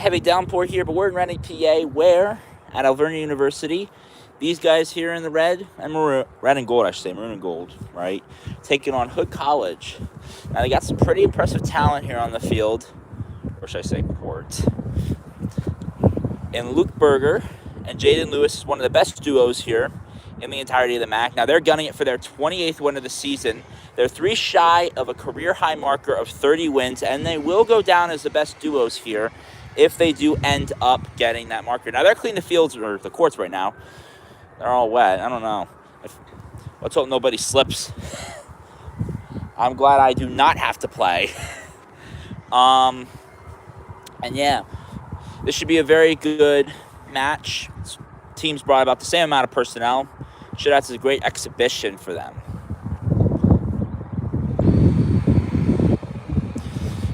heavy downpour here, but we're in Reading, PA, where at Alvernia University, these guys here in the red and red and gold, I should say, maroon and gold, right, taking on Hood College. Now they got some pretty impressive talent here on the field, or should I say court. And Luke Berger and Jayden Lewis is one of the best duos here in the entirety of the MAC. Now they're gunning it for their 28th win of the season. They're 3 shy of a career-high marker of 30 wins, and they will go down as the best duos here if they do end up getting that marker. Now, they're cleaning the fields or the courts right now. They're all wet. I don't know. Let's hope nobody slips. I'm glad I do not have to play. And yeah, this should be a very good match. Teams brought about the same amount of personnel. Should act as a great exhibition for them.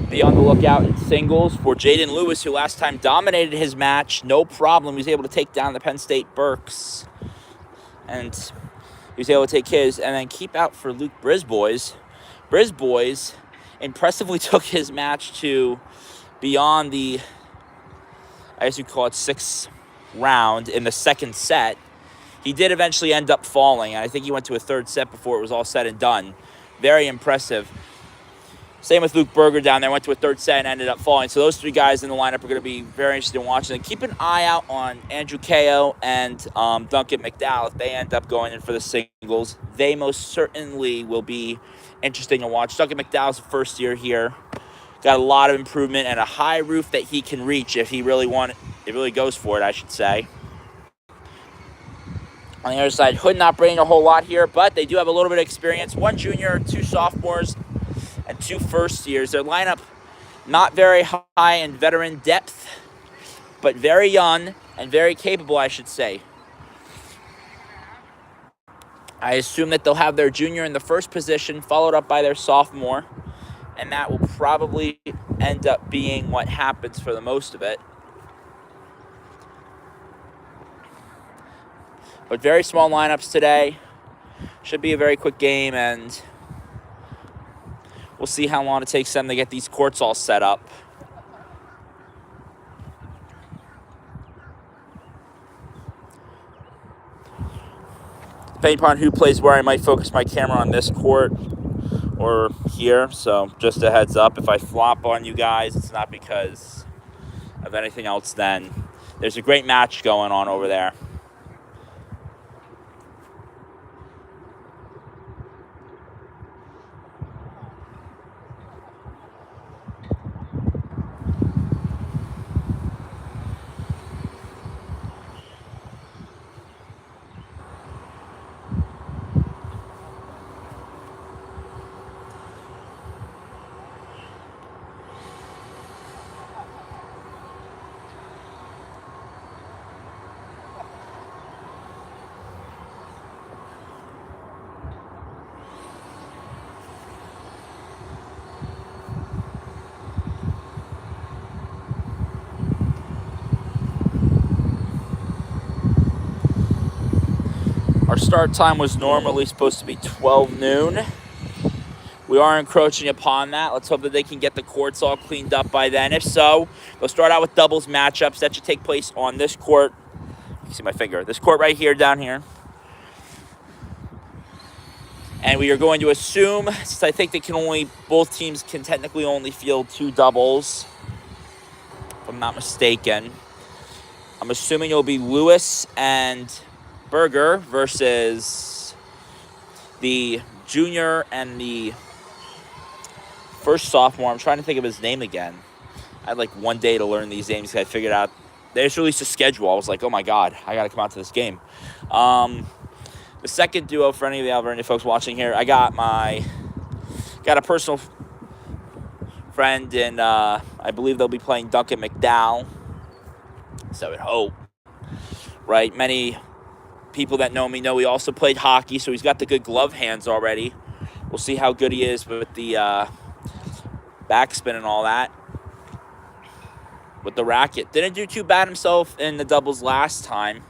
Be on the lookout in singles for Jayden Lewis, who last time dominated his match. No problem. He was able to take down the Penn State Berks. And he was able to take his. And then keep out for Luke Brisbois. Brisbois impressively took his match to beyond the, I guess you call it, 6th round in the second set. He did eventually end up falling. I think he went to a 3rd set before it was all said and done. Very impressive. Same with Luke Berger down there. Went to a 3rd set and ended up falling. So those 3 guys in the lineup are going to be very interested in watching. And keep an eye out on Angelica and Duncan McDowell. If they end up going in for the singles, they most certainly will be interesting to watch. Duncan McDowell's the first year here. Got a lot of improvement and a high roof that he can reach if he really goes for it, I should say. On the other side, Hood not bringing a whole lot here, but they do have a little bit of experience. 1 junior, 2 sophomores, and 2 first years. Their lineup not very high in veteran depth, but very young and very capable, I should say. I assume that they'll have their junior in the first position, followed up by their sophomore, and that will probably end up being what happens for the most of it. But very small lineups today. Should be a very quick game, and we'll see how long it takes them to get these courts all set up. Depending upon who plays where, I might focus my camera on this court or here. So just a heads up, if I flop on you guys, it's not because of anything else then. There's a great match going on over there. Our start time was normally supposed to be 12 noon. We are encroaching upon that. Let's hope that they can get the courts all cleaned up by then. If so, they'll start out with doubles matchups. That should take place on this court. You can see my finger. This court right here, down here. And we are going to assume, since I think both teams can technically only field 2 doubles, if I'm not mistaken. I'm assuming it'll be Lewis and Berger versus the junior and the first sophomore. I'm trying to think of his name again. I had like 1 day to learn these names because I figured out they just released a schedule. I was like, oh my God, I got to come out to this game. The second duo for any of the Alvernia folks watching here, I got a personal friend, and I believe they'll be playing Duncan McDowell. So I would hope, right? Many people that know me know he also played hockey, so he's got the good glove hands already. We'll see how good he is with the backspin and all that. With the racket. Didn't do too bad himself in the doubles last time.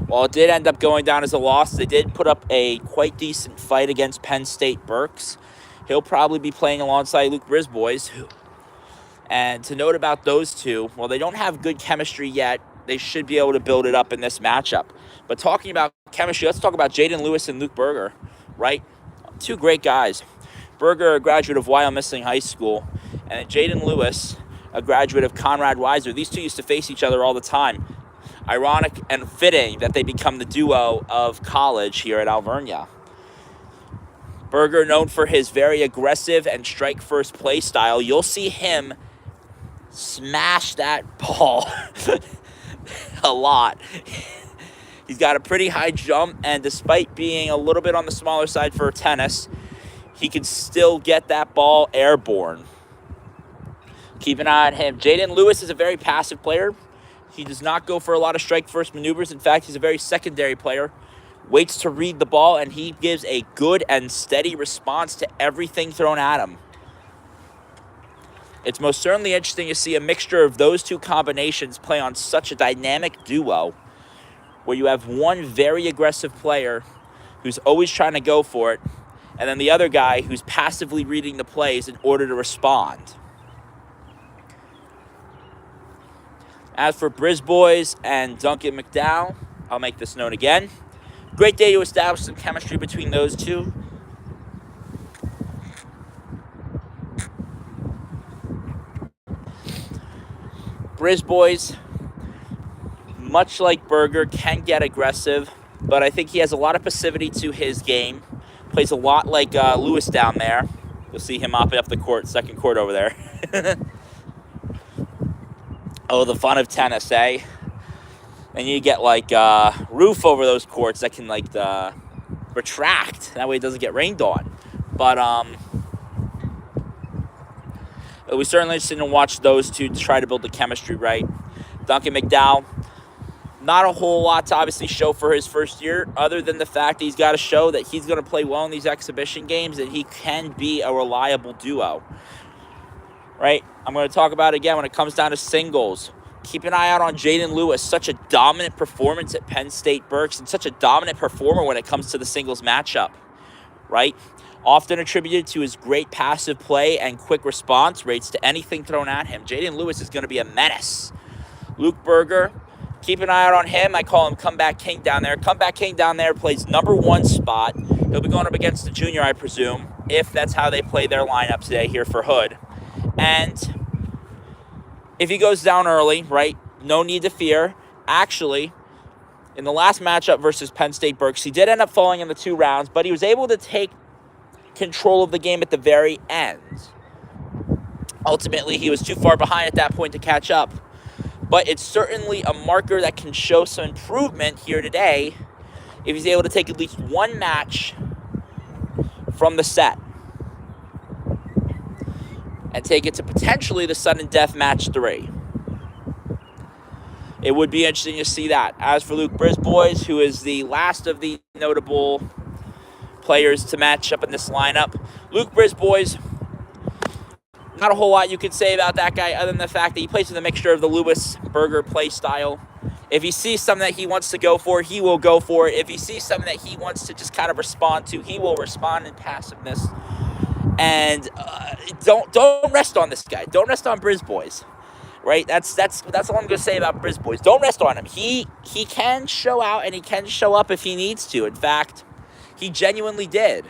While it did end up going down as a loss, they did put up a quite decent fight against Penn State Berks. He'll probably be playing alongside Luke Brisbois, And to note about those two, well, they don't have good chemistry yet. They should be able to build it up in this matchup. But talking about chemistry, let's talk about Jayden Lewis and Luke Berger, right? Two great guys. Berger, a graduate of Wyoming High School, and Jayden Lewis, a graduate of Conrad Weiser. These two used to face each other all the time. Ironic and fitting that they become the duo of college here at Alvernia. Berger, known for his very aggressive and strike-first play style, you'll see him smash that ball a lot. He's got a pretty high jump, and despite being a little bit on the smaller side for tennis, he can still get that ball airborne. Keep an eye on him. Jayden Lewis is a very passive player. He does not go for a lot of strike-first maneuvers. In fact, he's a very secondary player. Waits to read the ball, and he gives a good and steady response to everything thrown at him. It's most certainly interesting to see a mixture of those two combinations play on such a dynamic duo, where you have one very aggressive player who's always trying to go for it, and then the other guy who's passively reading the plays in order to respond. As for Brisbois and Duncan McDowell, I'll make this known again. Great day to establish some chemistry between those two. Brisbois, much like Berger, can get aggressive, but I think he has a lot of passivity to his game. Plays a lot like Lewis down there. You'll see him mopping up the court, second court over there. Oh, the fun of tennis, eh? And you get like roof over those courts that can like retract. That way it doesn't get rained on. But it was certainly interesting to watch those two try to build the chemistry right. Duncan McDowell, not a whole lot to obviously show for his first year, other than the fact that he's got to show that he's going to play well in these exhibition games, and he can be a reliable duo. Right? I'm going to talk about it again when it comes down to singles. Keep an eye out on Jayden Lewis, such a dominant performance at Penn State Berks, and such a dominant performer when it comes to the singles matchup. Right? Often attributed to his great passive play and quick response rates to anything thrown at him. Jayden Lewis is going to be a menace. Luke Berger, keep an eye out on him. I call him Comeback King down there. Comeback King down there plays number one spot. He'll be going up against the junior, I presume, if that's how they play their lineup today here for Hood. And if he goes down early, right, no need to fear. Actually, in the last matchup versus Penn State Berks, he did end up falling in the 2 rounds, but he was able to take control of the game at the very end. Ultimately, he was too far behind at that point to catch up. But it's certainly a marker that can show some improvement here today if he's able to take at least one match from the set and take it to potentially the sudden death match 3. It would be interesting to see that. As for Luke Brisbois, who is the last of the notable players to match up in this lineup, Luke Brisbois, not a whole lot you could say about that guy other than the fact that he plays with a mixture of the Lewis Berger play style. If he sees something that he wants to go for, he will go for it. If he sees something that he wants to just kind of respond to, he will respond in passiveness. And don't rest on this guy. Don't rest on Brisbois, right? That's all I'm going to say about Brisbois. Don't rest on him. He can show out and he can show up if he needs to. In fact, he genuinely did.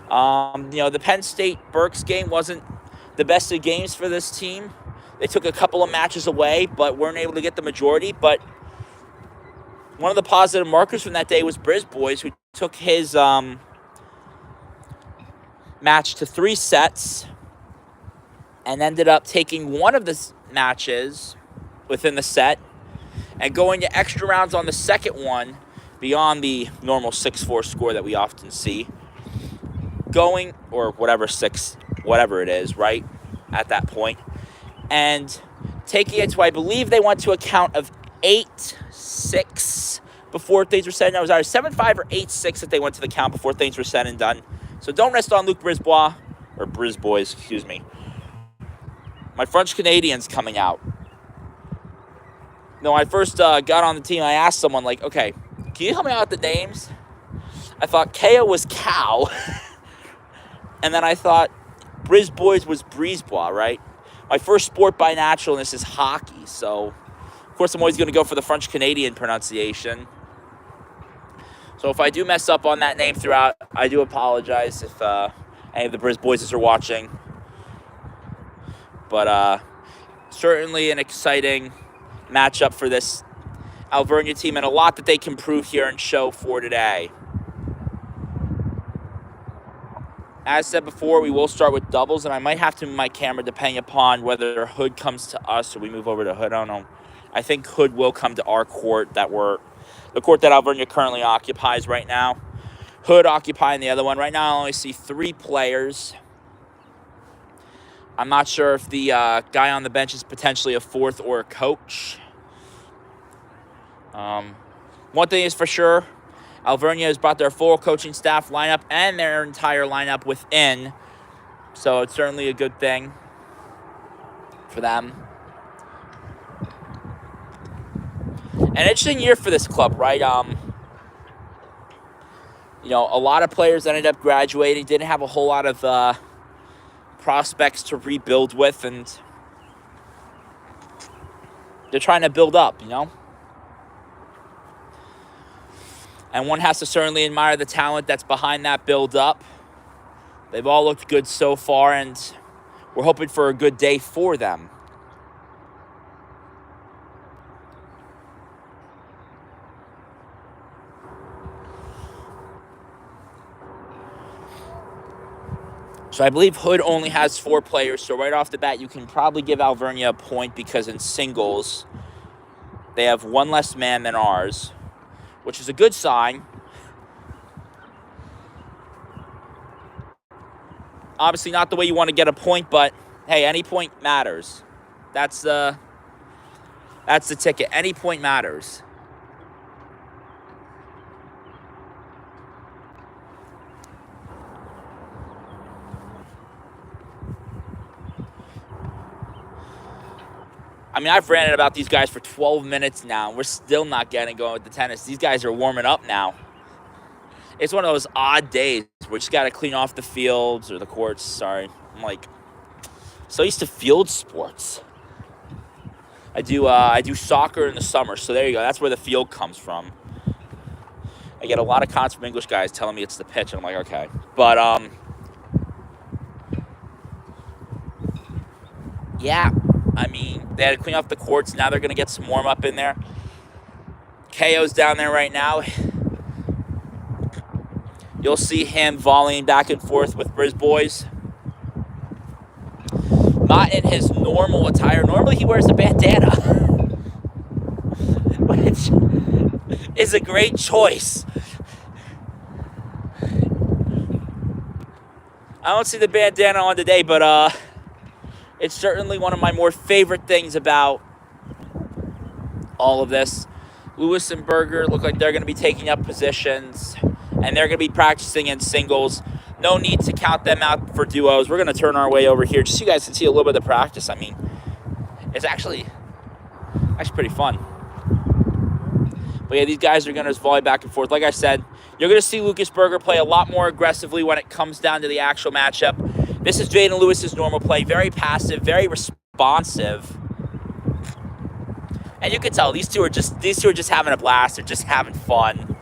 The Penn State Berks game wasn't the best of games for this team. They took a couple of matches away, but weren't able to get the majority. But one of the positive markers from that day was Brisbois, who took his match to 3 sets and ended up taking one of the matches within the set and going to extra rounds on the second one beyond the normal 6-4 score that we often see. Going, or whatever it is, right, at that point. And taking it to, I believe they went to a count of 8-6 before things were said and done. It was either 7-5 or 8-6 that they went to the count before things were said and done. So don't rest on Luke Brisbois, or Brisbois, excuse me. My French Canadian's coming out. When I first got on the team, I asked someone, like, okay, can you help me out with the names? I thought Kea was cow. And then I thought Brisbois was Brisebois, right? my first sport by naturalness is hockey. So, of course, I'm always going to go for the French-Canadian pronunciation. So if I do mess up on that name throughout, I do apologize if any of the Briz boys are watching. But certainly an exciting matchup for this Alvernia team, and a lot that they can prove here and show for today. As said before, we will start with doubles, and I might have to move my camera depending upon whether Hood comes to us or we move over to Hood. I don't know. I think Hood will come to our court the court that Alvernia currently occupies right now. Hood occupying the other one. Right now I only see 3 players. I'm not sure if the guy on the bench is potentially a 4th or a coach. One thing is for sure, Alvernia has brought their full coaching staff lineup and their entire lineup within. So it's certainly a good thing for them. An interesting year for this club, right? You know, a lot of players ended up graduating, didn't have a whole lot of prospects to rebuild with, and they're trying to build up, you know? And one has to certainly admire the talent that's behind that build-up. They've all looked good so far, and we're hoping for a good day for them. So I believe Hood only has 4 players, so right off the bat, you can probably give Alvernia a point because in singles, they have 1 less man than ours, which is a good sign. Obviously not the way you want to get a point, but hey, any point matters. That's the ticket. Any point matters. I mean, I've ranted about these guys for 12 minutes now, and we're still not getting going with the tennis. These guys are warming up now. It's one of those odd days where you just got to clean off the fields or the courts. Sorry. I'm like so used to field sports. I do soccer in the summer, so there you go. That's where the field comes from. I get a lot of comments from English guys telling me it's the pitch, and I'm like, okay. But, yeah. I mean, they had to clean off the courts. Now they're going to get some warm-up in there. KO's down there right now. You'll see him volleying back and forth with Briz boys. Not in his normal attire. Normally he wears a bandana, which is a great choice. I don't see the bandana on today, but it's certainly one of my more favorite things about all of this. Lewis and Berger look like they're going to be taking up positions, and they're going to be practicing in singles. No need to count them out for duos. We're going to turn our way over here just so you guys can see a little bit of the practice. I mean, it's actually pretty fun. But yeah, these guys are going to just volley back and forth. Like I said, you're going to see Luke Berger play a lot more aggressively when it comes down to the actual matchup. This is Jayden Lewis's normal play. Very passive, very responsive. And you can tell these two are just having a blast. They're just having fun.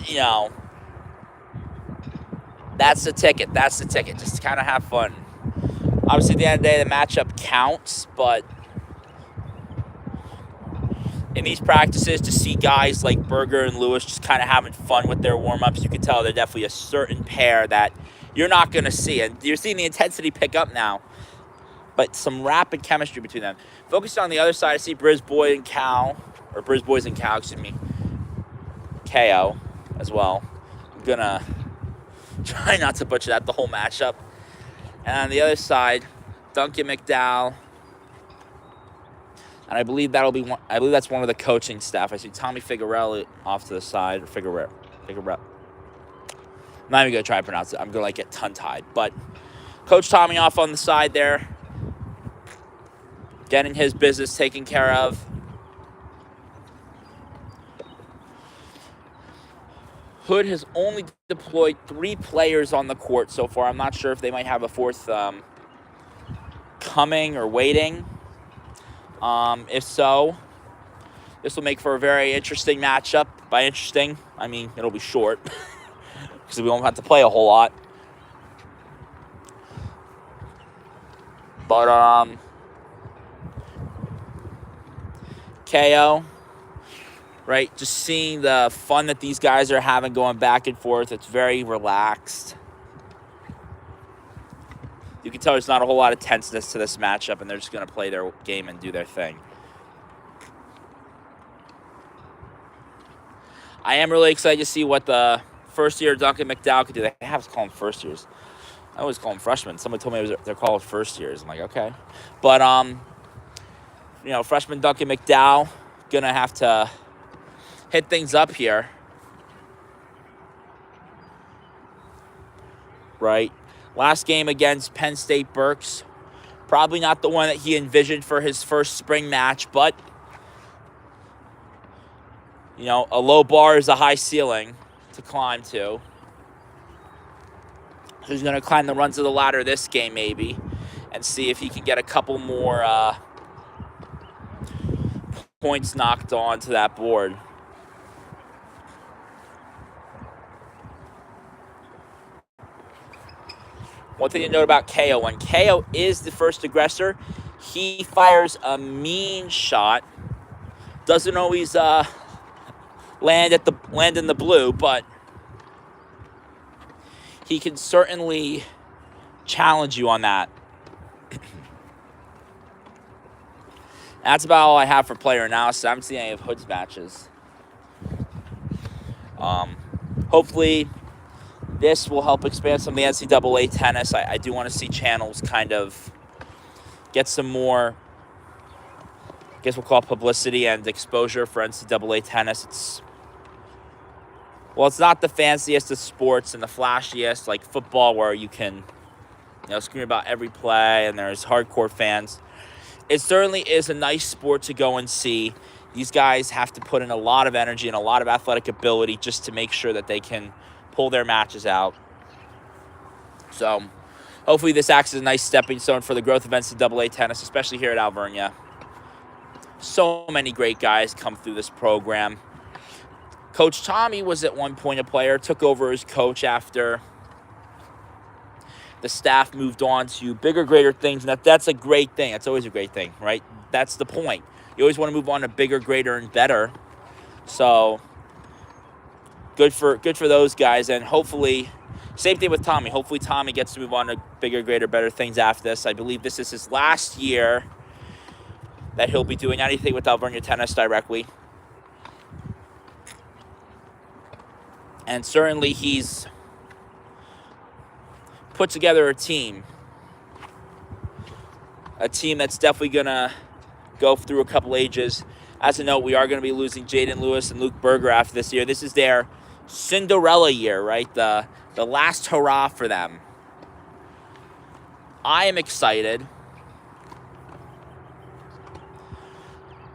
You know, that's the ticket. That's the ticket. Just kind of have fun. Obviously, at the end of the day, the matchup counts, but in these practices, to see guys like Berger and Lewis just kind of having fun with their warm-ups, you can tell they're definitely a certain pair that you're not going to see. And you're seeing the intensity pick up now, but some rapid chemistry between them. Focused on the other side, I see Briz Boys and Cal, excuse me, KO as well. I'm going to try not to butcher that the whole matchup. And on the other side, Duncan McDowell. And I believe that's one of the coaching staff. I see Tommy Figuerelli off to the side, or Figuerelli. I'm not even going to try to pronounce it. I'm going to get tongue-tied. But Coach Tommy off on the side there, getting his business taken care of. Hood has only deployed 3 players on the court so far. I'm not sure if they might have a 4th coming or waiting? If so, this will make for a very interesting matchup. By interesting, I mean it'll be short because we won't have to play a whole lot. But KO, right? Just seeing the fun that these guys are having going back and forth. It's very relaxed. You can tell there's not a whole lot of tenseness to this matchup, and they're just going to play their game and do their thing. I am really excited to see what the first-year Duncan McDowell could do. They have to call them first years. I always call them freshmen. Somebody told me they're called first years. I'm like, okay. But, freshman Duncan McDowell going to have to hit things up here. Right? Last game against Penn State Berks. Probably not the one that he envisioned for his first spring match, but a low bar is a high ceiling to climb to. He's going to climb the runs of the ladder this game maybe and see if he can get a couple more points knocked onto that board. One thing to note about KO, when KO is the first aggressor, he fires a mean shot. Doesn't always land in the blue, but he can certainly challenge you on that. That's about all I have for player analysis. I haven't seen any of Hood's matches. Hopefully, this will help expand some of the NCAA tennis. I do want to see channels kind of get some more, I guess we'll call it publicity and exposure for NCAA tennis. It's not the fanciest of sports and the flashiest like football where you can, scream about every play and there's hardcore fans. It certainly is a nice sport to go and see. These guys have to put in a lot of energy and a lot of athletic ability just to make sure that they can pull their matches out. So hopefully this acts as a nice stepping stone for the growth of NCAA tennis, especially here at Alvernia. So many great guys come through this program. Coach Tommy was at one point a player, took over as coach after the staff moved on to bigger, greater things. And that's a great thing. That's always a great thing, right? That's the point. You always want to move on to bigger, greater, and better. So good for those guys. And hopefully, same thing with Tommy. Hopefully Tommy gets to move on to bigger, greater, better things after this. I believe this is his last year that he'll be doing anything with Alvernia tennis directly. And certainly he's put together a team that's definitely going to go through a couple ages. As a note, we are going to be losing Jayden Lewis and Luke Berger after this year. This is their Cinderella year, right? The last hurrah for them. I am excited.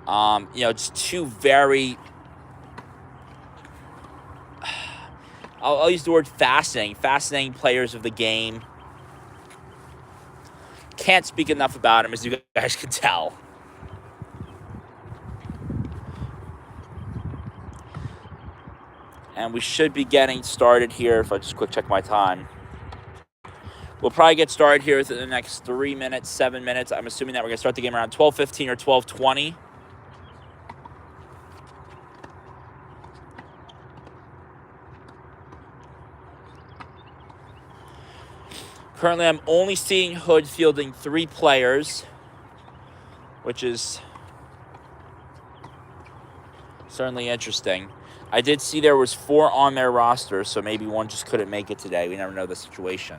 Just two very... I'll use the word fascinating players of the game. Can't speak enough about him, as you guys can tell. And we should be getting started here. If I just quick check my time. We'll probably get started here within the next 3 minutes, 7 minutes. I'm assuming that we're going to start the game around 12:15 or 12:20. Currently, I'm only seeing Hood fielding 3 players, which is certainly interesting. I did see there was 4 on their roster, so maybe one just couldn't make it today. We never know the situation.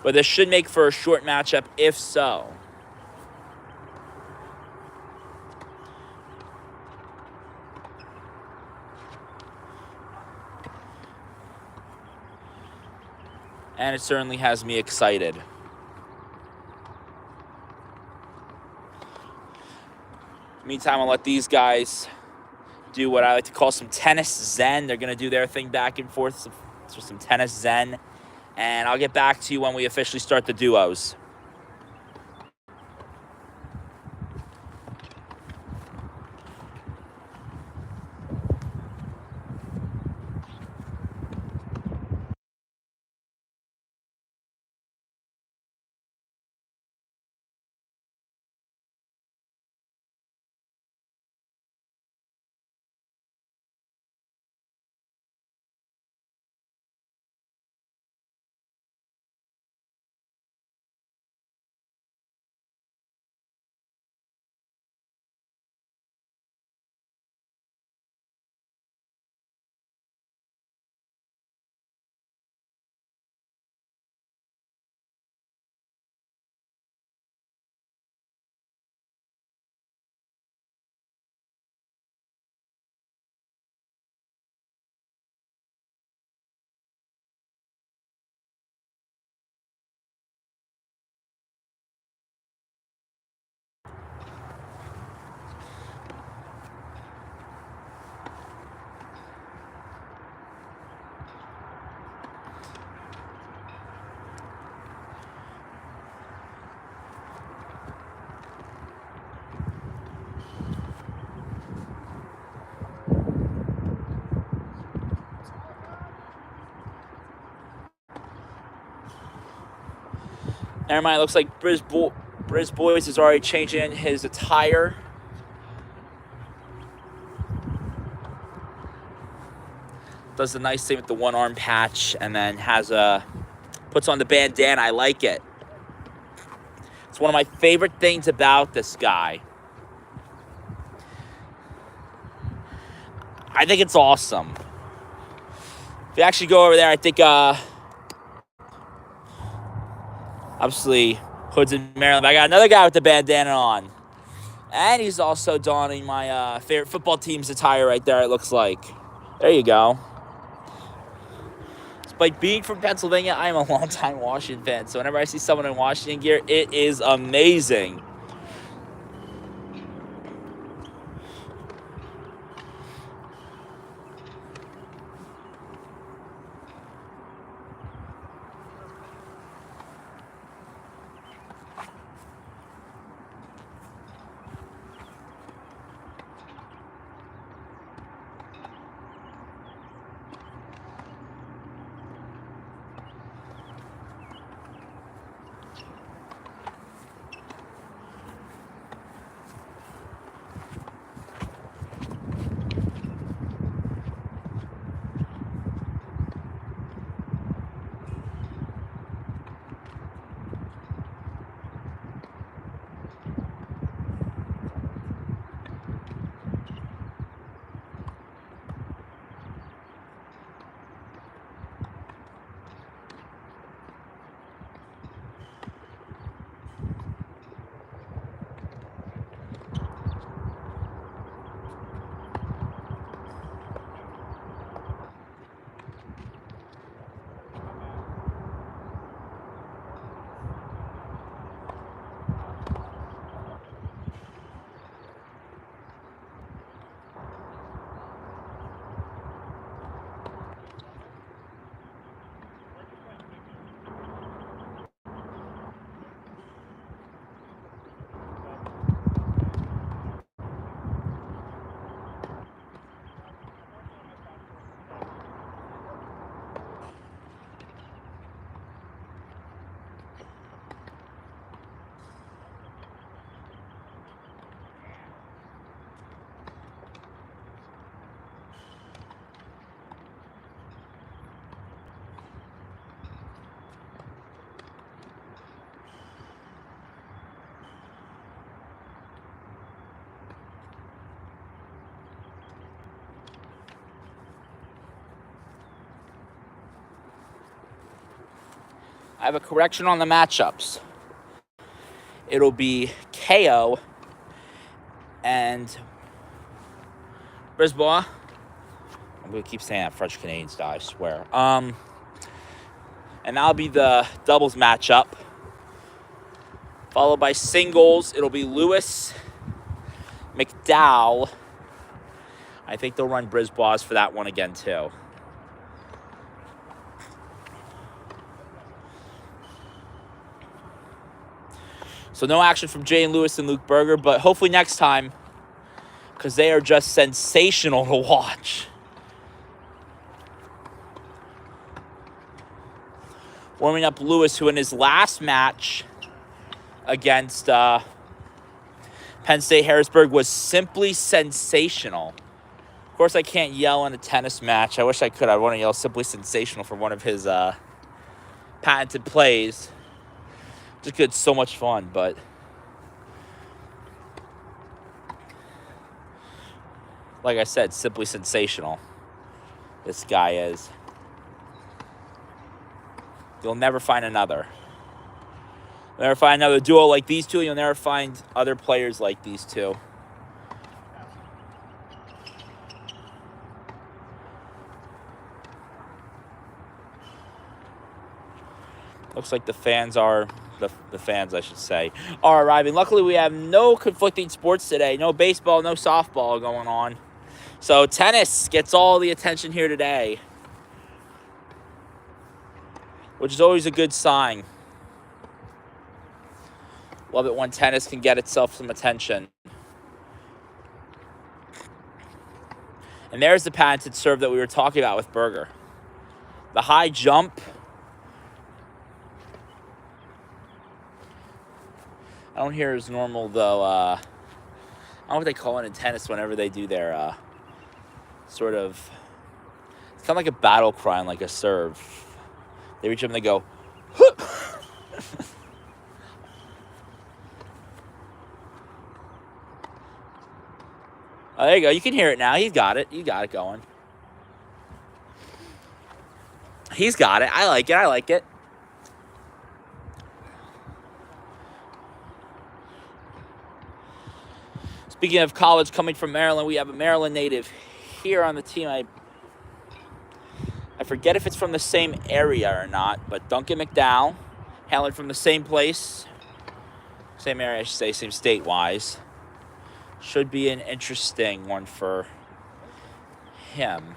But this should make for a short matchup, if so. And it certainly has me excited. Meantime, I'll let these guys do what I like to call some tennis zen. They're going to do their thing back and forth, some tennis zen. And I'll get back to you when we officially start the duos. Never mind, it looks like Briz Boys is already changing his attire. Does the nice thing with the one-arm patch and then puts on the bandana. I like it. It's one of my favorite things about this guy. I think it's awesome. If you actually go over there, I think obviously Hood's in Maryland, but I got another guy with the bandana on. And he's also donning my favorite football team's attire right there, it looks like. There you go. Despite being from Pennsylvania, I am a longtime Washington fan. So whenever I see someone in Washington gear, it is amazing. I have a correction on the matchups. It'll be KO and Brisbois. I'm going to keep saying that French Canadian style, I swear. And that'll be the doubles matchup. Followed by singles, it'll be Lewis, McDowell. I think they'll run Brisbois for that one again, too. So no action from Jayden Lewis and Luke Berger, but hopefully next time, because they are just sensational to watch. Warming up Lewis, who in his last match against Penn State Harrisburg was simply sensational. Of course, I can't yell in a tennis match. I wish I could. I want to yell simply sensational for one of his patented plays. Just good, so much fun, but like I said, simply sensational. This guy is. You'll never find another. You'll never find another duo like these two. You'll never find other players like these two. Looks like the fans are, the fans, I should say, are arriving. Luckily, we have no conflicting sports today. No baseball, no softball going on. So tennis gets all the attention here today, which is always a good sign. Love it when tennis can get itself some attention. And there's the patented serve that we were talking about with Berger. The high jump. I don't hear as normal, though. I don't know what they call it in tennis whenever they do their sort of... It's kind of like a battle cry, like a serve. They reach up and they go... Oh, there you go. You can hear it now. He's got it. You got it going. He's got it. I like it. I like it. Speaking of college coming from Maryland, we have a Maryland native here on the team. I forget if it's from the same area or not, but Duncan McDowell, hailing from the same place. Same area, I should say, same state-wise. Should be an interesting one for him.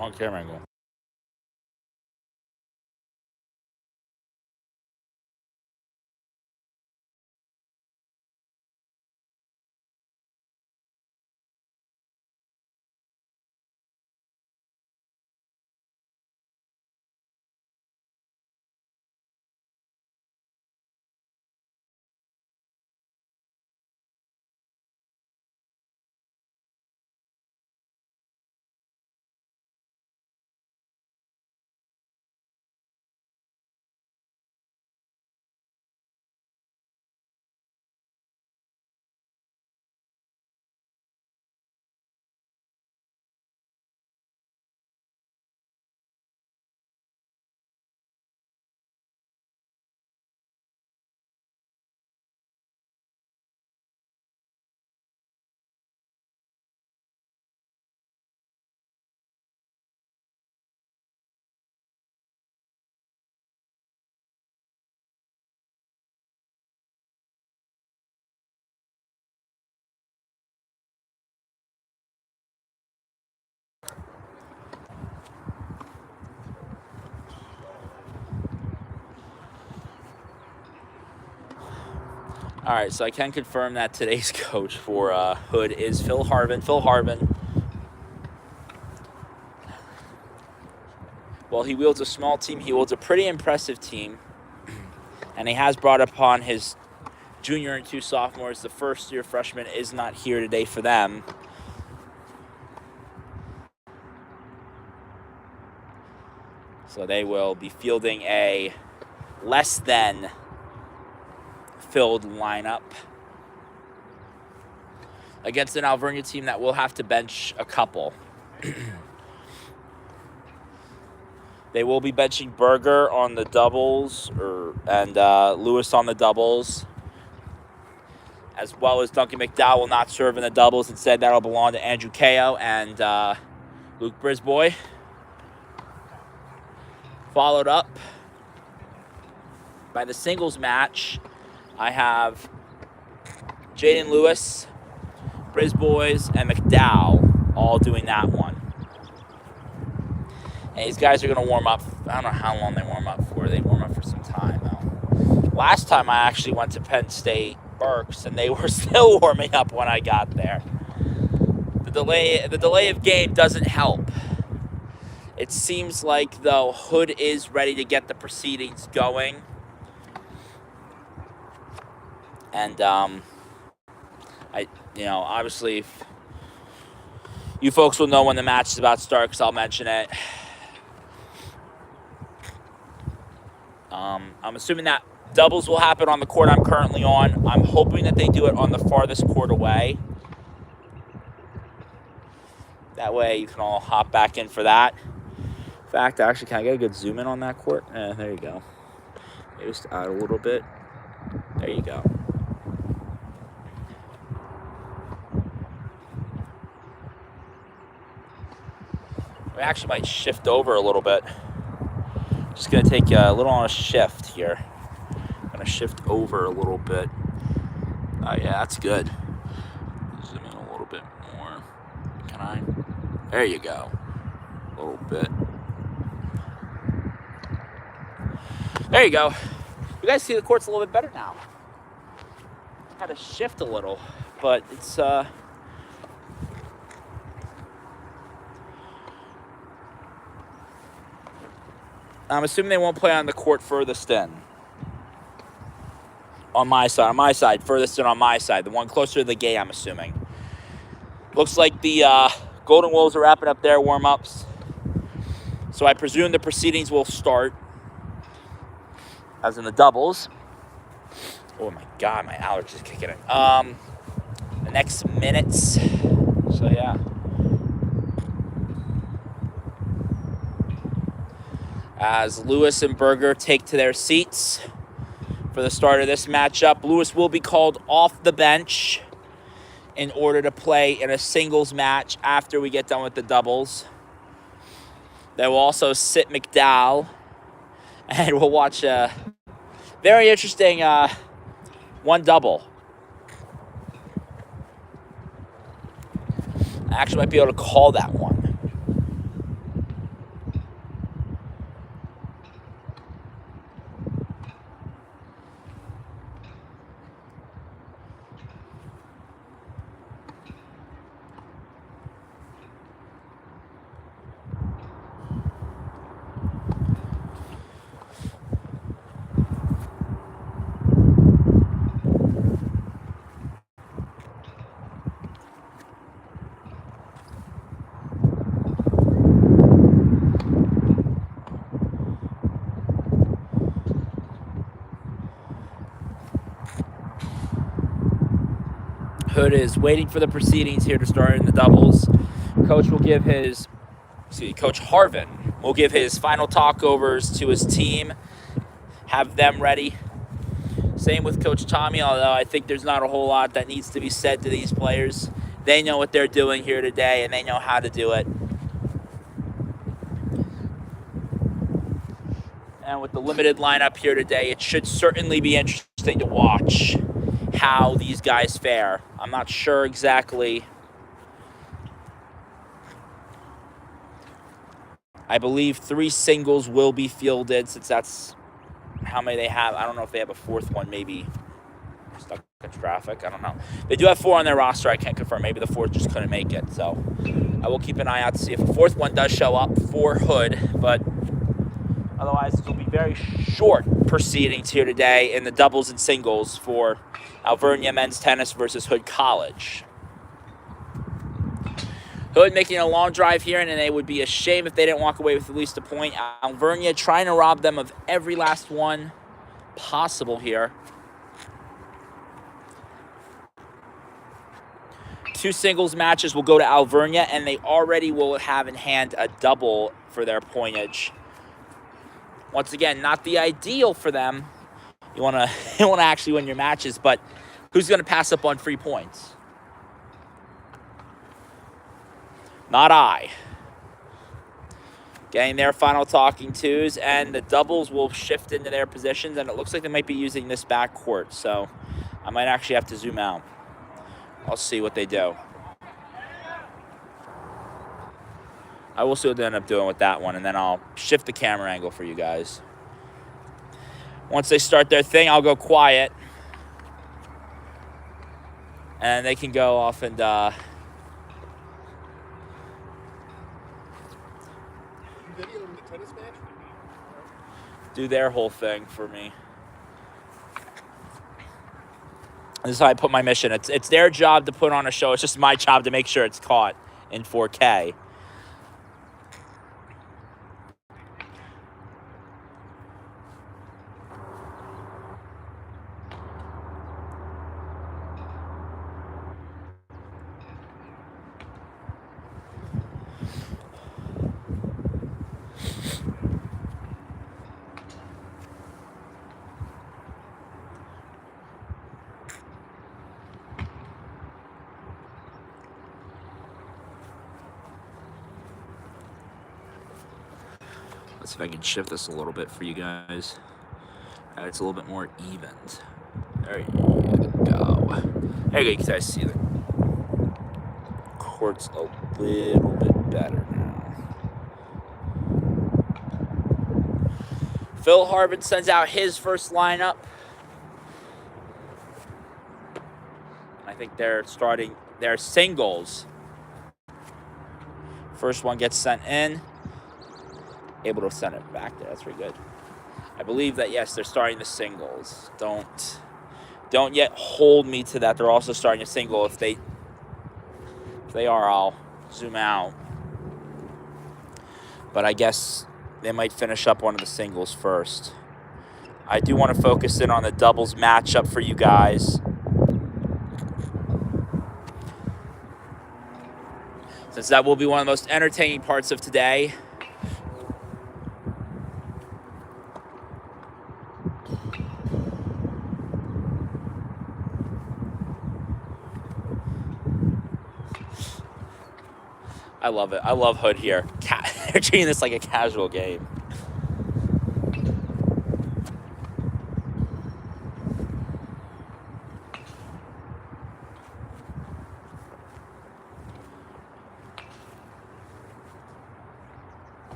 On camera angle. All right, so I can confirm that today's coach for Hood is Phil Harvin. Phil Harvin, well, he wields a small team. He wields a pretty impressive team. And he has brought upon his junior and 2 sophomores. The first-year freshman is not here today for them. So they will be fielding a less than filled lineup against an Alvernia team that will have to bench a couple. They will be benching Berger on the doubles and Lewis on the doubles, as well as Duncan McDowell will not serve in the doubles. Instead, that'll belong to Andrew Ko and Luke Berger. Followed up by the singles match, I have Jayden, Lewis, Brisbois, and McDowell all doing that one. And these guys are going to warm up. I don't know how long they warm up for. They warm up for some time, though. Last time I actually went to Penn State Berks, and they were still warming up when I got there. The delay of game doesn't help. It seems like, though, Hood is ready to get the proceedings going. And, obviously, you folks will know when the match is about to start because I'll mention it. I'm assuming that doubles will happen on the court I'm currently on. I'm hoping that they do it on the farthest court away. That way you can all hop back in for that. In fact, actually, can I get a good zoom in on that court? There you go. Just add a little bit. There you go. We actually might shift over a little bit. Just going to take a little on a shift here. I'm going to shift over a little bit. Oh, yeah, that's good. Zoom in a little bit more. Can I? There you go. A little bit. There you go. You guys see the court's a little bit better now. Had to shift a little, but it's I'm assuming they won't play on the court furthest in. On my side, furthest in on my side, the one closer to the gate, I'm assuming. Looks like the Golden Wolves are wrapping up their warm-ups. So I presume the proceedings will start, as in the doubles. Oh my God, my allergies kicking in. The next minutes. So yeah. As Lewis and Berger take to their seats for the start of this matchup, Lewis will be called off the bench in order to play in a singles match after we get done with the doubles. They will also sit McDowell, and we'll watch a very interesting one double. I actually might be able to call that one. Hood is waiting for the proceedings here to start in the doubles. Coach Harvin will give his final talkovers to his team, have them ready. Same with Coach Tommy, although I think there's not a whole lot that needs to be said to these players. They know what they're doing here today, and they know how to do it. And with the limited lineup here today, it should certainly be interesting to watch how these guys fare. I'm not sure exactly. I believe 3 singles will be fielded, since that's how many they have. I don't know if they have a fourth one maybe stuck traffic. I don't know. They do have 4 on their roster. I can't confirm. Maybe the 4th just couldn't make it. So I will keep an eye out to see if a 4th one does show up for Hood. But otherwise, this will be very short proceedings here today in the doubles and singles for Alvernia men's tennis versus Hood College. Hood making a long drive here, and it would be a shame if they didn't walk away with at least a point. Alvernia trying to rob them of every last one possible here. 2 singles matches will go to Alvernia, and they already will have in hand a double for their pointage. Once again, not the ideal for them. You want to actually win your matches, but who's going to pass up on free points? Not I. Getting their final talking twos, and the doubles will shift into their positions, and it looks like they might be using this backcourt, so I might actually have to zoom out. I'll see what they do. I will see what they end up doing with that one, and then I'll shift the camera angle for you guys. Once they start their thing, I'll go quiet, and they can go off and do their whole thing for me. This is how I put my mission. It's their job to put on a show. It's just my job to make sure it's caught in 4K. Let's see if I can shift this a little bit for you guys. It's a little bit more evened. There you go. There you go. You guys see the court's a little bit better now. Phil Harbin sends out his first lineup. I think they're starting their singles. First one gets sent in. Able to send it back there. That's pretty good. I believe that, yes, they're starting the singles. Don't yet hold me to that. They're also starting a single. If they are, I'll zoom out. But I guess they might finish up one of the singles first. I do want to focus in on the doubles matchup for you guys. Since that will be one of the most entertaining parts of today. I love it. I love Hood here. They're treating this like a casual game.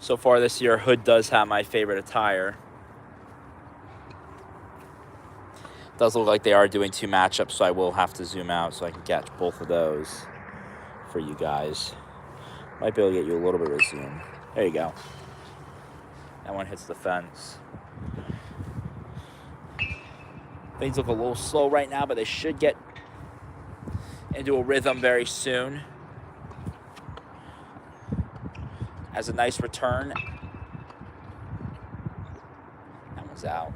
So far this year, Hood does have my favorite attire. Does look like they are doing 2 matchups, so I will have to zoom out so I can catch both of those for you guys. Might be able to get you a little bit of zoom. There you go. That one hits the fence. Things look a little slow right now, but they should get into a rhythm very soon. Has a nice return. That one's out.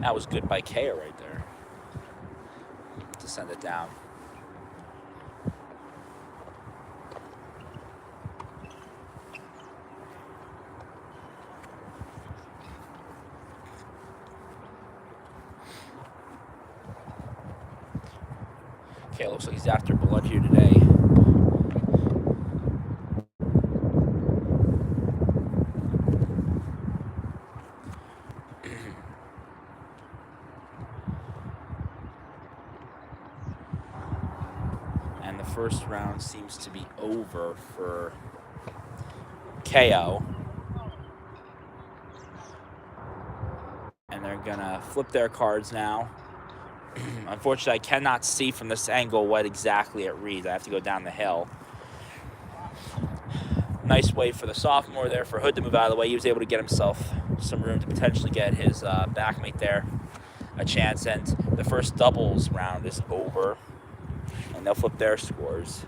That was good by KO right there to send it down. Okay, looks like he's after blood here today. And the first round seems to be over for KO. And they're gonna flip their cards now. Unfortunately, I cannot see from this angle what exactly it reads. I have to go down the hill. Nice way for the sophomore there for Hood to move out of the way. He was able to get himself some room to potentially get his backmate there a chance. And the first doubles round is over. And they'll flip their scores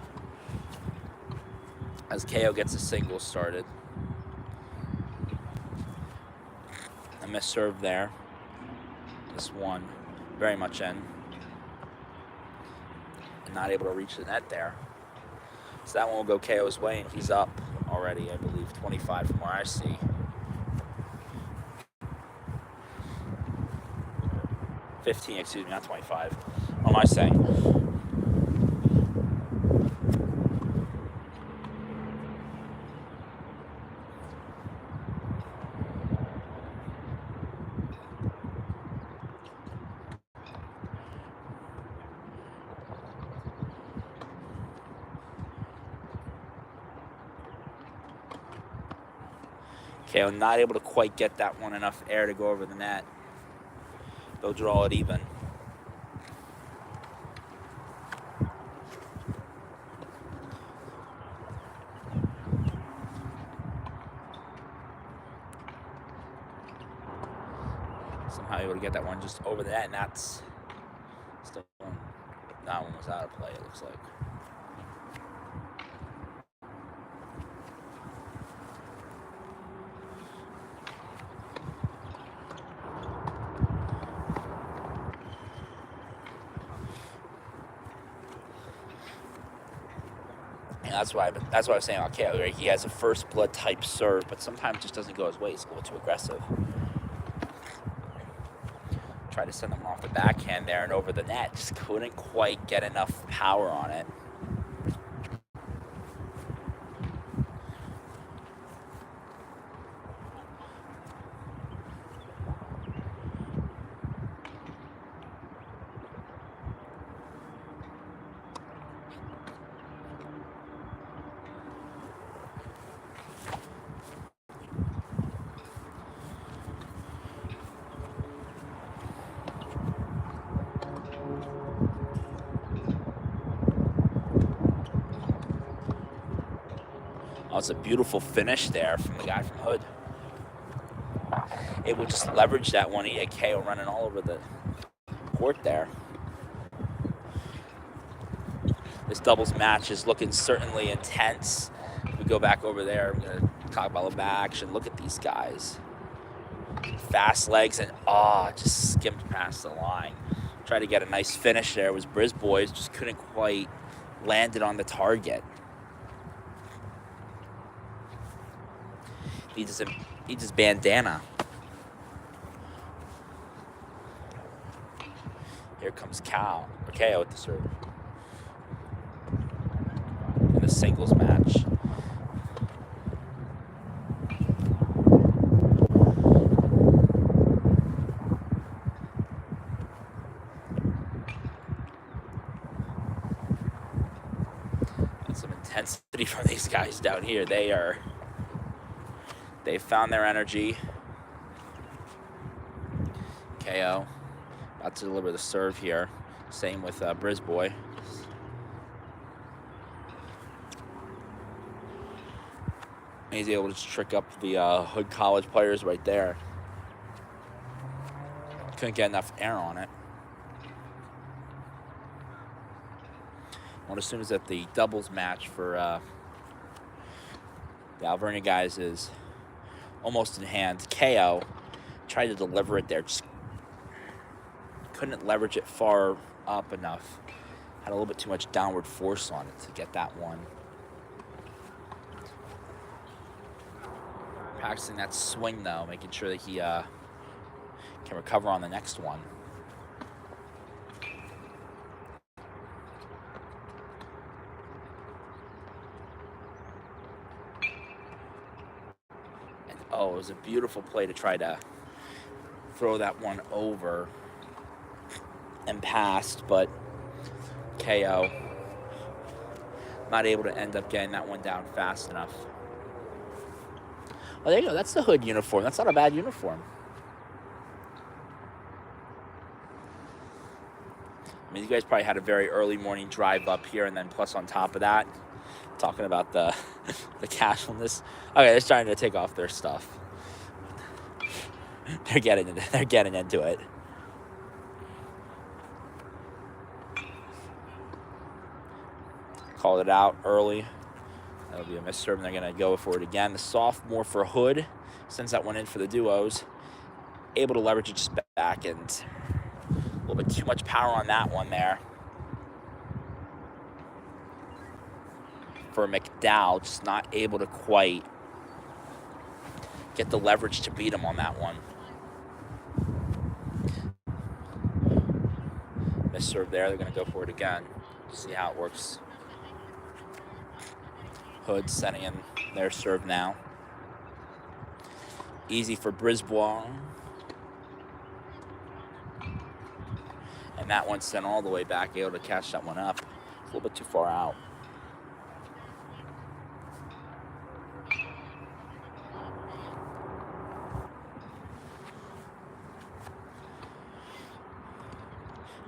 as KO gets a single started. A missed serve there. This one very much in. And not able to reach the net there. So that one will go KO's way, and he's up already, I believe, 25 from where I see. 15, excuse me, not 25. What am I saying? KO not able to quite get that one enough air to go over the net. They'll draw it even. Somehow able to get that one just over the net, and that's still one. That one was out of play, it looks like. That's what I was saying about KO. Right? He has a first blood type serve, but sometimes it just doesn't go his way. He's a little too aggressive. Tried to send him off the backhand there and over the net. Just couldn't quite get enough power on it. Oh, it's a beautiful finish there from the guy from Hood. It would just leverage that one. He had KO running all over the court there. This doubles match is looking certainly intense. We go back over there. I'm going to talk about the action. Look at these guys. Fast legs and, just skimmed past the line. Tried to get a nice finish there. It was Briz Boys. Just couldn't quite land it on the target. He just bandana. Here comes KO with the serve. In the singles match. And some intensity from these guys down here. They found their energy. KO about to deliver the serve here. Same with Brisboy. He's able to just trick up the Hood College players right there. Couldn't get enough air on it. What as soon as that the doubles match for the Alvernia guys is almost in hand. KO tried to deliver it there. Just couldn't leverage it far up enough. Had a little bit too much downward force on it to get that one. Practicing that swing, though, making sure that he can recover on the next one. And, oh, it was a beautiful play to try to throw that one over and past, but KO not able to end up getting that one down fast enough. Oh, there you go. That's the hood uniform. That's not a bad uniform. I mean, you guys probably had a very early morning drive up here, and then plus on top of that, talking about the the casualness. Okay, they're starting to take off their stuff. They're getting into it. Called it out early. That'll be a misserve, and they're going to go for it again. The sophomore for Hood sends that one in for the duos. Able to leverage it just back, and a little bit too much power on that one there. For McDowell, just not able to quite get the leverage to beat him on that one. Misserve there. They're going to go for it again. See how it works. Hood sending in their serve now. Easy for Brisbois. And that one sent all the way back, able to catch that one up. A little bit too far out.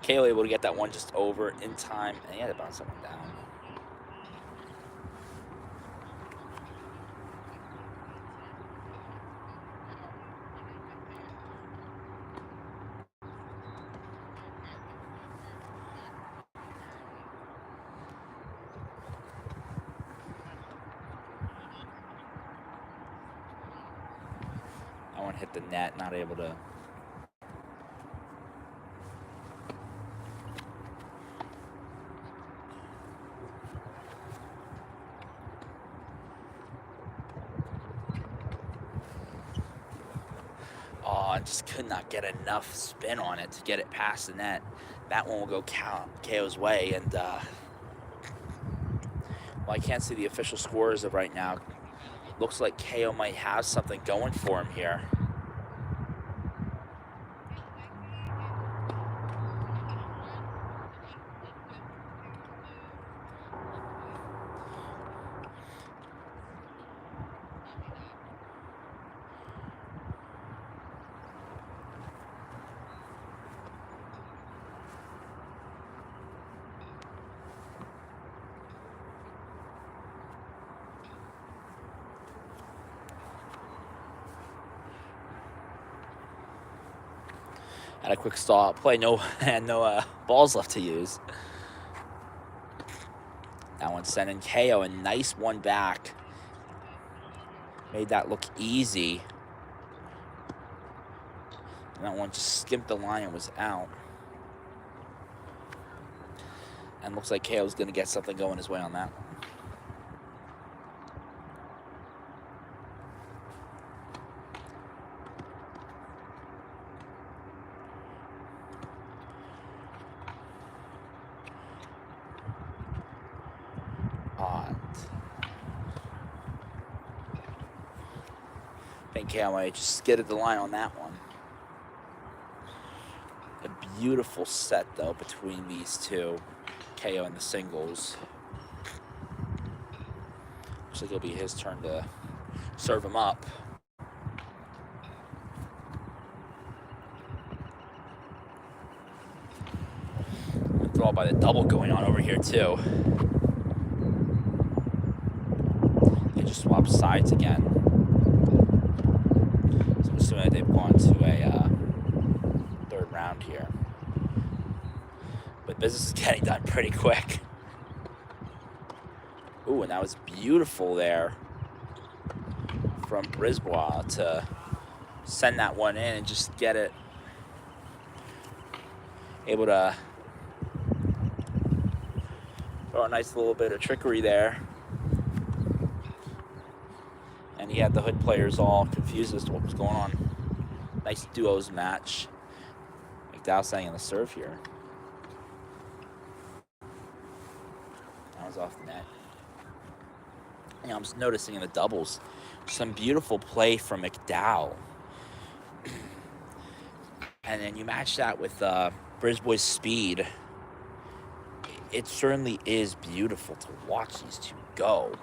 KO able to get that one just over in time, and he had to bounce that one down. That one hit the net, not able to. Oh, just could not get enough spin on it to get it past the net. That one will go KO's way, and well, I can't see the official score as of right now. Looks like KO might have something going for him here. Had a quick stall play, no balls left to use. That one sent in KO, a nice one back. Made that look easy. And that one just skimped the line and was out. And looks like KO's going to get something going his way on that one. I think KO might just skidded the line on that one. A beautiful set, though, between these two. KO in the singles. Looks like it'll be his turn to serve him up. Throw by the double going on over here, too. They just swapped sides again. So I'm assuming that they've gone to a third round here. But business is getting done pretty quick. Ooh, and that was beautiful there from Brisbois to send that one in and just get it able to throw a nice little bit of trickery there. And he had the hood players all confused as to what was going on. Nice duos match. McDowell setting in the serve here. That was off the net. You know, I'm just noticing in the doubles, some beautiful play from McDowell. And then you match that with Brisboy's speed. It certainly is beautiful to watch these two go.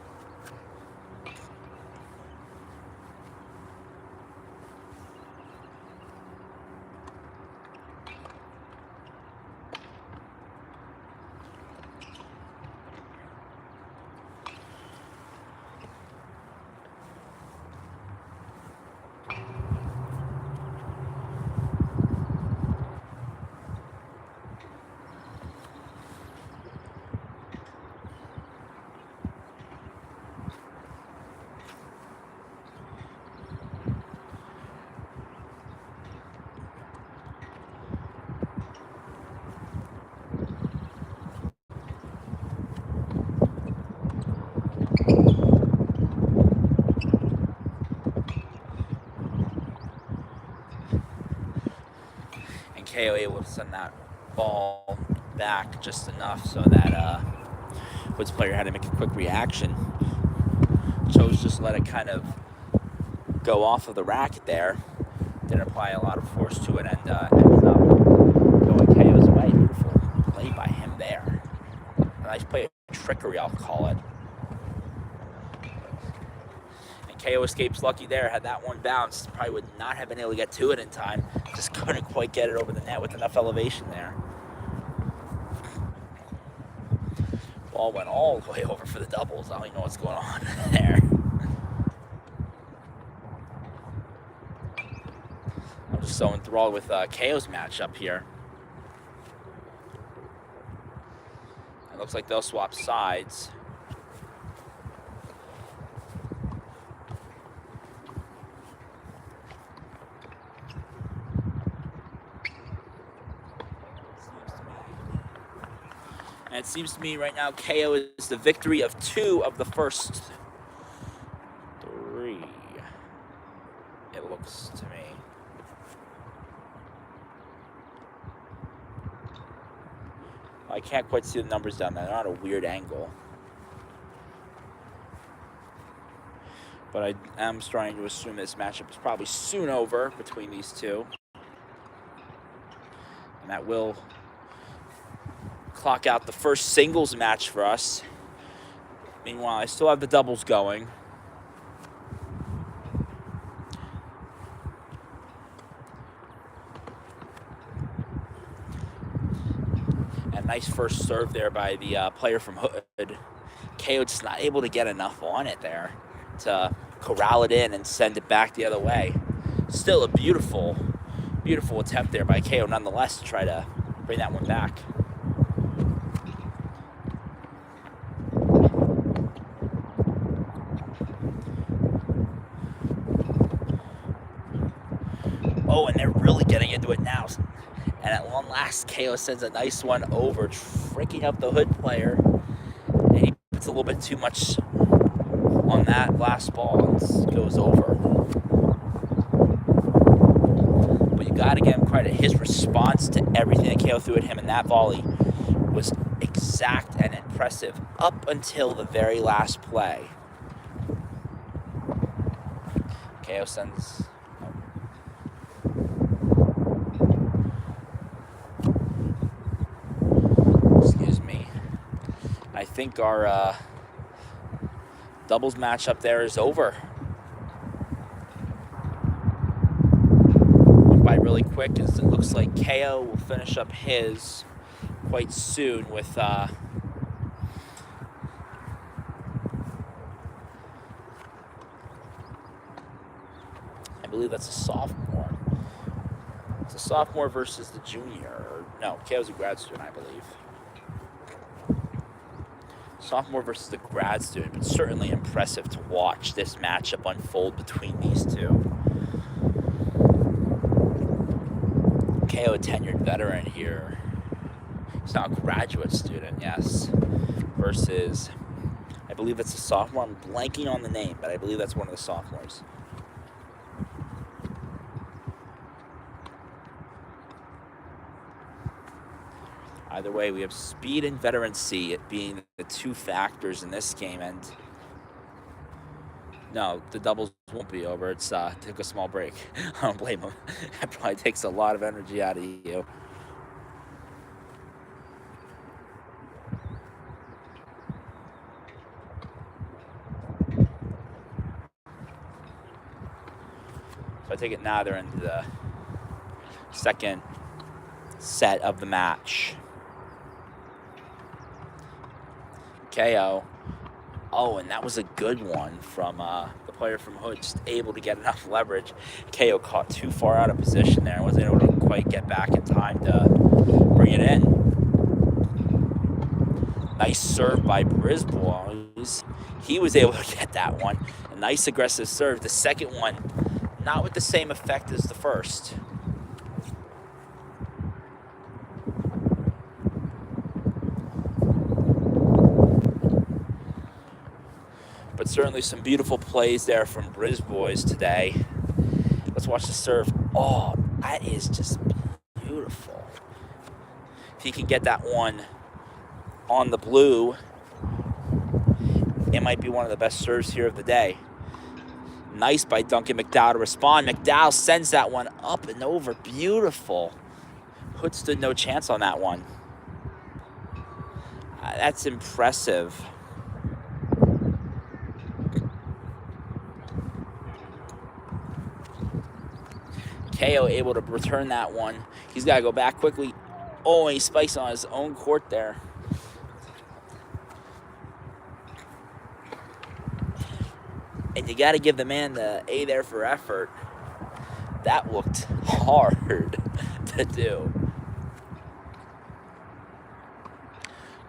KO able to send that ball back just enough so that Woods player had to make a quick reaction. Chose just let it kind of go off of the racket there. Didn't apply a lot of force to it and ended up going KO's way. Beautiful play by him there. A nice play of trickery, I'll call it. KO escapes lucky there. Had that one bounced, probably would not have been able to get to it in time. Just couldn't quite get it over the net with enough elevation there. Ball went all the way over for the doubles. I don't even know what's going on there. I'm just so enthralled with KO's matchup here. It looks like they'll swap sides. And it seems to me right now KO is the victory of 2 of the first 3. It looks to me. I can't quite see the numbers down there. They're on a weird angle. But I am starting to assume this matchup is probably soon over between these two. And that will clock out the first singles match for us. Meanwhile, I still have the doubles going. And nice first serve there by the player from Hood. KO just not able to get enough on it there to corral it in and send it back the other way. Still a beautiful, beautiful attempt there by KO nonetheless to try to bring that one back. Oh, and they're really getting into it now. And at long last, KO sends a nice one over, tricking up the Hood player. And he puts a little bit too much on that last ball and goes over. But you got to give him credit. His response to everything that KO threw at him in that volley was exact and impressive up until the very last play. KO sends... I think our doubles matchup there is over. By really quick, as it looks like KO will finish up his quite soon with I believe that's a sophomore. It's a sophomore versus the junior. No, KO's a grad student, I believe. Sophomore versus the grad student, but certainly impressive to watch this matchup unfold between these two. KO, a tenured veteran here, He's now a graduate student, yes. Versus, I believe it's a sophomore. I'm blanking on the name, but I believe that's one of the sophomores. Either way, we have speed and veterancy it being the two factors in this game. And no, the doubles won't be over. It's take a small break. I don't blame him. That probably takes a lot of energy out of you. So I take it now they're into the second set of the match. KO. Oh, and that was a good one from the player from Hood, just able to get enough leverage. KO caught too far out of position there. Wasn't able to quite get back in time to bring it in. Nice serve by Brisbois. He was able to get that one. A nice aggressive serve. The second one, not with the same effect as the first. But certainly some beautiful plays there from Brisbois today. Let's watch the serve. Oh, that is just beautiful. If he can get that one on the blue, it might be one of the best serves here of the day. Nice by Duncan McDowell to respond. McDowell sends that one up and over. Beautiful. Hood stood no chance on that one. That's impressive. KO able to return that one. He's got to go back quickly. Oh, and he spikes on his own court there. And you got to give the man the A there for effort. That looked hard to do.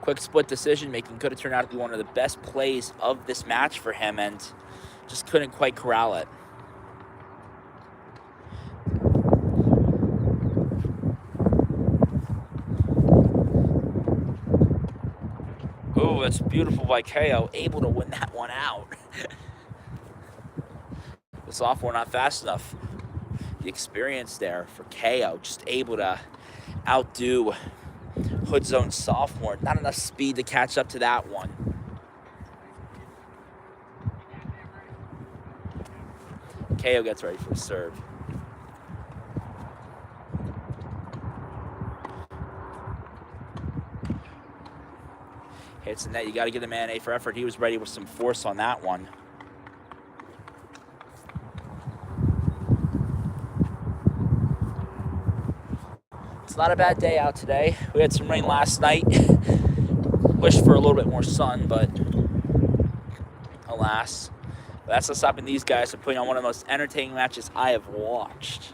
Quick split decision making could have turned out to be one of the best plays of this match for him, and just couldn't quite corral it. Oh, that's beautiful by KO, able to win that one out. The sophomore not fast enough. The experience there for KO, just able to outdo Hood's own sophomore. Not enough speed to catch up to that one. KO gets ready for the serve. Hits the net. You got to give the man A for effort. He was ready with some force on that one. It's not a bad day out today. We had some rain last night. Wished for a little bit more sun, but alas. But that's not stopping these guys from putting on one of the most entertaining matches I have watched.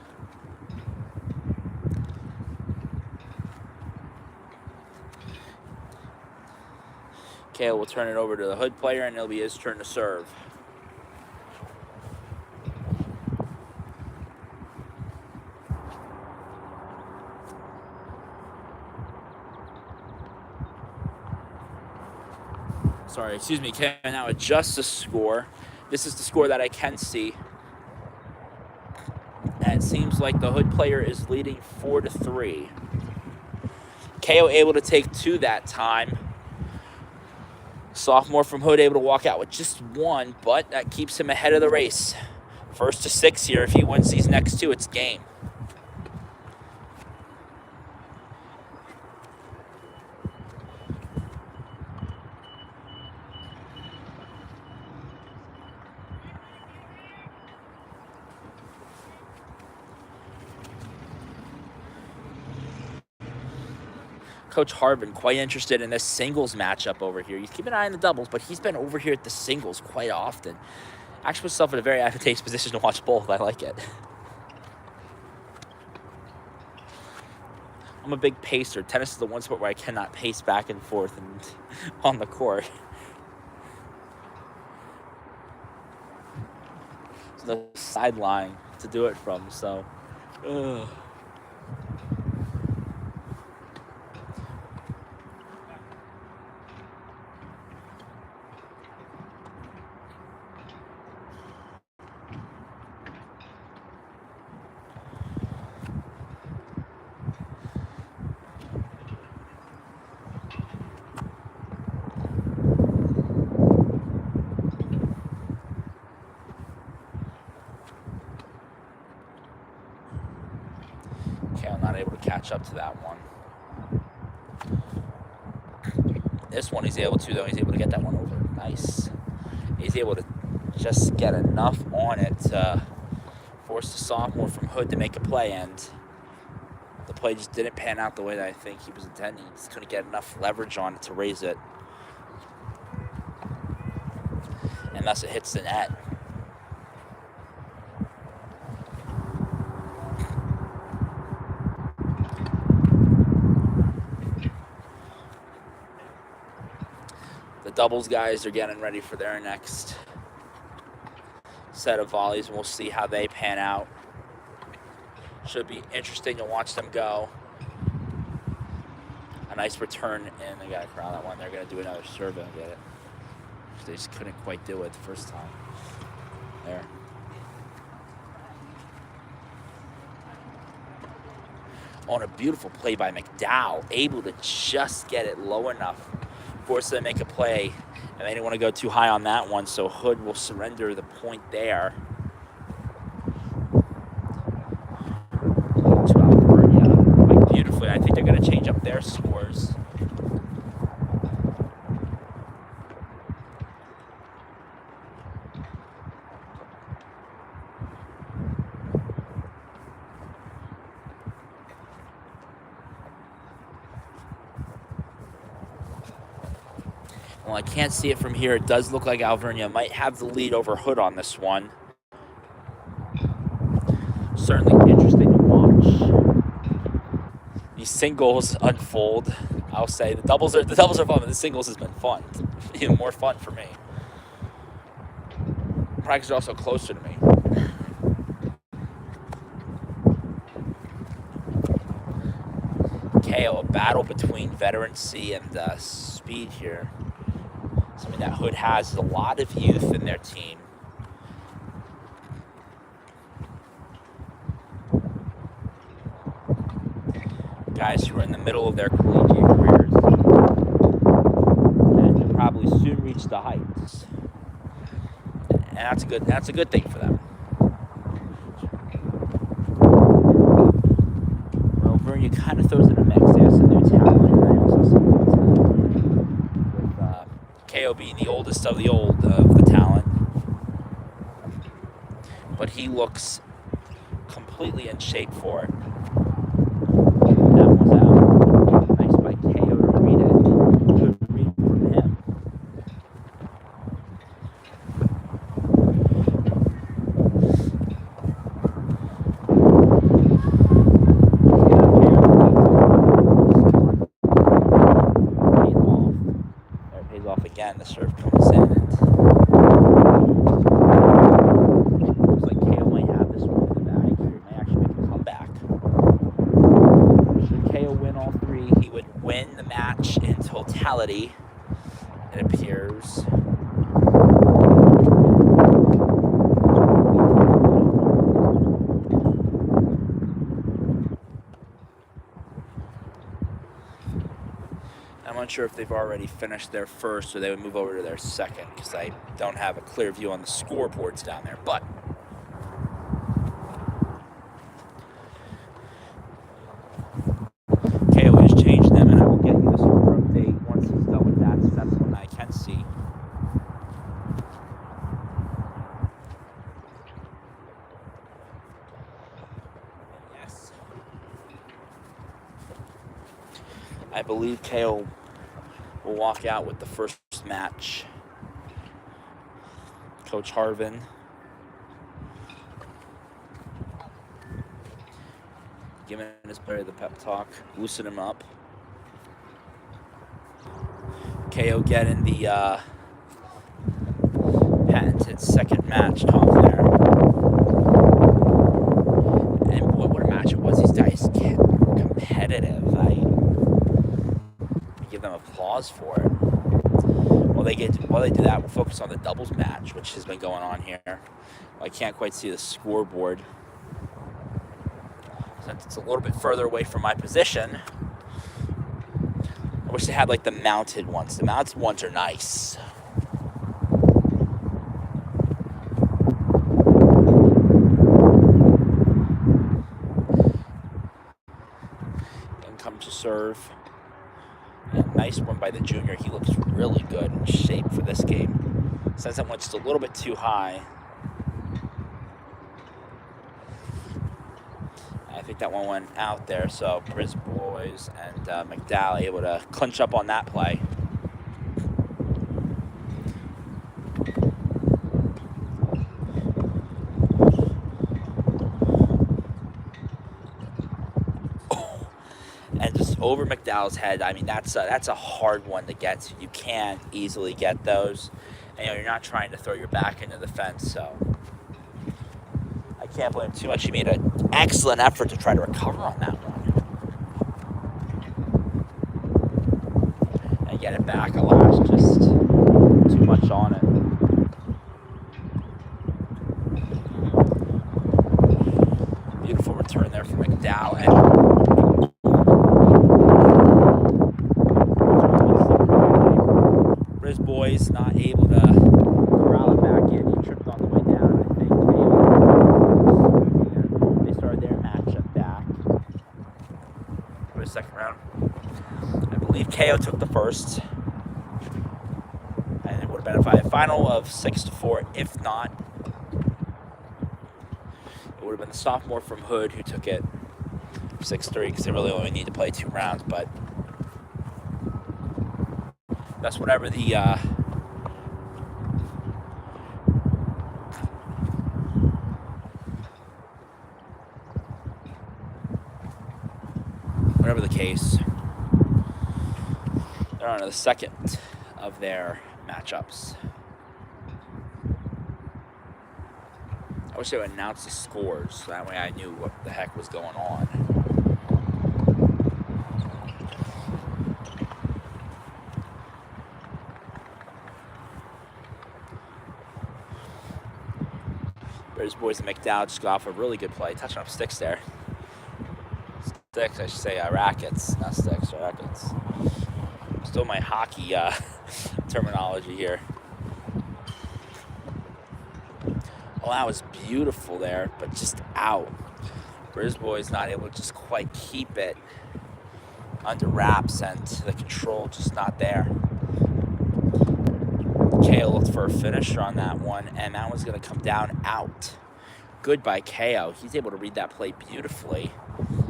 KO will turn it over to the Hood player, and it'll be his turn to serve. Sorry, excuse me, KO now adjusts the score. This is the score that I can see. And it seems like the Hood player is leading 4-3. KO able to take two that time. Sophomore from Hood able to walk out with just one, but that keeps him ahead of the race. 1st to 6 here. If he wins these next two, it's game. Coach Harbin quite interested in this singles matchup over here. He's keeping an eye on the doubles, but he's been over here at the singles quite often. Actually puts himself in a very advantageous position to watch both. I like it. I'm a big pacer. Tennis is the one sport where I cannot pace back and forth and on the court. There's no sideline to do it from, so. Ugh. not able to catch up to that one. This one he's able to, though. He's able to get that one over. Nice. He's able to just get enough on it to force the sophomore from Hood to make a play, and the play just didn't pan out the way that I think he was intending. He just couldn't get enough leverage on it to raise it. And thus it hits the net. The doubles guys are getting ready for their next set of volleys, and we'll see how they pan out. Should be interesting to watch them go. A nice return, and they got to crown that one. They're going to do another serve and get it. They just couldn't quite do it the first time. There. On a beautiful play by McDowell, able to just get it low enough, force them to make a play, and they didn't want to go too high on that one, so Hood will surrender the point there. To Alvernia, quite beautifully. I think they're going to change up their scores. Well, I can't see it from here. It does look like Alvernia might have the lead over Hood on this one. Certainly interesting to watch these singles unfold. I'll say the doubles are fun, but the singles has been fun. Even more fun for me. Practice are also closer to me. KO, a battle between veterancy and speed here. Something that Hood has is a lot of youth in their team. Guys who are in the middle of their collegiate careers and will probably soon reach the heights. And that's a good thing for them. Well, Alvernia kind of throws in a mix. They have some new talent, and they also have some new talent with KO being the oldest of the old of the talent. But he looks completely in shape for it. That one's out. Nice by KO to read it. Good read from him. Pays off again. The serve comes in. Looks like KO might have this one in the bag here. He may actually make a comeback. Should KO win all three, he would win the match in totality, it appears. I'm unsure if they've already finished their first or they would move over to their second, because I don't have a clear view on the scoreboards down there. But KO has changed them, and I will get you the score update once he's done with that, so that's when I can see. Yes. I believe KO will walk out with the first match. Coach Harvin giving his player the pep talk, loosen him up. KO getting the patented second match talk there. And boy, what a match it was. These guys get competitive. I give them applause for it. While they do that, we'll focus on the doubles match, which has been going on here. I can't quite see the scoreboard since it's a little bit further away from my position. I wish they had like the mounted ones. The mounted ones are nice. serve. And nice one by the junior. He looks really good in shape for this game. Since that went just a little bit too high. I think that one went out there, so Briz Boys and McDowell able to clinch up on that play. And just over McDowell's head. I mean, that's a hard one to get to. You can't easily get those. And, you're not trying to throw your back into the fence, so I can't blame him too much. He made an excellent effort to try to recover on that one. And get it back, alas, just too much on it. Beautiful return there from McDowell. And Boys not able to corral it back in. He tripped on the way down, I think. They started their matchup back for the second round. I believe KO took the first. And it would have been a final of 6-4. If not, it would have been the sophomore from Hood who took it 6-3 because they really only need to play 2 rounds, but that's whatever the case. They're on to the second of their matchups. I wish they would announce the scores so that way I knew what the heck was going on. British Boys and McDowell just got off a really good play. Touching up sticks there. Sticks, I should say, rackets. Not sticks, rackets. Still my hockey terminology here. Oh, that was beautiful there, but just out. British Boys not able to just quite keep it under wraps, and the control just not there. KO looked for a finisher on that one, and that one's going to come down out. Good by KO. He's able to read that play beautifully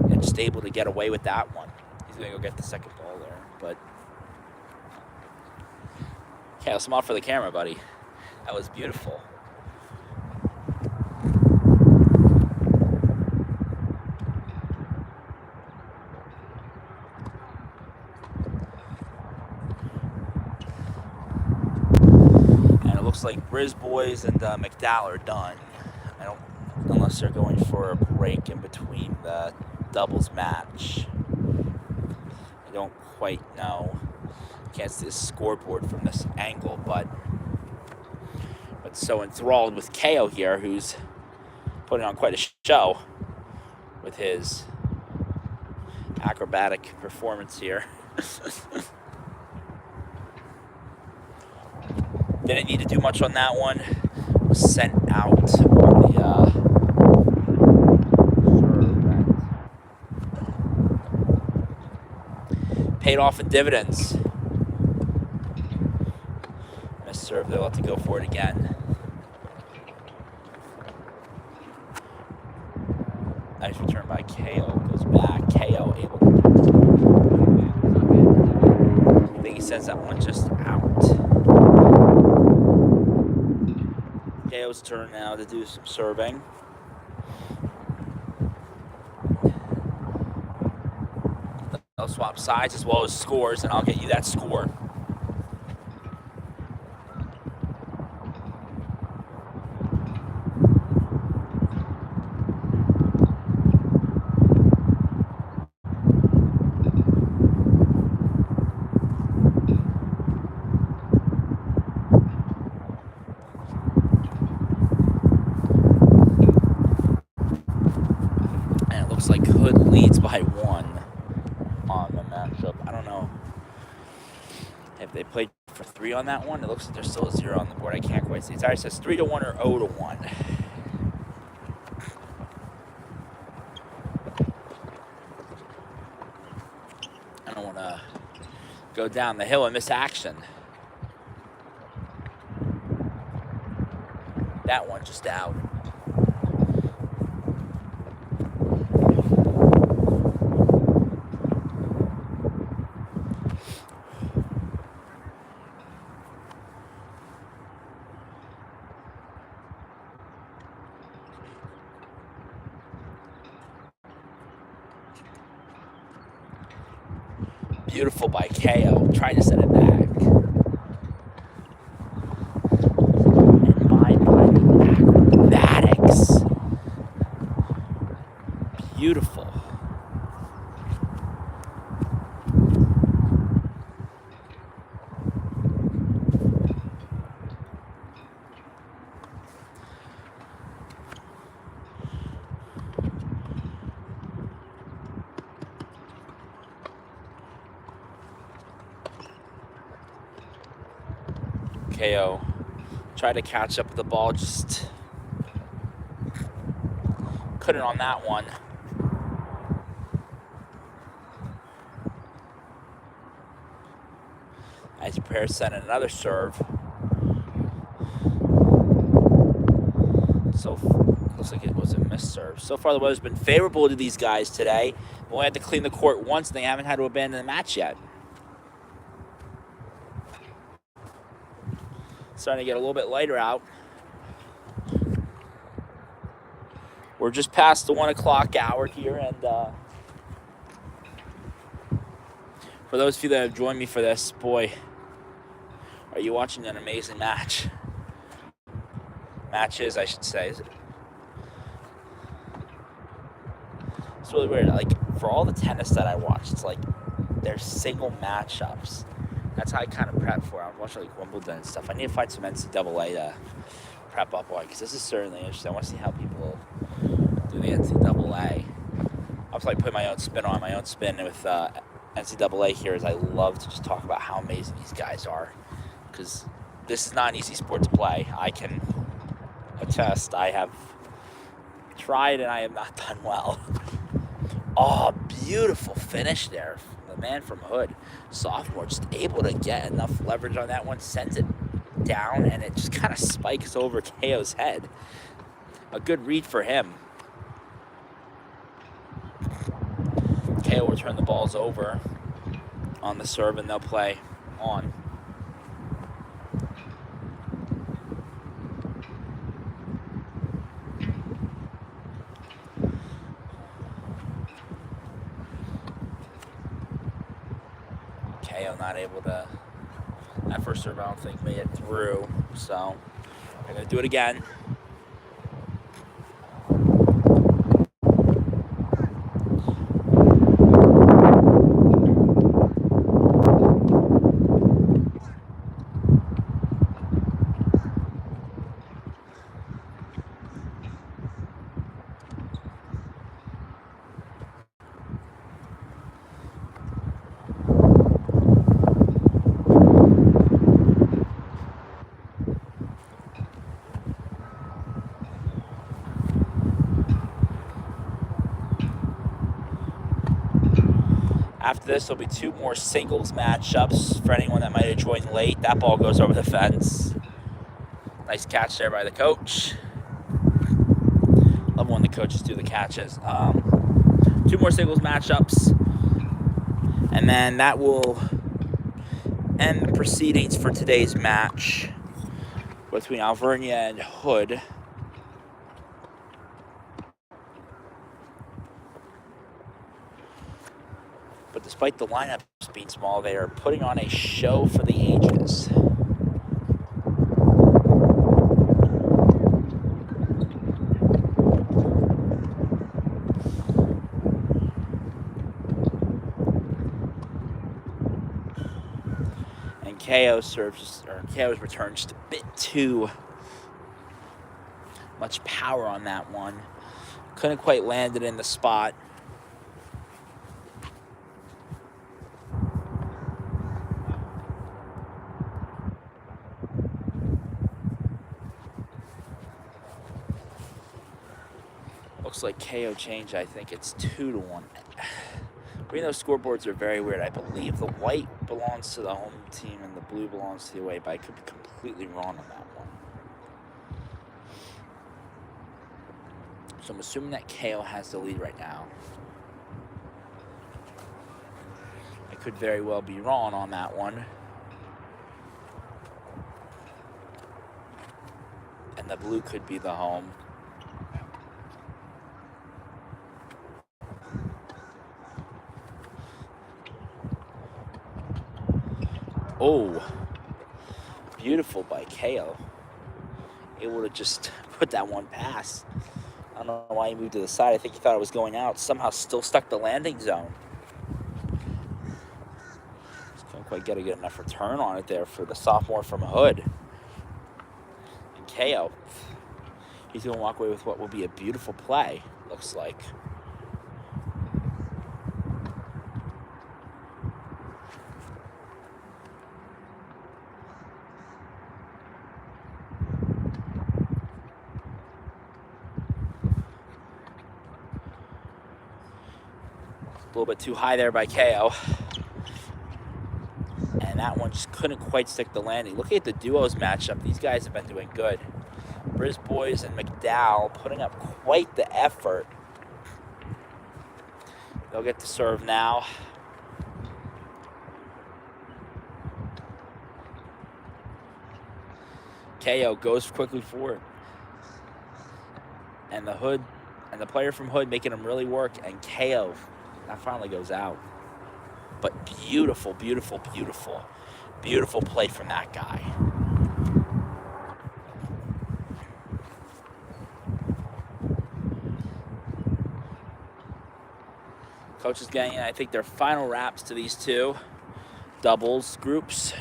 and just able to get away with that one. He's going to go get the second ball there. But KO, smile for the camera, buddy. That was beautiful. Looks like Briz Boys and McDowell are done. Unless they're going for a break in between the doubles match. I don't quite know. Can't see the scoreboard from this angle, but so enthralled with KO here, who's putting on quite a show with his acrobatic performance here. Didn't need to do much on that one. Was sent out on the serve. Paid off in dividends. Missed serve. They'll have to go for it again. Nice return by KO. Goes back. KO able to. I think he sends that one just out. KO's turn now to do some serving. They'll swap sides as well as scores, and I'll get you that score. By 1 on the matchup. I don't know if they played for 3 on that one. It looks like there's still a 0 on the board. I can't quite see. It either says 3-1 or 0-1. go down the hill and miss action. That one just out. Beautiful by KO. Trying to set it back. And mind-blowing acrobatics. Beautiful. KO tried to catch up with the ball, just couldn't on that one. As he prepares to send another serve. So looks like it was a missed serve. So far the weather's been favorable to these guys today. We only had to clean the court once and they haven't had to abandon the match yet. Starting to get a little bit lighter out. We're just past the 1 o'clock hour here, and for those of you that have joined me for this, boy, are you watching an amazing match. Matches, I should say. It's really weird. Like, for all the tennis that I watch, it's like they're single matchups. That's how I kind of prep for it. I'm watching like Wimbledon and stuff. I need to find some NCAA to prep up on, because this is certainly interesting. I want to see how people do the NCAA. I'll probably put my own spin on my own spin with NCAA here, as I love to just talk about how amazing these guys are, because this is not an easy sport to play. I can attest. I have tried and I have not done well. Oh, beautiful finish there. The man from Hood, sophomore, just able to get enough leverage on that one, sends it down, and it just kind of spikes over KO's head. A good read for him. KO will turn the balls over on the serve, and they'll play on. KO not able to, that first serve I don't think made it through, so they're going to do it again. After this, there'll be two more singles matchups for anyone that might have joined late. That ball goes over the fence. Nice catch there by the coach. Love when the coaches do the catches. Two more singles matchups. And then that will end the proceedings for today's match between Alvernia and Hood. But despite the lineups being small, they are putting on a show for the ages. And KO's return just a bit too much power on that one. Couldn't quite land it in the spot. Looks like KO changed. I think it's 2-1. Even though scoreboards are very weird, I believe the white belongs to the home team and the blue belongs to the away, but I could be completely wrong on that one. So I'm assuming that KO has the lead right now. I could very well be wrong on that one. And the blue could be the home. Oh, beautiful by KO. Able to just put that one past. I don't know why he moved to the side. I think he thought it was going out. Somehow still stuck the landing zone. Just couldn't quite get a good enough return on it there for the sophomore from Hood. And KO, he's going to walk away with what will be a beautiful play, looks like. A little bit too high there by KO. And that one just couldn't quite stick the landing. Looking at the duos matchup, these guys have been doing good. Boys and McDowell putting up quite the effort. They'll get to serve now. KO goes quickly forward. And the Hood and the player from Hood making him really work, and KO that finally goes out. But beautiful, beautiful, beautiful, beautiful play from that guy. Coach is getting, I think, their final wraps to these two doubles groups.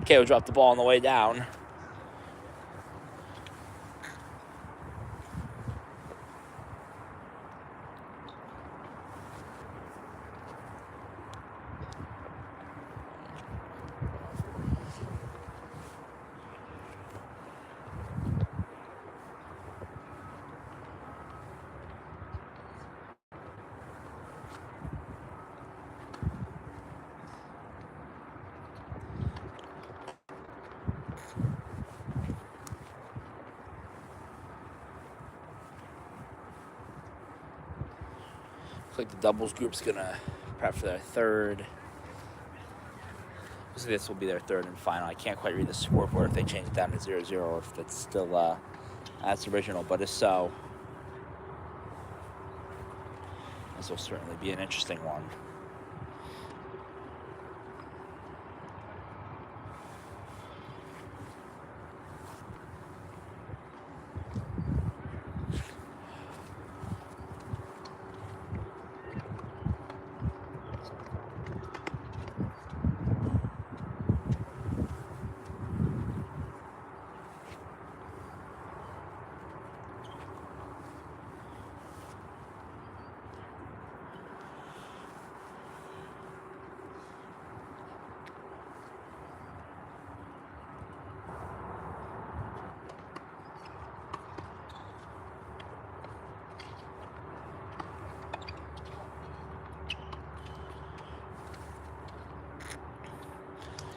KO dropped the ball on the way down. Looks like the doubles group's gonna prep for their third. So this will be their third and final. I can't quite read the scoreboard if they change it down to 0-0 or if it's still that's original. But if so, this will certainly be an interesting one.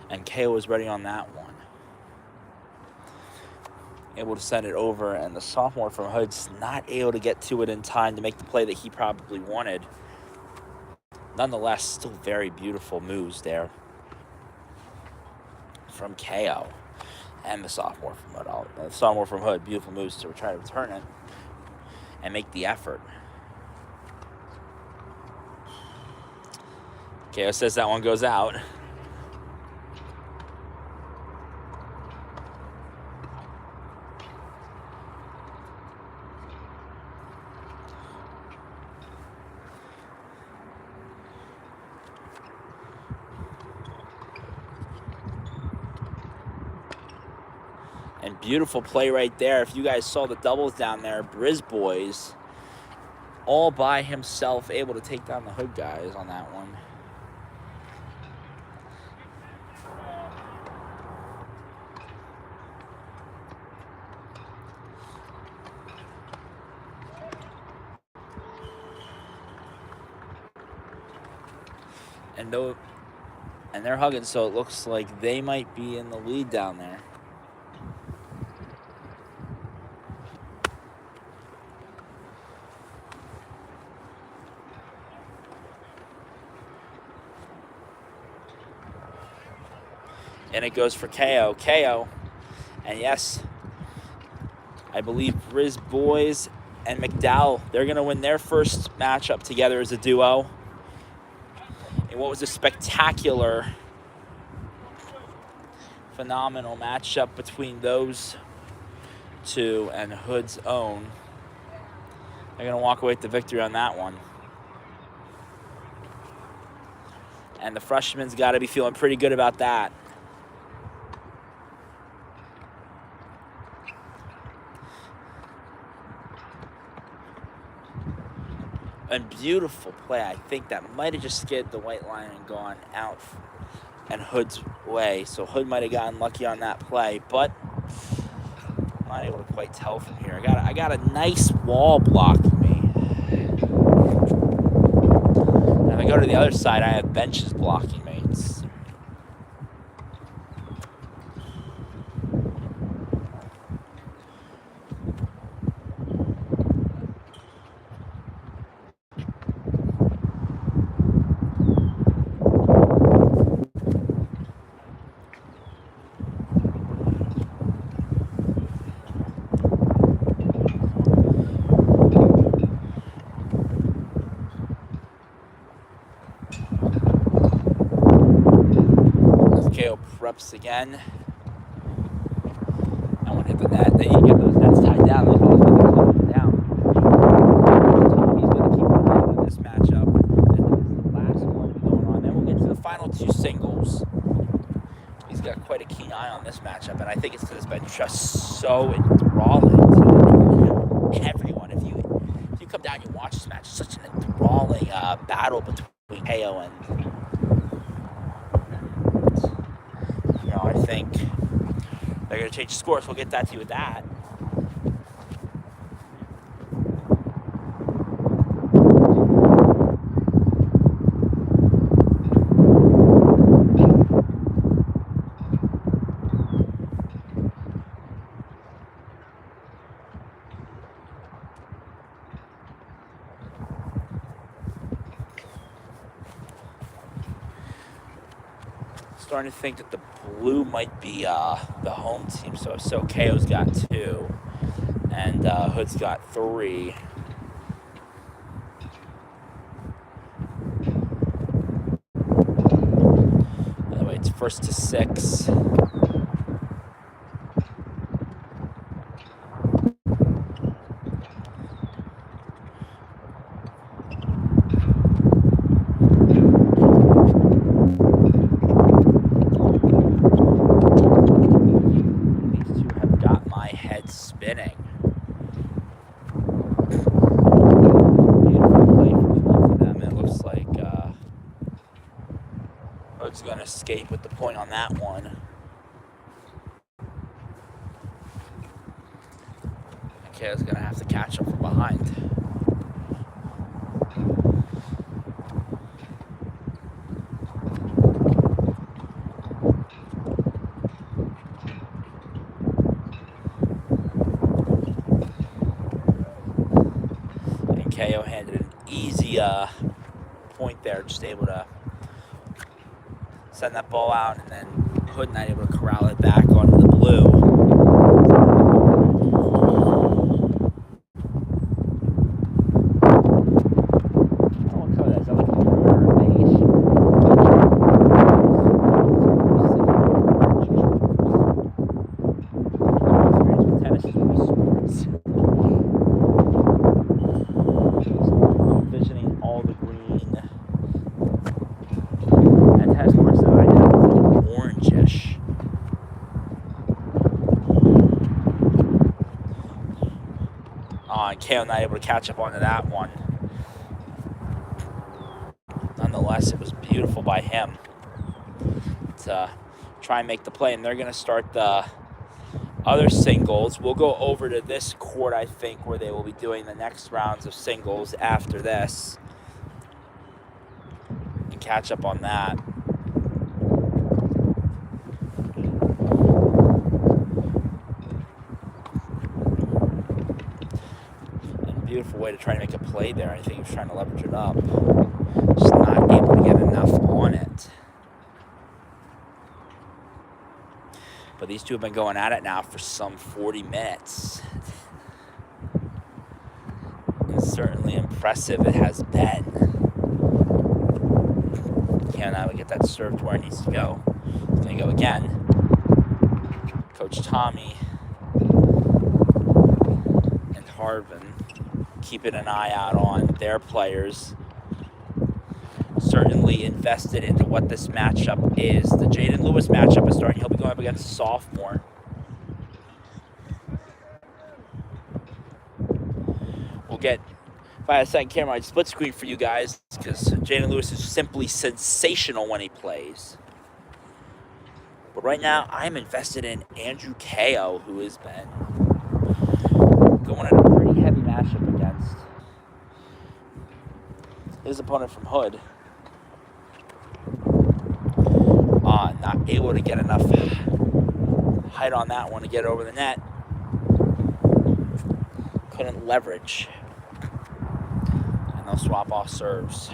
And KO was ready on that one. Able to send it over, and the sophomore from Hood's not able to get to it in time to make the play that he probably wanted. Nonetheless, still very beautiful moves there from KO and the sophomore from Hood. The sophomore from Hood, beautiful moves to try to return it and make the effort. KO says that one goes out. And beautiful play right there. If you guys saw the doubles down there, Boys all by himself able to take down the Hood guys on that one. And they're hugging, so it looks like they might be in the lead down there. And it goes for KO. KO. And yes, I believe Riz Boys and McDowell, they're going to win their first matchup together as a duo. In what was a spectacular, phenomenal matchup between those two and Hood's own. They're going to walk away with the victory on that one. And the freshman's got to be feeling pretty good about that. And beautiful play. I think that might have just skidded the white line and gone out and Hood's way. So Hood might have gotten lucky on that play, but I'm not able to quite tell from here. I got a nice wall blocking me. And if I go to the other side, I have benches blocking me. Reps again. I want to hit the net. Then you get those nets tied down. Those balls going to come down. Tommy's going to keep an eye on this matchup. And this is the last one going on. Then we'll get to the final two singles. He's got quite a keen eye on this matchup, and I think it's because it's been just so enthralling to everyone. If you come down and you watch this match, it's such an enthralling battle between KO and I think they're going to change the scores. We'll get that to you with that. Starting to think that the blue might be the home team. So KO's got 2 and Hood's got 3. By the way, it's 1st to 6. Going to escape with the point on that one. Okay, I was going to have to catch up from behind. And KO handed an easy point there, just able to send that ball out, and then Hood not able to corral it back onto the blue. I don't know what color that is. Is that like a maroon or a beige? Experience with tennis is really sports. I'm envisioning all the green. Orangish. And KO not able to catch up onto that one. Nonetheless, it was beautiful by him to try and make the play, and they're going to start the other singles. We'll go over to this court, I think, where they will be doing the next rounds of singles after this. catch up on that. And beautiful way to try to make a play there. I think he was trying to leverage it up. Just not able to get enough on it. But these two have been going at it now for some 40 minutes. And certainly impressive it has been. Can't now get that serve to where it needs to go. It's going to go again. Coach Tommy and Harvin keeping an eye out on their players. Certainly invested into what this matchup is. The Jayden Lewis matchup is starting. He'll be going up against a sophomore. We'll get, if I had a second camera, I'd split screen for you guys because Jayden Lewis is simply sensational when he plays. But right now, I'm invested in Andrew Ko, who has been going at a pretty heavy matchup against his opponent from Hood. Not able to get enough height on that one to get over the net. Couldn't leverage. And they'll swap off serves.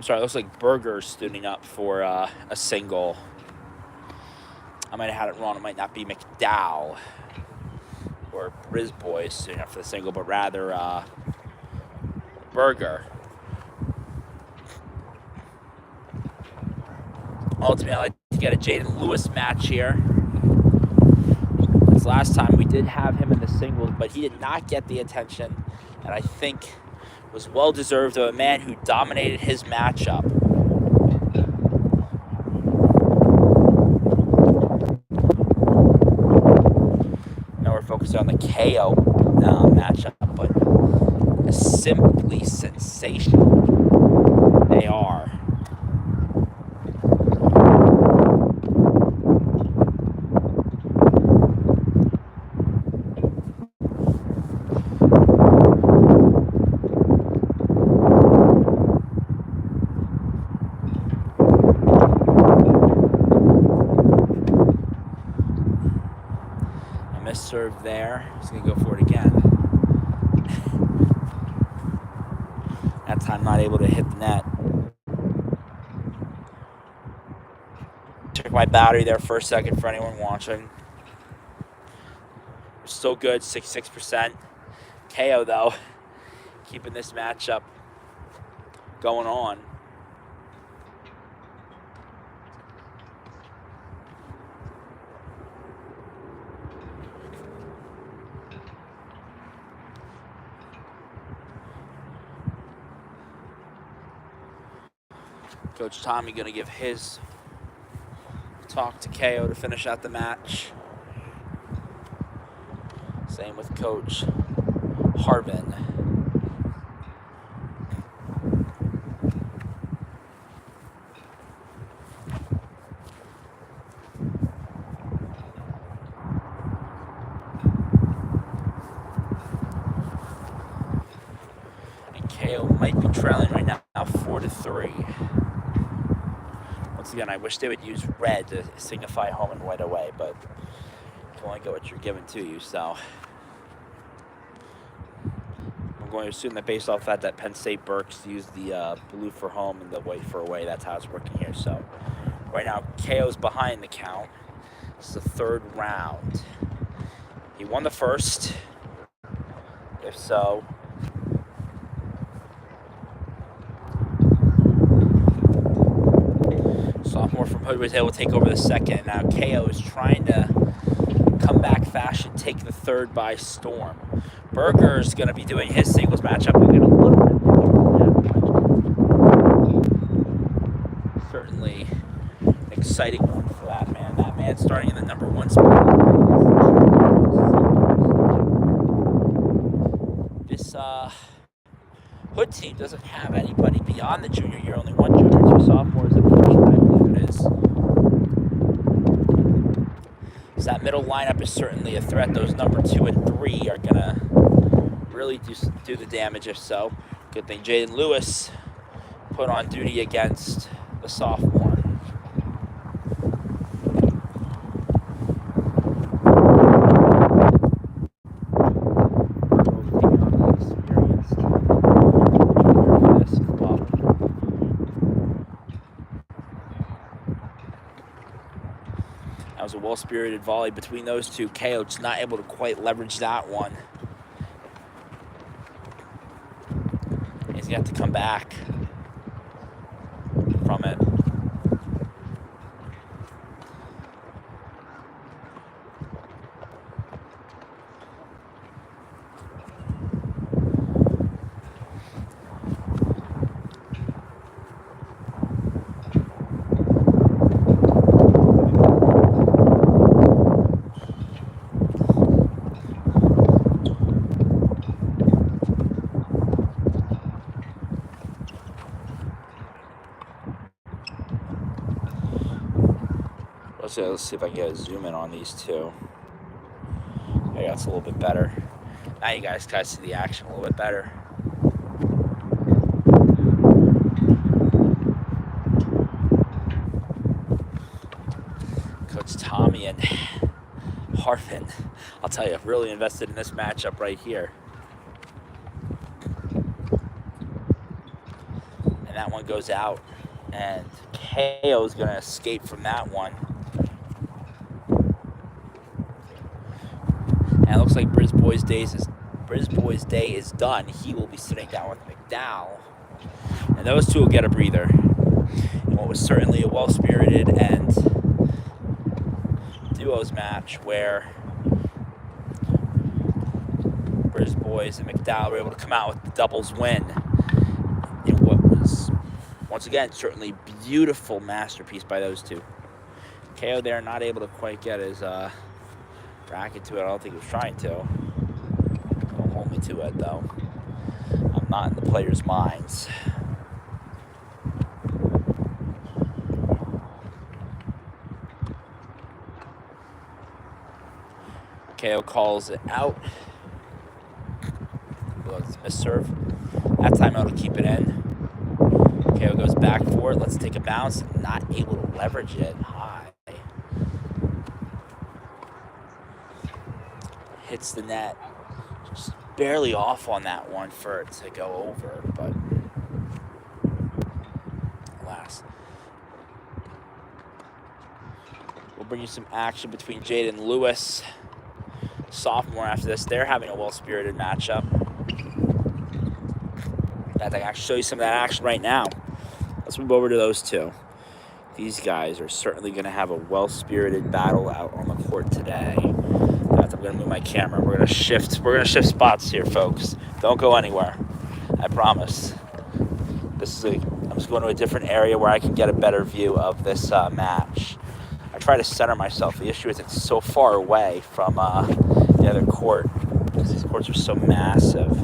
Sorry, it looks like Berger suiting up for a single. I might have had it wrong. It might not be McDowell or Brisboy suiting up for the single, but rather Berger. Ultimately, I like to get a Jayden Lewis match here. This last time we did have him in the singles, but he did not get the attention, and I think was well-deserved of a man who dominated his matchup. Now we're focused on the KO matchup, but simply sensational. They are. Serve there. He's going to go for it again. That time not able to hit the net. Took my battery there for a second for anyone watching. We're still good, 66%. KO though, keeping this matchup going on. Coach Tommy going to give his talk to KO to finish out the match. Same with Coach Harvin. And KO might be trailing right now 4-3. Once again, I wish they would use red to signify home and right away, but you can only get what you're given to you, so I'm going to assume that based off that Penn State Berks used the blue for home and the white for away. That's how it's working here. So right now, KO's behind the count. This is the third round. He won the first. If so, sophomore from Hood was able to take over the second. Now KO is trying to come back fast and take the third by storm. Berger's going to be doing his singles matchup. We'll get a little bit more certainly an exciting one for that man. That man starting in the number 1 spot. This Hood team doesn't have anybody beyond the junior year. Only 1 junior, 2 sophomores, and a freshman, I believe it is. So that middle lineup is certainly a threat. Those number 2 and 3 are going to really do the damage if so. Good thing Jayden Lewis put on duty against the sophomore. That was a well-spirited volley between those two. KO just not able to quite leverage that one. He's got to come back from it. Let's see if I can get a zoom in on these two. Yeah, that's a little bit better. Now you guys kind of see the action a little bit better. Coach Tommy and Harvin, I'll tell you, really invested in this matchup right here. And that one goes out. And KO is going to escape from that one. And it looks like Brisboy's day is done. He will be sitting down with McDowell. And those two will get a breather. And what was certainly a well-spirited and duos match where Brisboy's and McDowell were able to come out with the doubles win in what was, once again, certainly beautiful masterpiece by those two. KO there not able to quite get his bracket to it. I don't think he was trying to. Don't hold me to it, though. I'm not in the players' minds. KO calls it out. Let's miss serve. That time out to keep it in. KO goes back for it. Let's take a bounce. Not able to leverage it high. Hits the net. Just barely off on that one for it to go over, but alas. We'll bring you some action between Jayden Lewis, sophomore, after this. They're having a well-spirited matchup. I can actually show you some of that action right now. Let's move over to those two. These guys are certainly going to have a well-spirited battle out on the court today. I'm going to move my camera. We're going to shift spots here, folks. Don't go anywhere. I promise. I'm just going to a different area where I can get a better view of this match. I try to center myself. The issue is it's so far away from the other court because these courts are so massive.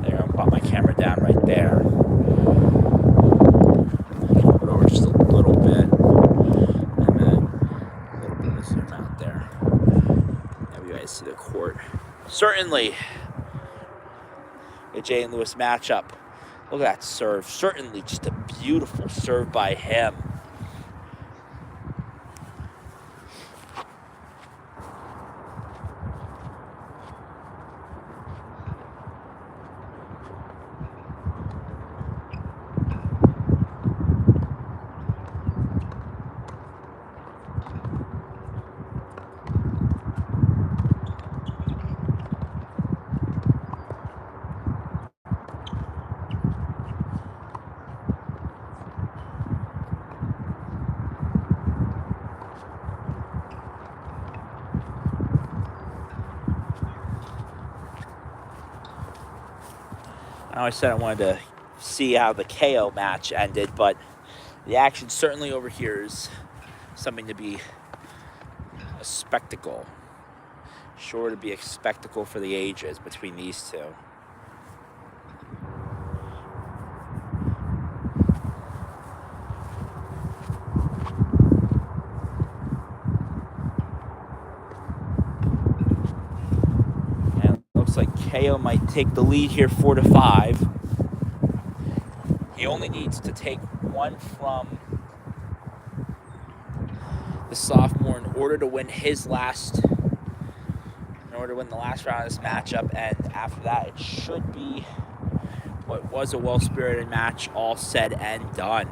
There, I'll put my camera down right there. Put it over just a little bit. And then a little bit of zoom out there. Now you guys see the court. Certainly a Jayden Lewis matchup. Look at that serve. Certainly just a beautiful serve by him. I said I wanted to see how the KO match ended, but the action certainly over here is something to be a spectacle. Sure to be a spectacle for the ages between these two. And it looks like KO might take the lead here 4-5. He only needs to take one from the sophomore in order to win the last round of this matchup, and after that it should be what was a well-spirited match all said and done.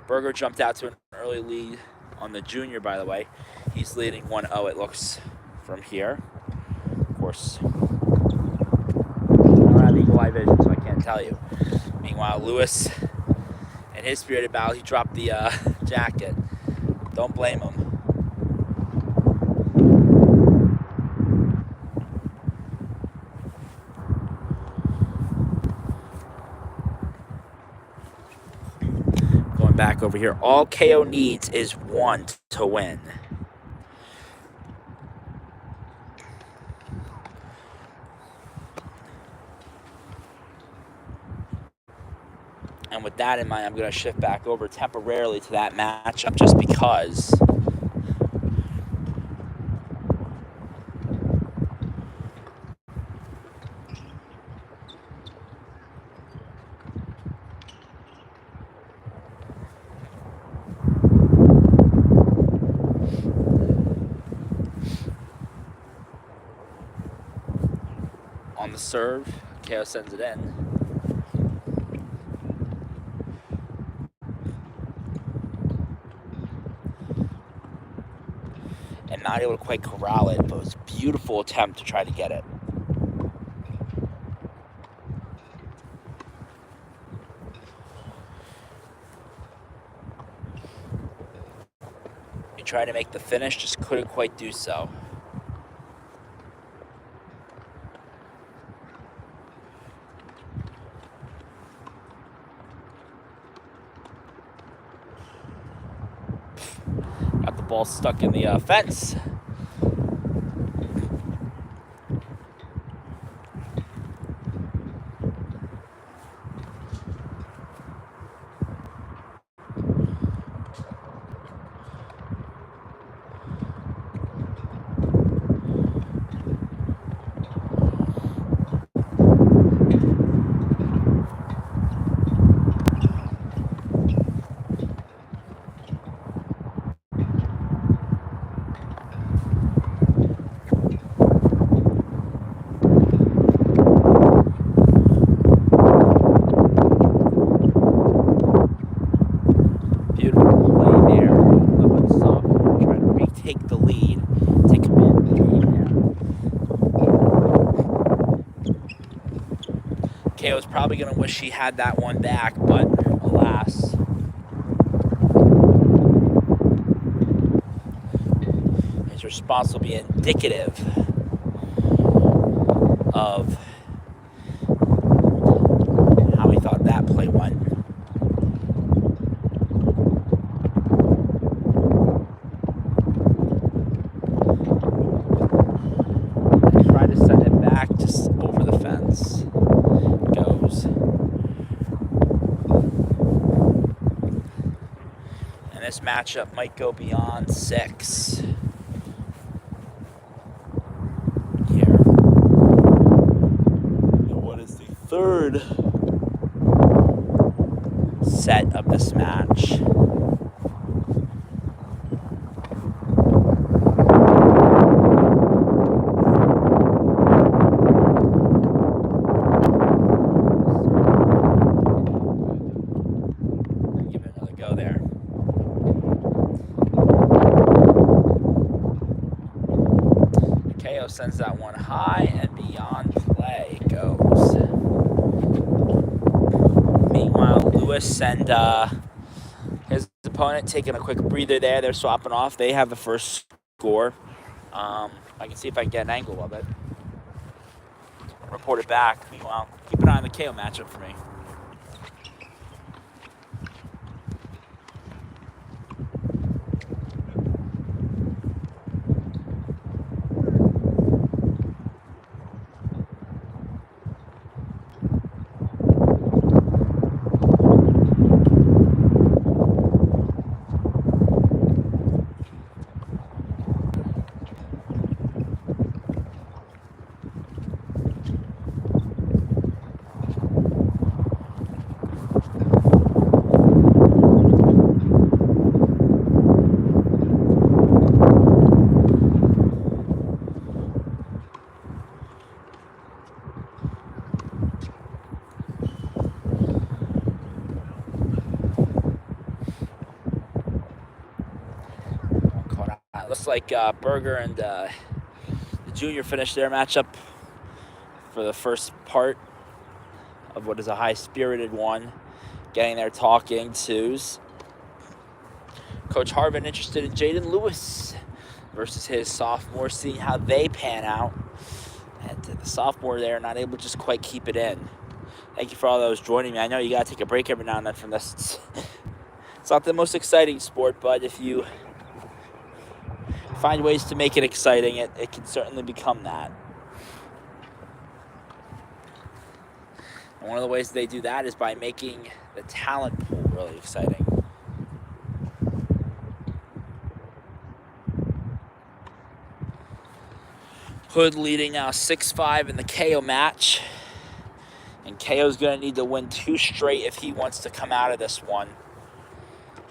Berger jumped out to an early lead on the junior, by the way. He's leading 1-0, it looks, from here. Of course, I don't have eagle eye vision, so I can't tell you. Meanwhile, Lewis, in his spirited battle, he dropped the jacket. Don't blame him. Going back over here, all KO needs is one to win. And with that in mind, I'm going to shift back over temporarily to that matchup just because. On the serve, KO sends it in. And not able to quite corral it, but it was a beautiful attempt to try to get it. He tried to make the finish, just couldn't quite do so. Got the ball stuck in the fence. KO's probably going to wish he had that one back, but alas. His response will be indicative of how he thought that play went. Try to send it back just over the fence. Goes. And this matchup might go beyond 6. Here. And what is the third set of this match? Sends that one high and beyond play goes. Meanwhile, Lewis and his opponent taking a quick breather there. They're swapping off. They have the first score. I can see if I can get an angle of it. report it back. Meanwhile, keep an eye on the KO matchup for me. Looks like Berger and the junior finished their matchup for the first part of what is a high-spirited one, getting their talking twos. Coach Harvin interested in Jayden Lewis versus his sophomore, seeing how they pan out. And the sophomore there not able to just quite keep it in. Thank you for all those joining me. I know you got to take a break every now and then from this. It's not the most exciting sport, but if you find ways to make it exciting, it can certainly become that. And one of the ways they do that is by making the talent pool really exciting. Hood leading now 6-5 in the KO match. And KO's going to need to win 2 straight if he wants to come out of this one.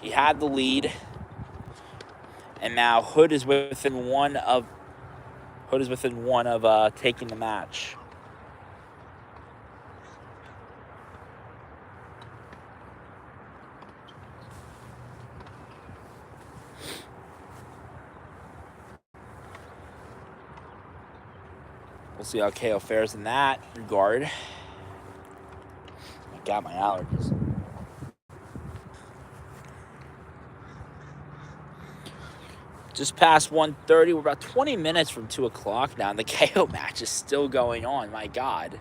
He had the lead. And now Hood is within one of taking the match. We'll see how KO fares in that regard. I got my allergies. Just past 1:30. We're about 20 minutes from 2 o'clock now, and the KO match is still going on. My God.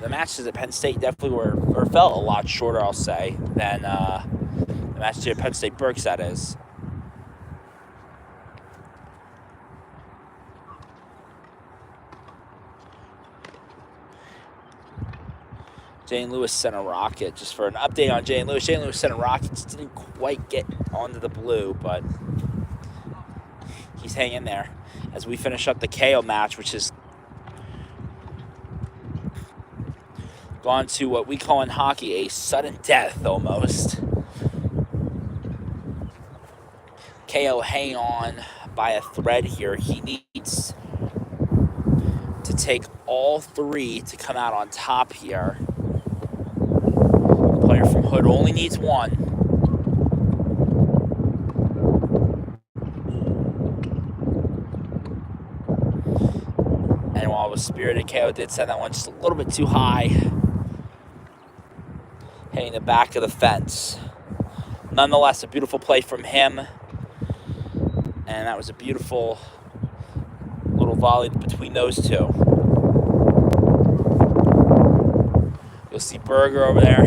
The matches at Penn State definitely felt a lot shorter, I'll say, than the matches here at Penn State Berks, that is. Jayden Lewis sent a rocket. Just for an update on Jayden Lewis. Jayden Lewis sent a rocket. Just didn't quite get onto the blue, but he's hanging there as we finish up the KO match, which is gone to what we call in hockey a sudden death almost. KO hanging on by a thread here. He needs to take all 3 to come out on top here. Player from Hood only needs 1. And while it was spirited, KO did send that one just a little bit too high, hitting the back of the fence. Nonetheless, a beautiful play from him. And that was a beautiful little volley between those two. You'll see Berger over there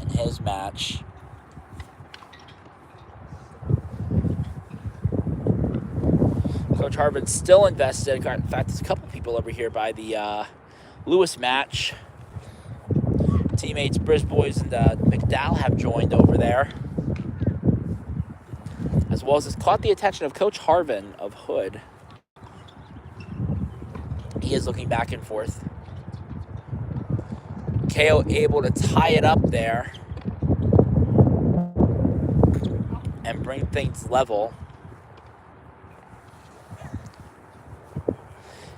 in his match. Coach Harvin's still invested. In fact, there's a couple people over here by the Lewis match. Teammates Brisbois and McDowell have joined over there, as well as it's caught the attention of Coach Harvin of Hood. He is looking back and forth. KO able to tie it up there and bring things level.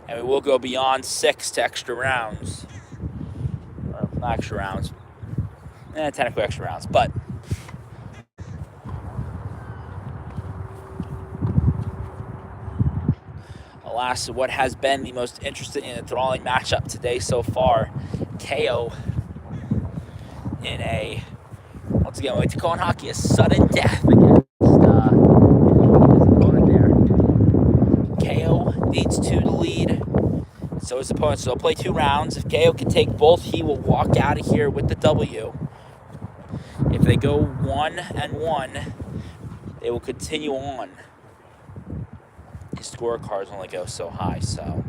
And we will go beyond 6 to extra rounds. Or not extra rounds. Technically extra rounds, but Alas, what has been the most interesting and enthralling matchup today so far. KO in a, once again, we like to call in hockey a sudden death against his opponent there. KO needs 2 to lead. So his opponent, so they'll play 2 rounds. If KO can take both, he will walk out of here with the W. If they go 1-1, they will continue on. These scorecards only go so high, so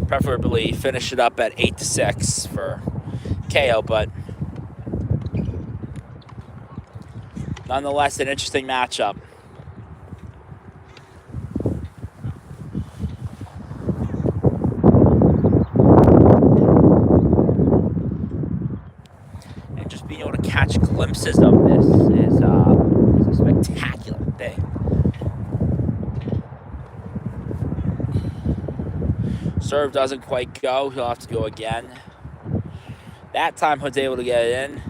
preferably finish it up at 8-6 for KO, but nonetheless an interesting matchup. And just being able to catch glimpses of this is a spectacular thing. Serve doesn't quite go. He'll have to go again. That time he was able to get it in.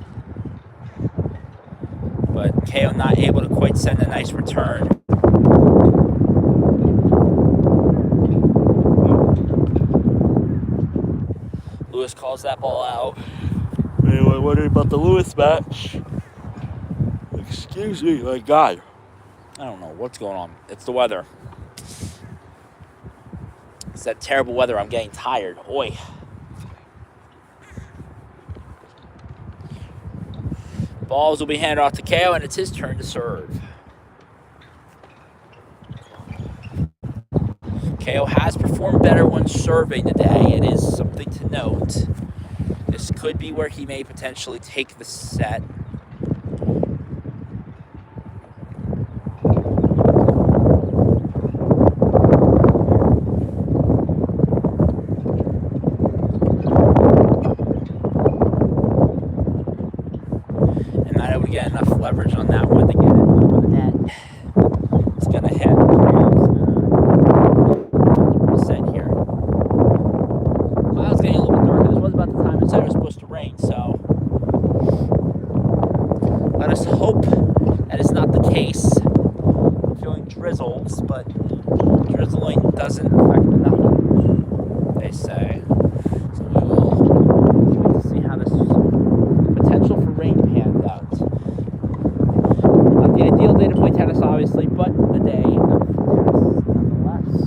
But KO not able to quite send a nice return. Lewis calls that ball out. Anyone wondering about the Lewis match? Excuse me, my God. I don't know what's going on. It's the weather. It's that terrible weather. I'm getting tired. Oi. Balls will be handed off to KO, and it's his turn to serve. KO has performed better when serving today. It is something to note. This could be where he may potentially take the set. Get enough leverage on that one to get it over the net. It's going to hit. Reset here. Well, it's getting a little bit darker. This was about the time it said it was supposed to rain, so let us hope that is not the case. I'm feeling drizzles, but drizzling doesn't affect nothing, they say. So we will see how this potential for rain pans out. Not the ideal day to play tennis, obviously, but a day of tennis nonetheless.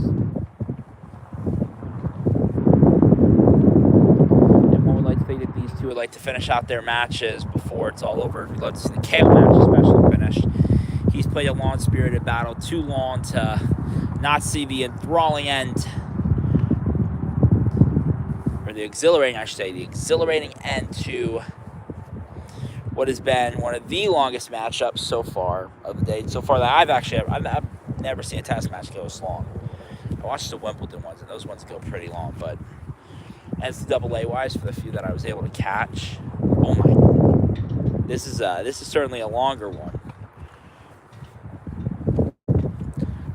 And one would like to think that these two would like to finish out their matches before it's all over. We'd love to see the KO match especially finished. He's played a long-spirited battle, too long to not see the enthralling end, or the exhilarating, I should say, the exhilarating end to what has been one of the longest matchups so far of the day. So far that I've never seen a tennis match go this long. I watched the Wimbledon ones, and those ones go pretty long, but NCAA wise, for the few that I was able to catch, oh my, this is certainly a longer one,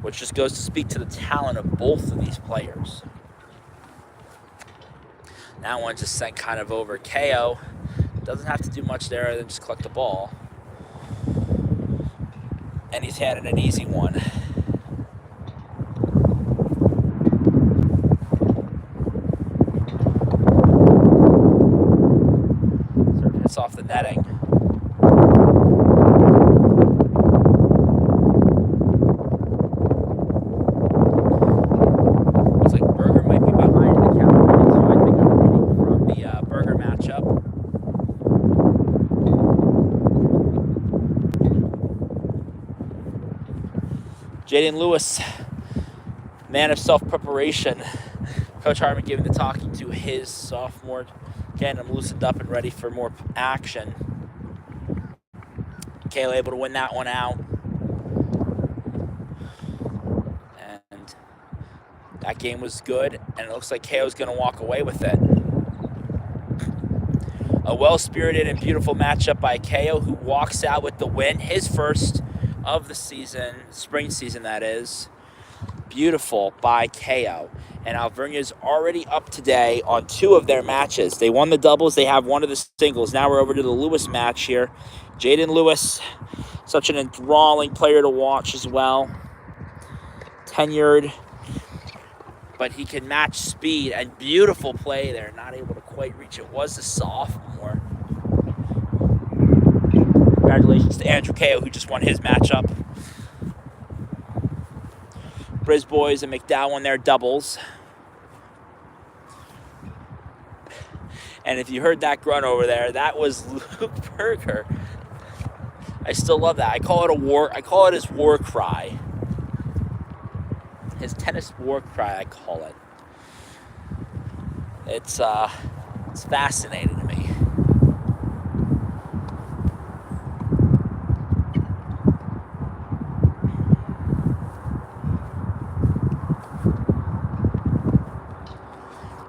which just goes to speak to the talent of both of these players. That one just sent kind of over. KO doesn't have to do much there other than just collect the ball. And he's had an easy one. Serve hits off the netting. Looks like Berger might be behind in the count. I think I'm reading from the Berger matchup. Jayden Lewis, man of self-preparation. Coach Hartman giving the talking to his sophomore. Getting him loosened up and ready for more action. KO able to win that one out. And that game was good, and it looks like KO's going to walk away with it. A well-spirited and beautiful matchup by KO, who walks out with the win, his first of the season, spring season that is. Beautiful by KO. And Alvernia's already up today on 2 of their matches. They won the doubles, they have one of the singles. Now we're over to the Lewis match here. Jayden Lewis, such an enthralling player to watch as well. tenured, but he can match speed, and beautiful play there. Not able to quite reach it. Was the sophomore. Congratulations to Andrew Kao, who just won his matchup. Briz boys and McDowell in their doubles. And if you heard that grunt over there, that was Luke Berger. I still love that. I call it his war cry. His tennis war cry, I call it. It's fascinating to me.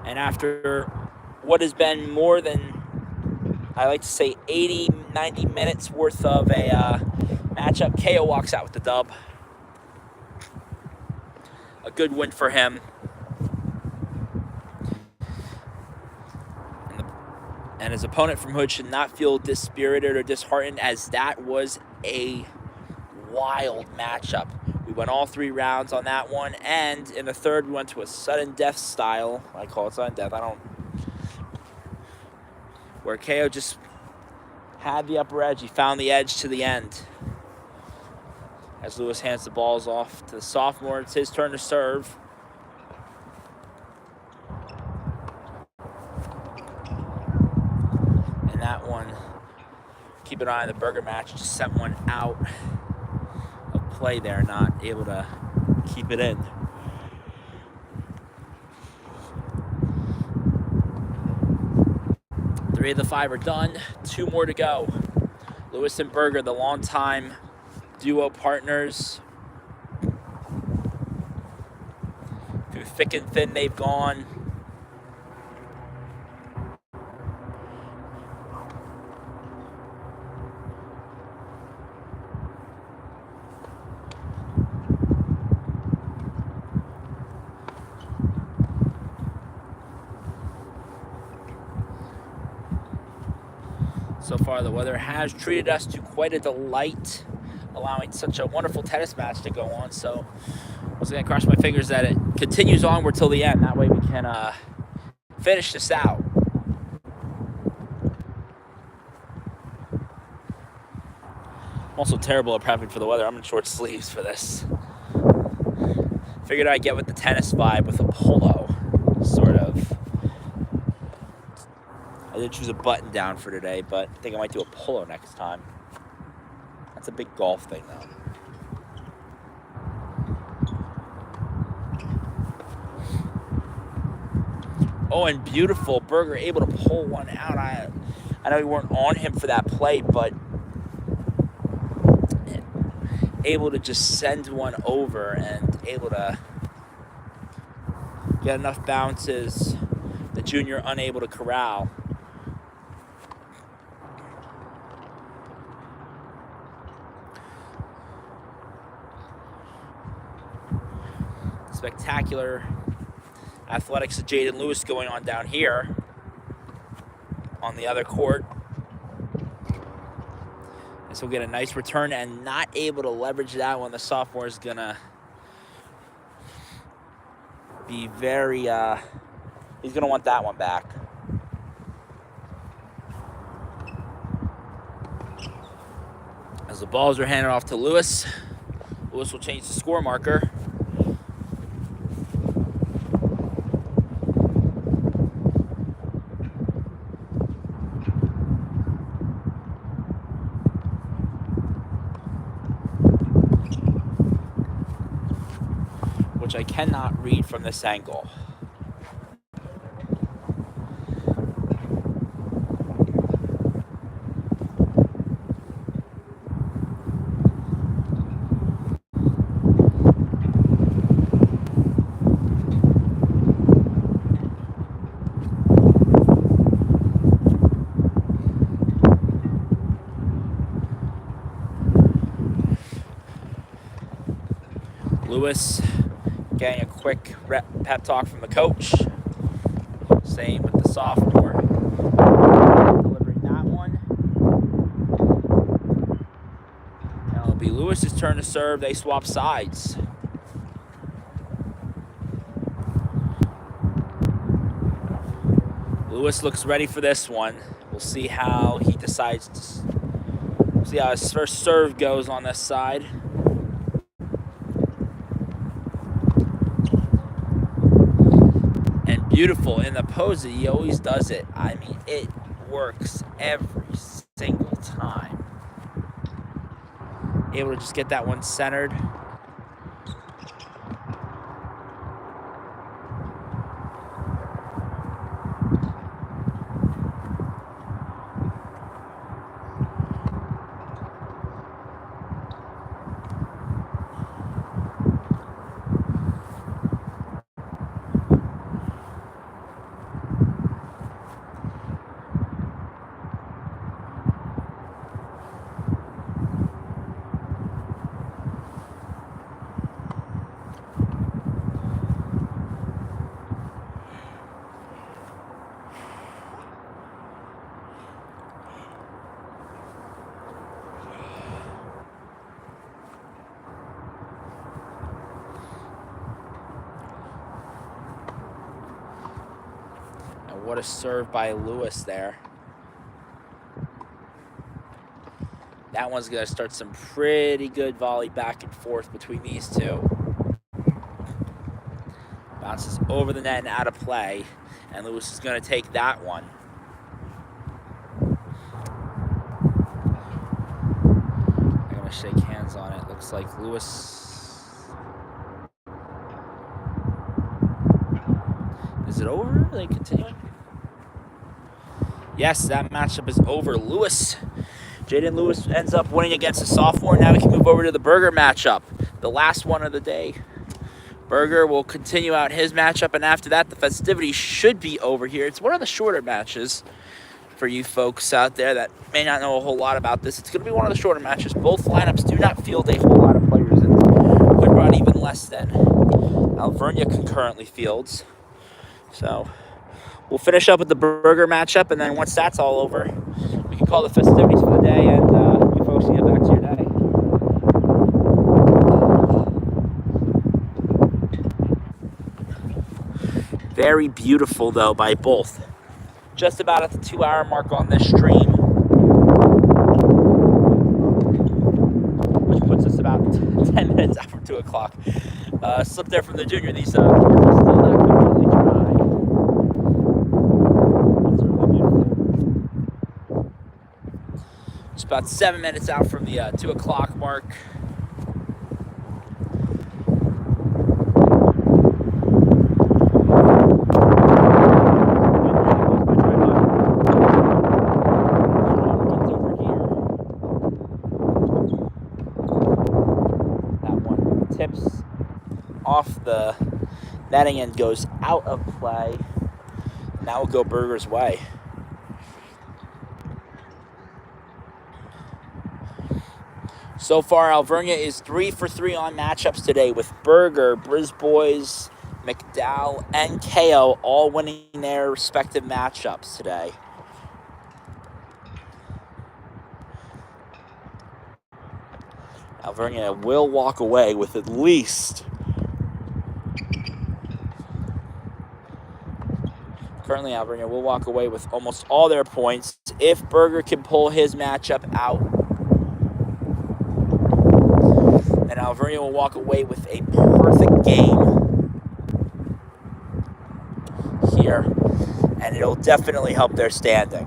And after what has been more than, I like to say, 80, 90 minutes worth of a matchup, KO walks out with the dub. A good win for him. And his opponent from Hood should not feel dispirited or disheartened, as that was a wild matchup. We went all 3 rounds on that one, and in the third we went to a sudden death style. I call it sudden death. Where KO just had the upper edge. He found the edge to the end. As Lewis hands the balls off to the sophomore, it's his turn to serve. And that one, keep an eye on the Berger match, just sent one out of play there, not able to keep it in. Three of the 5 are done, 2 more to go. Lewis and Berger, the longtime duo partners. Through thick and thin they've gone. So far, the weather has treated us to quite a delight, allowing such a wonderful tennis match to go on. So I was going to cross my fingers that it continues onward till the end. That way we can finish this out. I'm also terrible at prepping for the weather. I'm in short sleeves for this. Figured I'd get with the tennis vibe with a polo, sort of. I did choose a button down for today, but I think I might do a polo next time. That's a big golf thing, though. Oh, and beautiful. Berger able to pull one out. I know we weren't on him for that play, but able to just send one over and able to get enough bounces. The junior unable to corral. Spectacular athletics of Jayden Lewis going on down here on the other court. And so we'll get a nice return, and not able to leverage that one. The sophomore is going to be very, he's going to want that one back. As the balls are handed off to Lewis, Lewis will change the score marker. Which I cannot read from this angle. Lewis getting a quick pep talk from the coach. Same with the sophomore. Delivering that one. Now it'll be Lewis's turn to serve. They swap sides. Lewis looks ready for this one. We'll see how he decides to see how his first serve goes on this side. And beautiful in the pose. He always does it. I mean, it works every single time. Able to just get that one centered. What a serve by Lewis there. That one's going to start some pretty good volley back and forth between these two. Bounces over the net and out of play. And Lewis is going to take that one. I'm going to shake hands on it. Looks like Lewis... Is it over? Are they continuing? Yes, that matchup is over. Jayden Lewis ends up winning against a sophomore. Now we can move over to the Berger matchup, the last one of the day. Berger will continue out his matchup, and after that, the festivities should be over here. It's one of the shorter matches for you folks out there that may not know a whole lot about this. It's going to be one of the shorter matches. Both lineups do not field a whole lot of players, and Quinbron even less than Alvernia concurrently fields. So we'll finish up with the Berger matchup, and then once that's all over, we can call the festivities for the day, and you folks can get back to your day. Very beautiful, though, by both. Just about at the 2-hour mark on this stream, which puts us about 10 minutes after 2 o'clock. Slip there from the junior. These courts are still not completely dry. It's about 7 minutes out from the 2 o'clock mark. That one tips off the netting and goes out of play. Now we'll go Berger's way. So far, Alvernia is 3 for 3 on matchups today with Berger, Brisbois, McDowell, and KO all winning their respective matchups today. Alvernia will walk away with at least... Currently, Alvernia will walk away with almost all their points if Berger can pull his matchup out. And Alvernia will walk away with a perfect game here. And it'll definitely help their standing.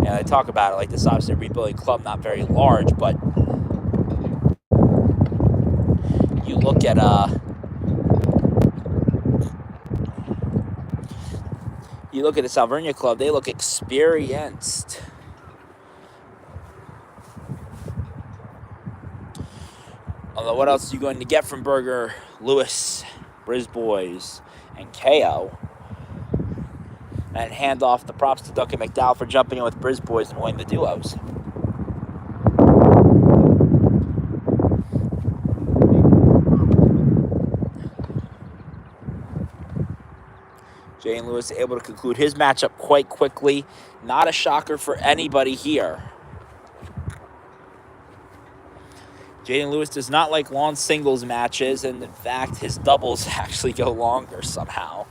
Yeah, they talk about it like this, obviously a rebuilding club, not very large, but you look at this Alvernia club, they look experienced. Although what else are you going to get from Berger, Lewis, Brisbois, and KO? And hand off the props to Duncan McDowell for jumping in with Brisbois and winning the duos. Jayden Lewis able to conclude his matchup quite quickly. Not a shocker for anybody here. Jayden Lewis does not like long singles matches, and in fact, his doubles actually go longer somehow.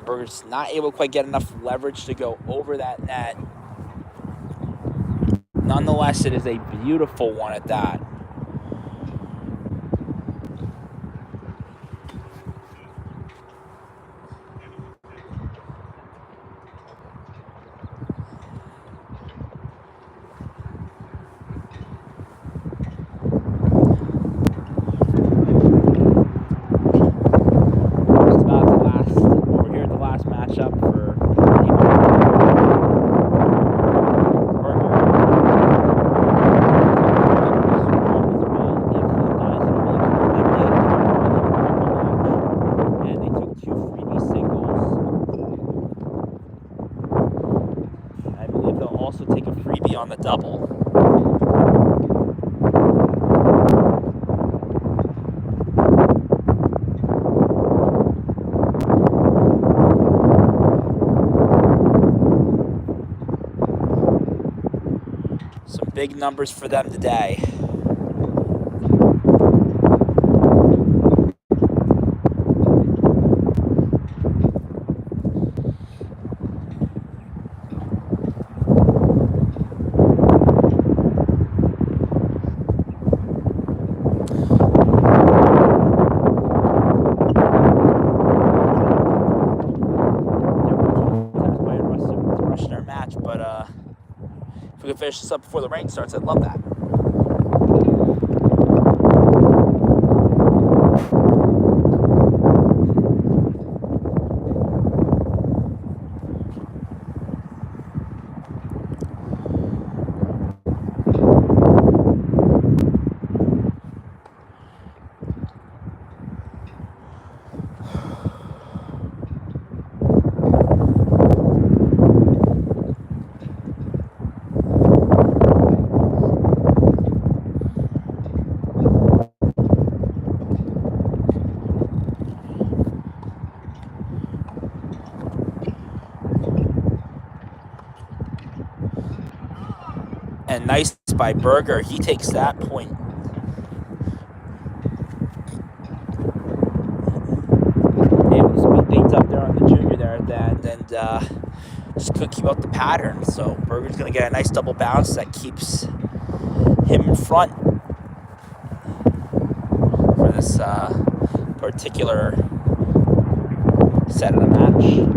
Berger's not able to quite get enough leverage to go over that net. Nonetheless, it is a beautiful one at that. On the double. Some big numbers for them today. We can finish this up before the rain starts. I'd love that. And nice by Berger. He takes that point. Able to speed things up there on the junior there at the end, and just couldn't keep up the pattern. So Berger's going to get a nice double bounce that keeps him in front for this particular set of the match.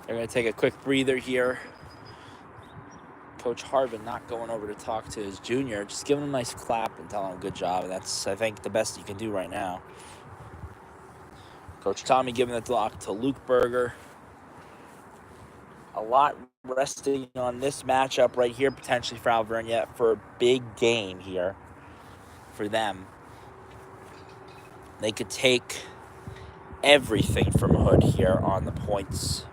They're going to take a quick breather here. Coach Harbin not going over to talk to his junior, just giving him a nice clap and telling him good job. And that's, I think, the best you can do right now. Coach Tommy giving the block to Luke Berger. A lot resting on this matchup right here, potentially for Alvernia, for a big game here for them. They could take everything from Hood here on the points.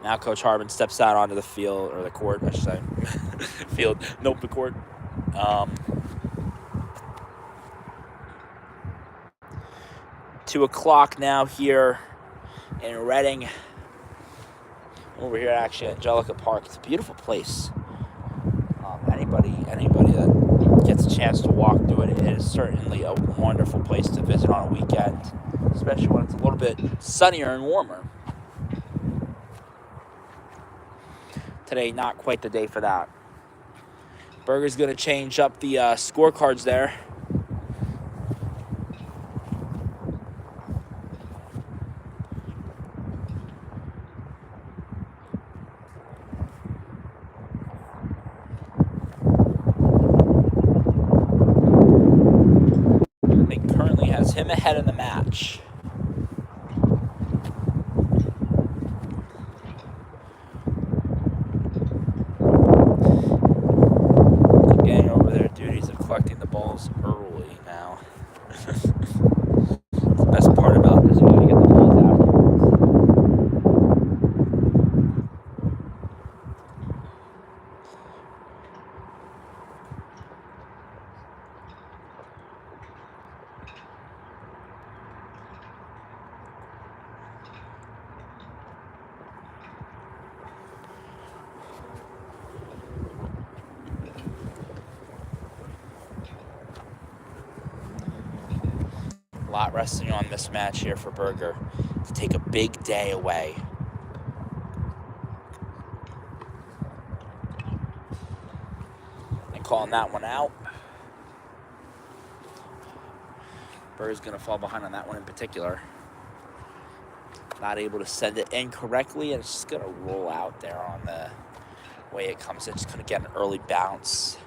Now Coach Harbin steps out onto the field, or the court, I should say. Field, nope, the court. 2 o'clock now here in Reading. Over here, actually, at Angelica Park. It's a beautiful place. Anybody that gets a chance to walk through it, it is certainly a wonderful place to visit on a weekend, especially when it's a little bit sunnier and warmer. Today, not quite the day for that. Berger's going to change up the scorecards there. Him ahead in the match. Again, over their duties of collecting the balls early now. The best part about this is you gotta get the balls afterwards. A lot resting on this match here for Berger to take a big day away. And calling that one out. Berger's going to fall behind on that one in particular. Not able to send it in correctly, and it's just going to roll out there on the way it comes in. Just going to get an early bounce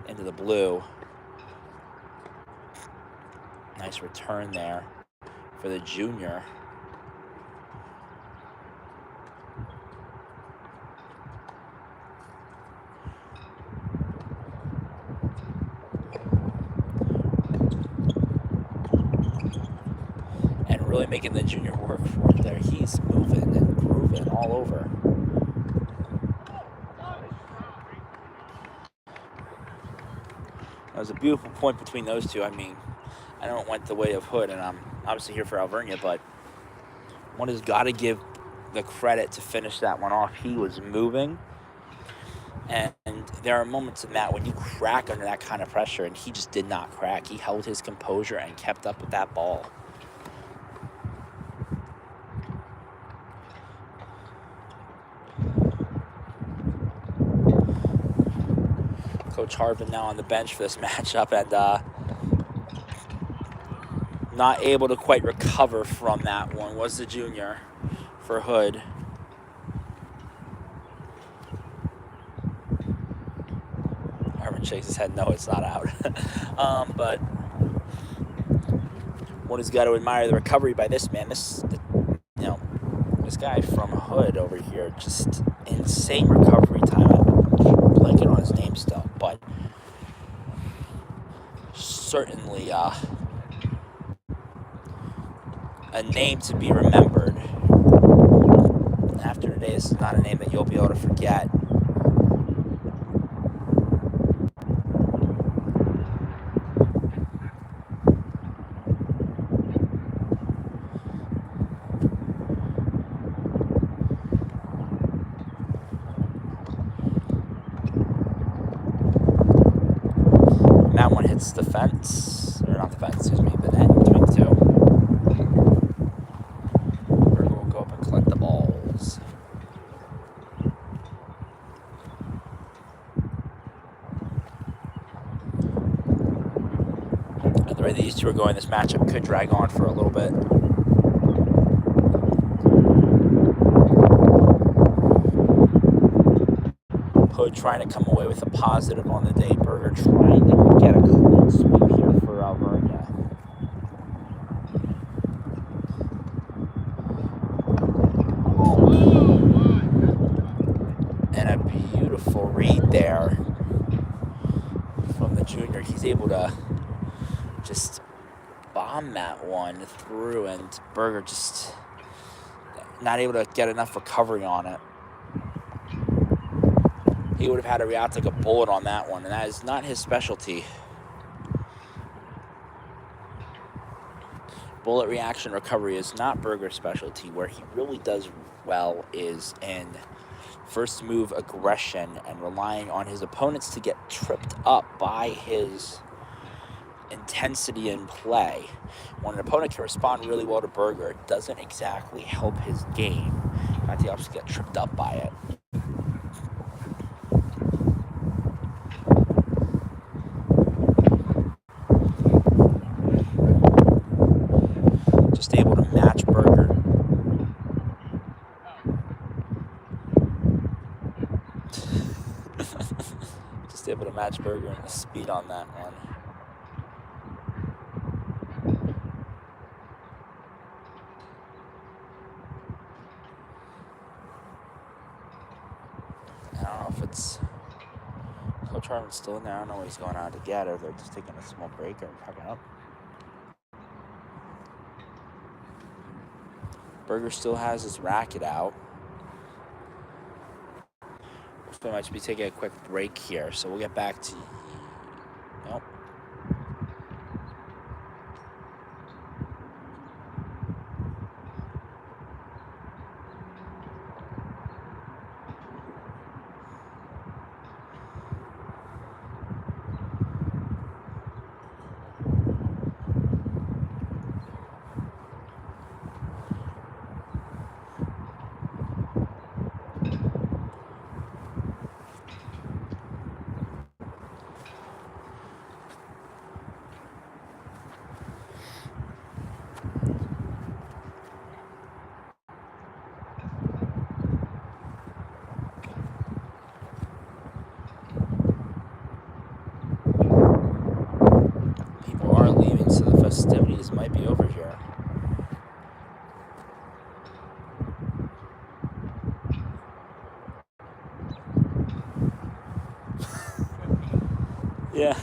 into the blue. Nice return there for the junior. And really making the junior work for it there. He's moving and grooving all over. That was a beautiful point between those two. I mean, I know it went the way of Hood, and I'm obviously here for Alvernia, but one has got to give the credit to finish that one off. He was moving, and there are moments in that when you crack under that kind of pressure, and he just did not crack. He held his composure and kept up with that ball. Coach Harvin now on the bench for this matchup, and not able to quite recover from that one was the junior for Hood. Harvin shakes his head, no, it's not out. But one has got to admire the recovery by this man. This guy from Hood over here, just insane recovery time. I'm blanking on his name still, but certainly a name to be remembered. After today, this is not a name that you'll be able to forget. That one hits the fence, or not the fence, excuse me, the net between the two. Berger will go up and collect the balls. And the way these two are going, this matchup could drag on for a little bit. Hood trying to come away with a positive on the day. Berger trying to get a clean sweep here for Alvernia. And a beautiful read there from the junior. He's able to just bomb that one through, and Berger just not able to get enough recovery on it. He would have had to react like a bullet on that one, and that is not his specialty. bullet reaction recovery is not Berger's specialty. Where he really does well is in first move aggression and relying on his opponents to get tripped up by his intensity in play. When an opponent can respond really well to Berger, it doesn't exactly help his game. In fact, he helps get tripped up by it. Just able to match Berger. Just able to match Berger and the speed on that one. I don't know if it's Coach Harmon's still in there. I don't know what he's going on to get, or they're just taking a small break or packing up. Berger still has his racket out. We might be taking a quick break here, so we'll get back to. Nope. Festivities might be over here. Yeah.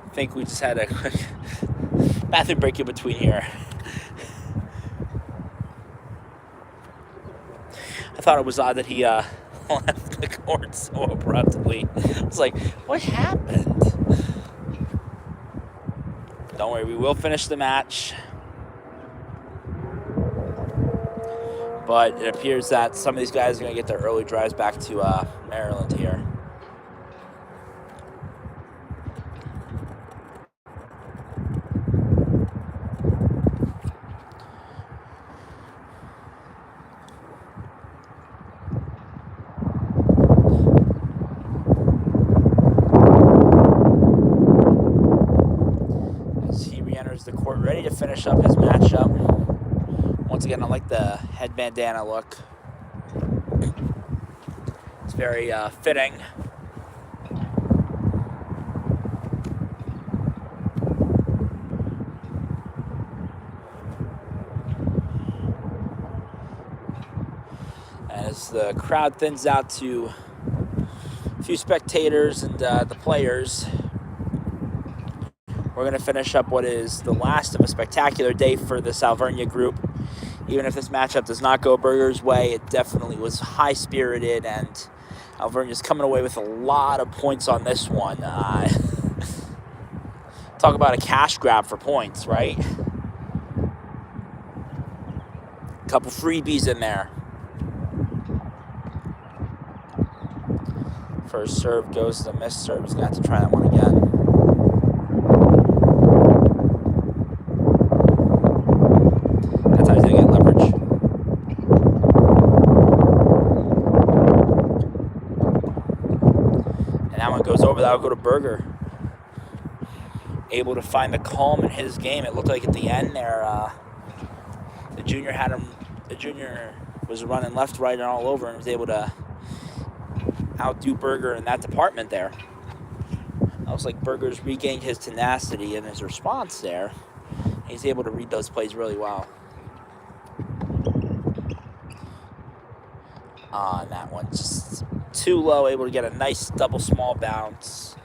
I think we just had a quick bathroom break in between here. I thought it was odd that he left the court so abruptly. I was like, what happened? Don't worry, we will finish the match. But it appears that some of these guys are going to get their early drives back to Maryland here. The court ready to finish up his matchup. Once again, I like the head bandana look. It's very fitting. As the crowd thins out to a few spectators and the players, we're going to finish up what is the last of a spectacular day for this Alvernia group. Even if this matchup does not go Berger's way, it definitely was high-spirited, and Alvernia's coming away with a lot of points on this one. Talk about a cash grab for points, right? A couple freebies in there. First serve goes to the missed serve. He's got to try that one again. That'll go to Berger. Able to find the calm in his game. It looked like at the end there, the junior was running left, right, and all over and was able to outdo Berger in that department there. It looks like Berger's regained his tenacity and his response there. He's able to read those plays really well. On that one, just too low, able to get a nice double small bounce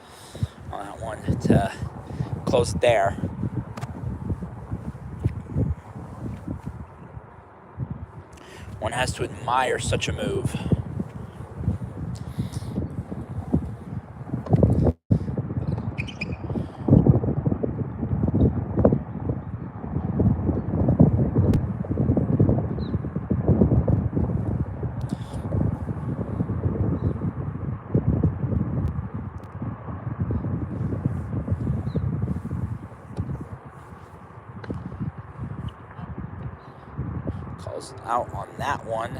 on that one to close it there. One has to admire such a move. Calls out on that one.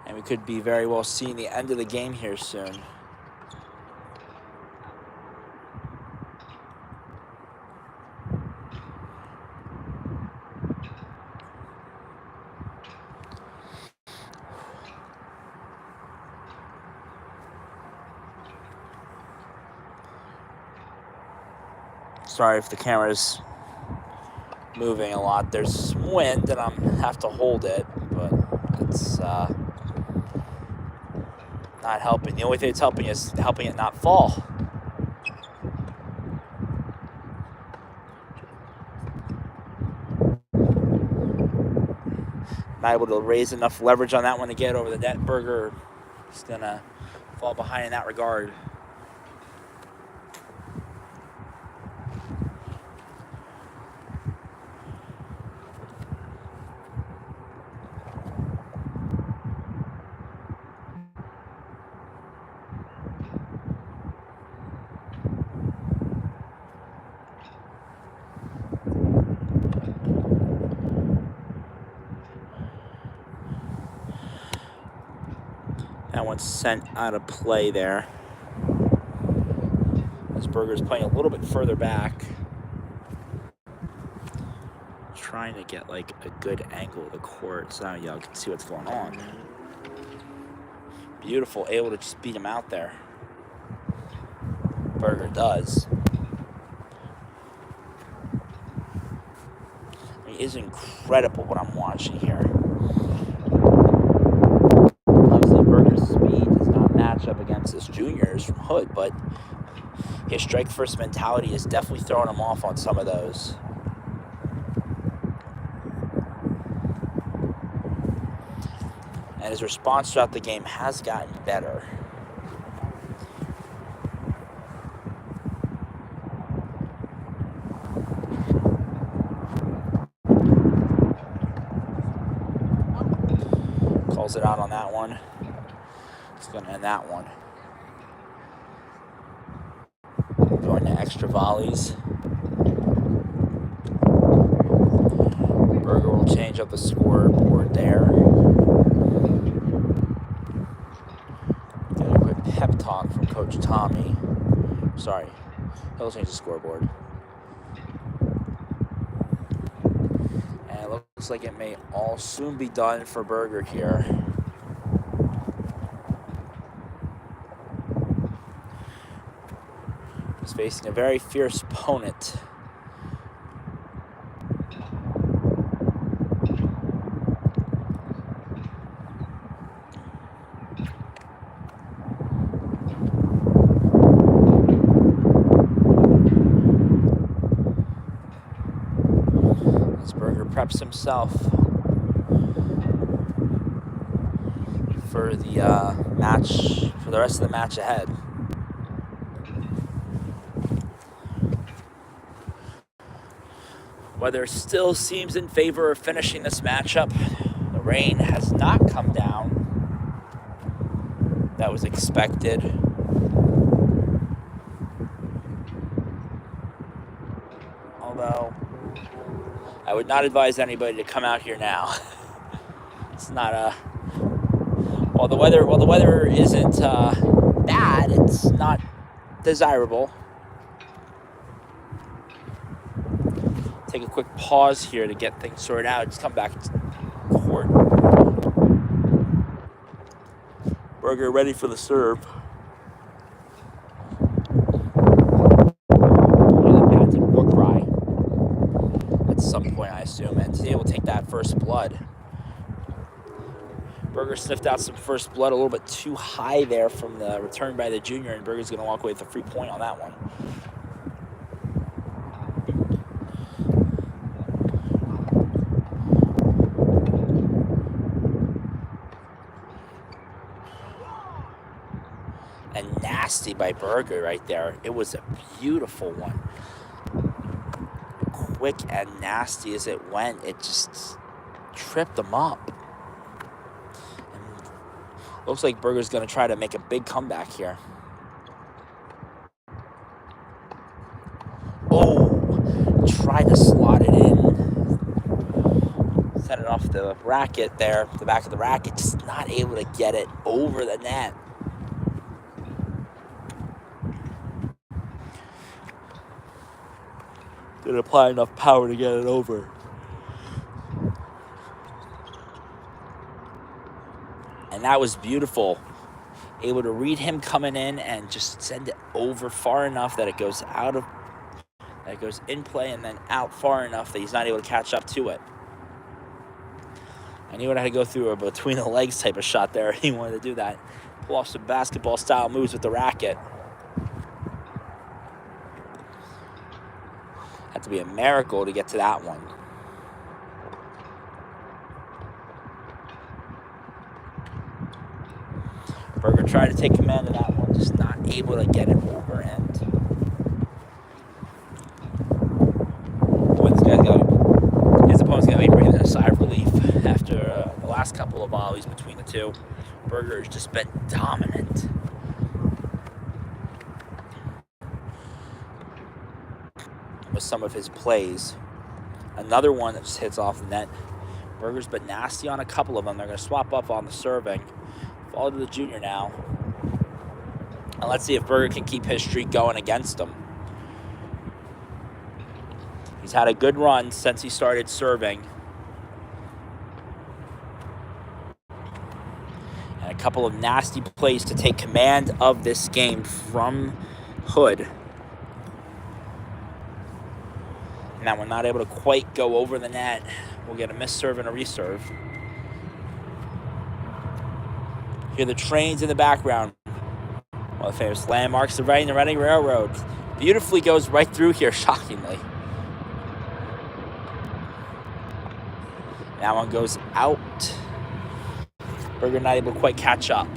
And we could be very well seeing the end of the game here soon. Sorry if the camera's moving a lot. There's some wind and I have to hold it, but it's not helping. The only thing it's helping is helping it not fall. Not able to raise enough leverage on that one to get over the net. Berger is gonna fall behind in that regard. That one's sent out of play there. As Berger's playing a little bit further back. Trying to get like a good angle of the court so now y'all can see what's going on. Beautiful, able to just beat him out there. Berger does. I mean, it is incredible what I'm watching here. Speed does not match up against his juniors from Hood, but his strike first mentality is definitely throwing him off on some of those. And his response throughout the game has gotten better. Calls it out on that one. Going to end that one. Going to extra volleys. Berger will change up the scoreboard there. Get a quick pep talk from Coach Tommy. Sorry, he'll change the scoreboard. And it looks like it may all soon be done for Berger here. Facing a very fierce opponent. As Berger preps himself for the match, for the rest of the match ahead. Weather still seems in favor of finishing this matchup. The rain has not come down. That was expected. Although, I would not advise anybody to come out here now. It's not a... While the weather isn't bad. It's not desirable. Take a quick pause here to get things sorted out. Just come back to court. Berger ready for the serve. At some point, I assume, and today we'll take that first blood. Berger sniffed out some first blood a little bit too high there from the return by the junior, and Berger's going to walk away with a free point on that one. And nasty by Berger right there. It was a beautiful one. Quick and nasty as it went, it just tripped him up. And looks like Berger's going to try to make a big comeback here. Oh, tried to slot it in. Set it off the racket there, the back of the racket, just not able to get it over the net. Didn't apply enough power to get it over. And that was beautiful. Able to read him coming in and just send it over far enough that it goes in play and then out far enough that he's not able to catch up to it. I knew I had to go through a between the legs type of shot there. He wanted to do that. Pull off some basketball style moves with the racket. Had to be a miracle to get to that one. Berger tried to take command of that one, just not able to get it over end. His opponent's going to be breathing a sigh of relief after the last couple of volleys between the two. Berger has just been dominant. With some of his plays. Another one that just hits off the net. Berger's been nasty on a couple of them. They're going to swap up on the serving. Fall to the junior now. And let's see if Berger can keep his streak going against him. He's had a good run since he started serving. And a couple of nasty plays to take command of this game from Hood. Now we're not able to quite go over the net. We'll get a missed serve and a reserve. Hear the trains in the background. One of the famous landmarks of the Reading Railroad. Beautifully goes right through here, shockingly. That one goes out. Berger not able to quite catch up.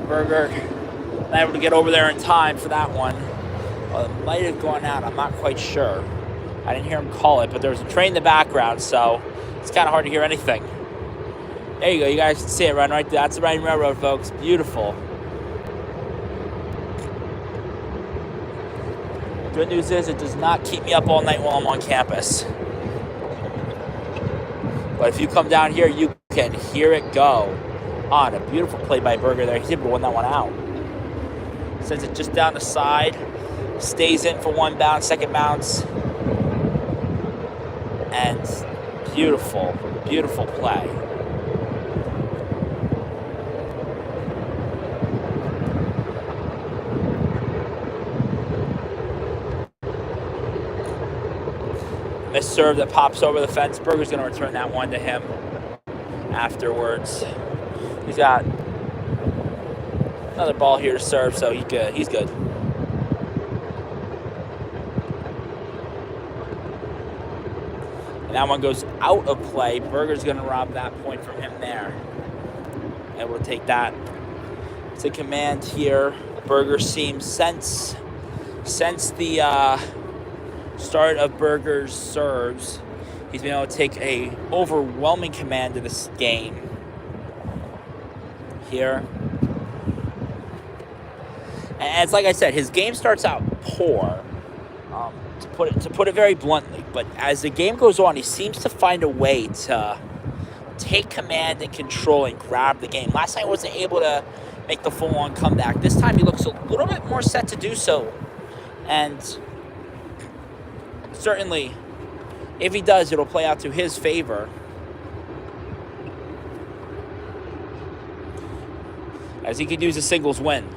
Berger not able to get over there in time for that one. Well, it might have gone out. I'm not quite sure. I didn't hear him call it, but there was a train in the background, so it's kind of hard to hear anything. There you go. You guys can see it run right there. That's the Reading Railroad, folks. Beautiful. Good news is it does not keep me up all night while I'm on campus. But if you come down here, you can hear it go. On a beautiful play by Berger there. He's able to win that one out. Sends it just down the side. Stays in for one bounce, second bounce. And beautiful, beautiful play. Missed serve that pops over the fence. Berger's going to return that one to him afterwards. He's got another ball here to serve, so he's good. He's good. And that one goes out of play. Berger's going to rob that point from him there. able to take that to command here. Berger seems since the start of Berger's serves, he's been able to take a overwhelming command of this game here. And it's like I said, his game starts out poor, to put it very bluntly. But as the game goes on, he seems to find a way to take command and control and grab the game. Last night he wasn't able to make the full-on comeback. This time he looks a little bit more set to do so. And certainly, if he does, it'll play out to his favor. As he could use a singles win.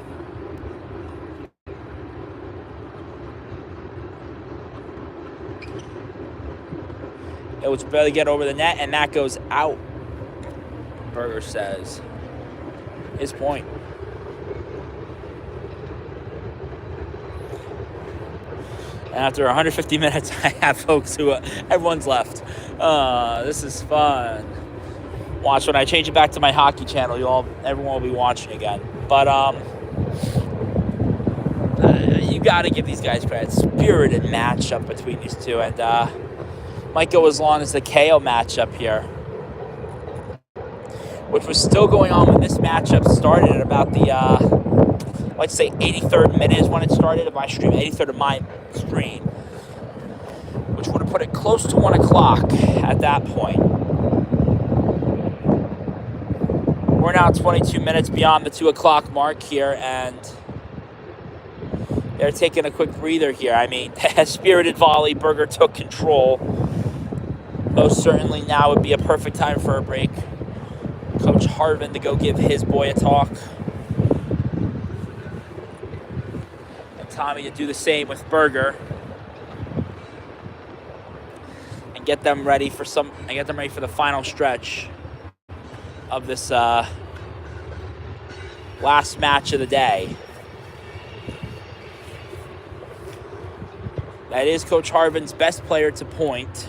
It was barely get over the net, and that goes out. Berger says his point. And after 150 minutes, I have folks who everyone's left. This is fun. Watch when I change it back to my hockey channel. Everyone will be watching again. But you got to give these guys credit. Spirited matchup between these two, and might go as long as the KO matchup here, which was still going on when this matchup started at about the, let's say 83rd minute is when it started of my stream, 83rd of my stream, which would have put it close to 1 o'clock at that point. We're now 22 minutes beyond the 2 o'clock mark here, and they're taking a quick breather here. I mean, a spirited volley, Berger took control. Most certainly now would be a perfect time for a break. Coach Harvin to go give his boy a talk. And Tommy to do the same with Berger. And get them ready for the final stretch of this last match of the day. That is Coach Harvin's best player to point.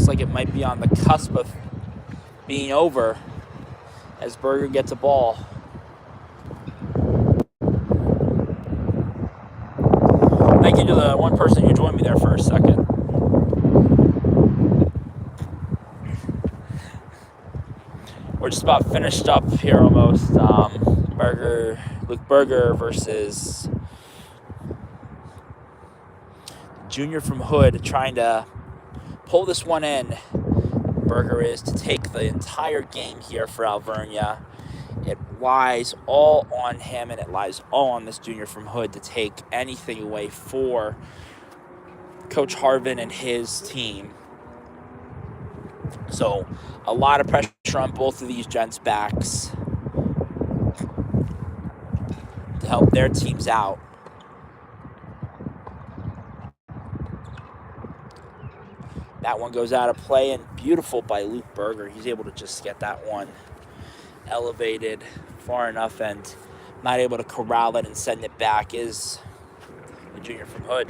Like it might be on the cusp of being over as Berger gets a ball. Thank you to the one person who joined me there for a second. We're just about finished up here almost. Luke Berger versus junior from Hood, trying to pull this one in. Berger is to take the entire game here for Alvernia. It lies all on him, and it lies all on this junior from Hood to take anything away for Coach Harvin and his team. So a lot of pressure on both of these gents' backs to help their teams out. That one goes out of play, and beautiful by Luke Berger. He's able to just get that one elevated far enough and not able to corral it and send it back is the junior from Hood.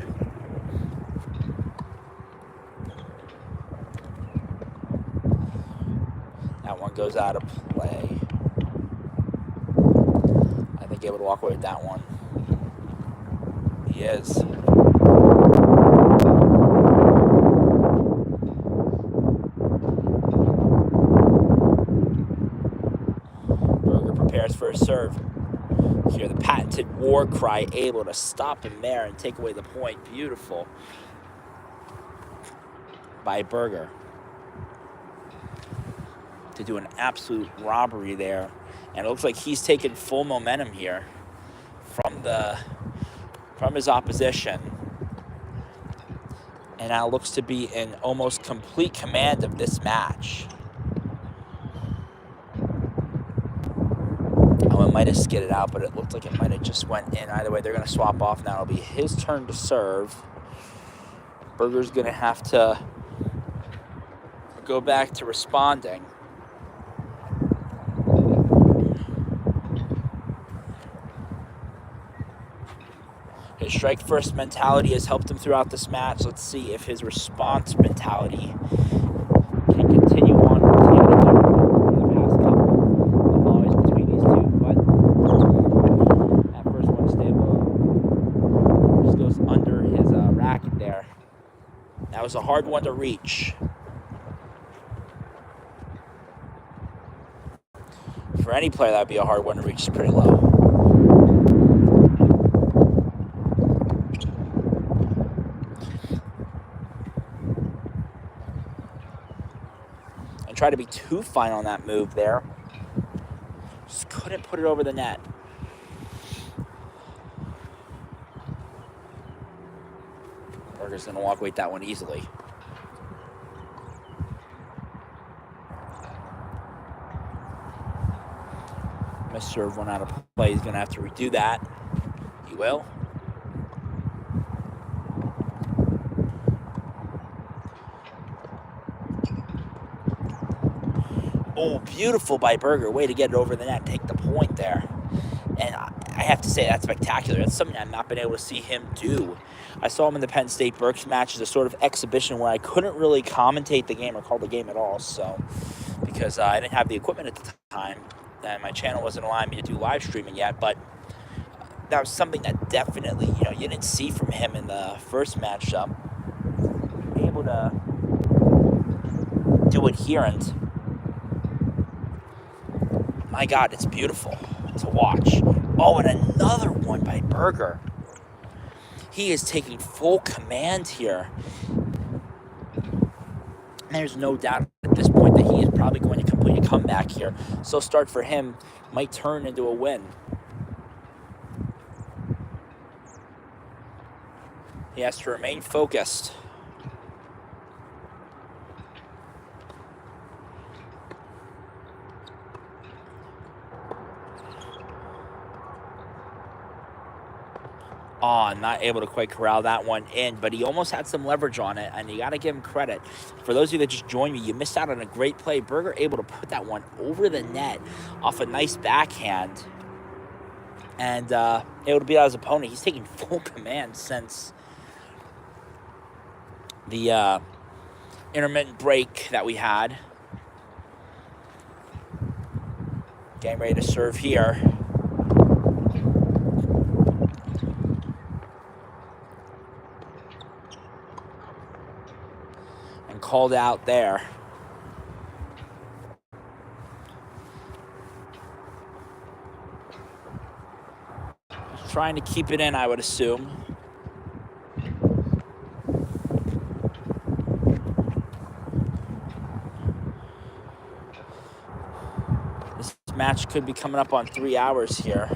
That one goes out of play. I think able to walk away with that one. He is. For a serve. Here, the patented war cry, able to stop him there and take away the point. Beautiful by Berger to do an absolute robbery there, and it looks like he's taken full momentum here from his opposition, and now looks to be in almost complete command of this match. might have skidded out, but it looked like it might have just went in. Either way, they're going to swap off now. It'll be his turn to serve. Berger's going to have to go back to responding. His strike-first mentality has helped him throughout this match. Let's see if his response mentality can continue on for the past couple of volleys between these two. But that first one stable just goes under his racket there. That was a hard one to reach. For any player, that would be a hard one to reach. It's pretty low. Try to be too fine on that move there. Just couldn't put it over the net. Berger's going to walk away that one easily. Missed serve one out of play. He's going to have to redo that. He will. Oh, beautiful by Berger. Way to get it over the net, take the point there. And I have to say, that's spectacular. That's something I've not been able to see him do. I saw him in the Penn State Berks match as a sort of exhibition where I couldn't really commentate the game or call the game at all. So, because I didn't have the equipment at the time, and my channel wasn't allowing me to do live streaming yet. But that was something that definitely, you didn't see from him in the first matchup. Able to do adherent. My God, it's beautiful to watch. Oh, and another one by Berger. He is taking full command here. There's no doubt at this point that he is probably going to complete a comeback here. So start for him might turn into a win. He has to remain focused. Oh, not able to quite corral that one in, but he almost had some leverage on it, and you got to give him credit. For those of you that just joined me, you missed out on a great play. Berger able to put that one over the net off a nice backhand, and able to beat out his opponent. He's taking full command since the intermittent break that we had. Getting ready to serve here. Called out there. Just trying to keep it in, I would assume. This match could be coming up on 3 hours here.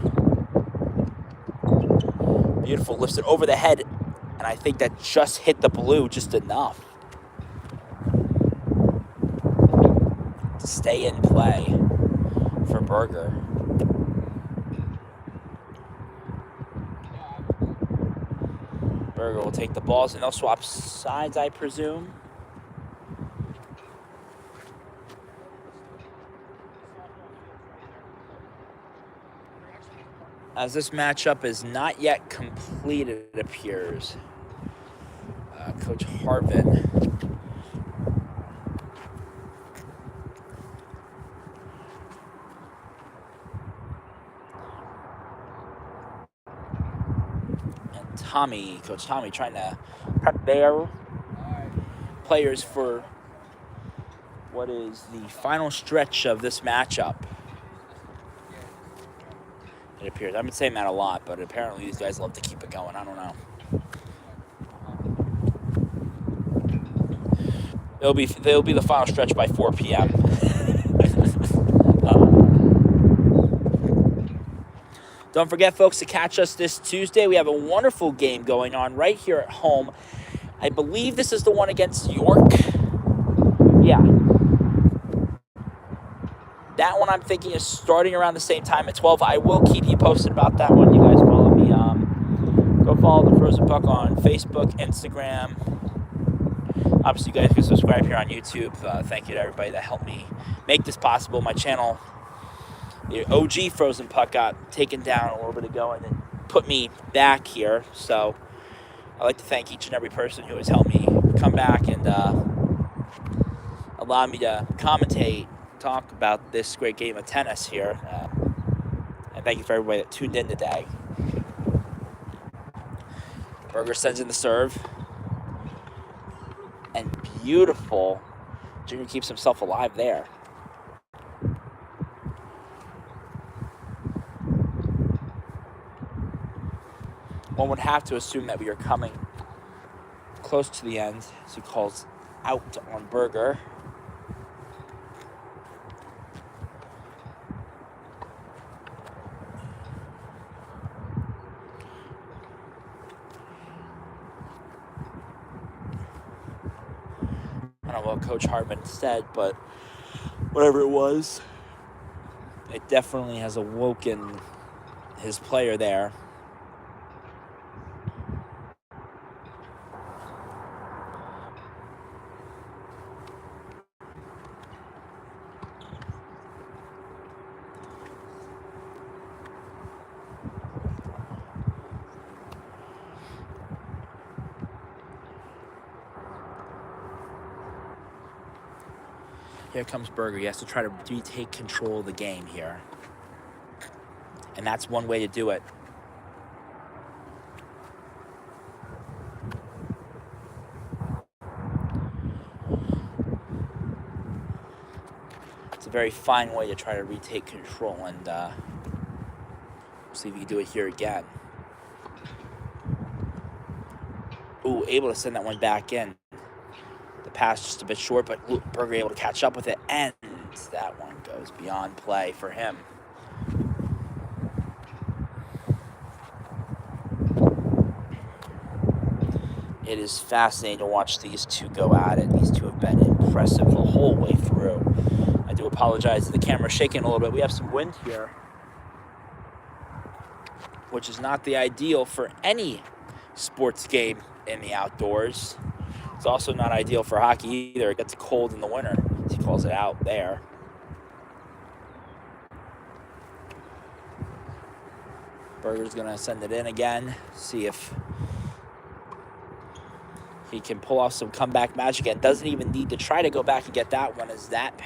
Beautiful, lifts it over the head, and I think that just hit the blue just enough to stay in play for Berger. Berger will take the balls, and they'll swap sides, I presume. As this matchup is not yet completed, it appears. Coach Harvin. Coach Tommy trying to prep their players for what is the final stretch of this matchup. It appears. I've been saying that a lot, but apparently these guys love to keep it going. I don't know. They'll be the final stretch by 4 p.m. Don't forget, folks, to catch us this Tuesday. We have a wonderful game going on right here at home. I believe this is the one against York. Yeah. That one I'm thinking is starting around the same time at 12. I will keep you posted about that one. You guys follow me. Go follow the Frozen Puck on Facebook, Instagram. Obviously, you guys can subscribe here on YouTube. Thank you to everybody that helped me make this possible. My channel, the OG Frozen Puck, got taken down a little bit ago and it put me back here. So I'd like to thank each and every person who has helped me come back and allow me to commentate, talk about this great game of tennis here. And thank you for everybody that tuned in today. Berger sends in the serve. And beautiful. Junior keeps himself alive there. One would have to assume that we are coming close to the end, as he calls out on Berger. I don't know what Coach Hartman said, but whatever it was, it definitely has awoken his player there. Here comes Berger. He has to try to retake control of the game here. And that's one way to do it. It's a very fine way to try to retake control, and we'll see if he can do it here again. Ooh, able to send that one back in. Pass just a bit short, but Luke Berger able to catch up with it, and that one goes beyond play for him. It is fascinating to watch these two go at it. These two have been impressive the whole way through. I do apologize if the camera's shaking a little bit. We have some wind here, which is not the ideal for any sports game in the outdoors. It's also not ideal for hockey either. It gets cold in the winter. He calls it out there. Berger's going to send it in again. See if he can pull off some comeback magic. And doesn't even need to try to go back and get that one. Is that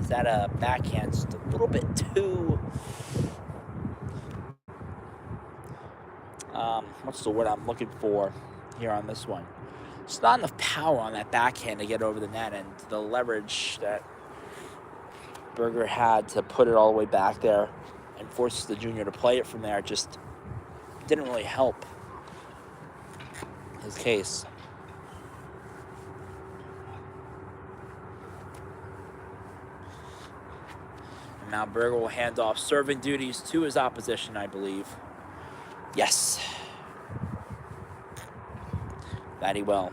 a backhand? Just a little bit too... what's the word I'm looking for here on this one? There's not enough power on that backhand to get over the net, and the leverage that Berger had to put it all the way back there and forces the junior to play it from there just didn't really help his case. And now Berger will hand off serving duties to his opposition, I believe. Yes. That he will.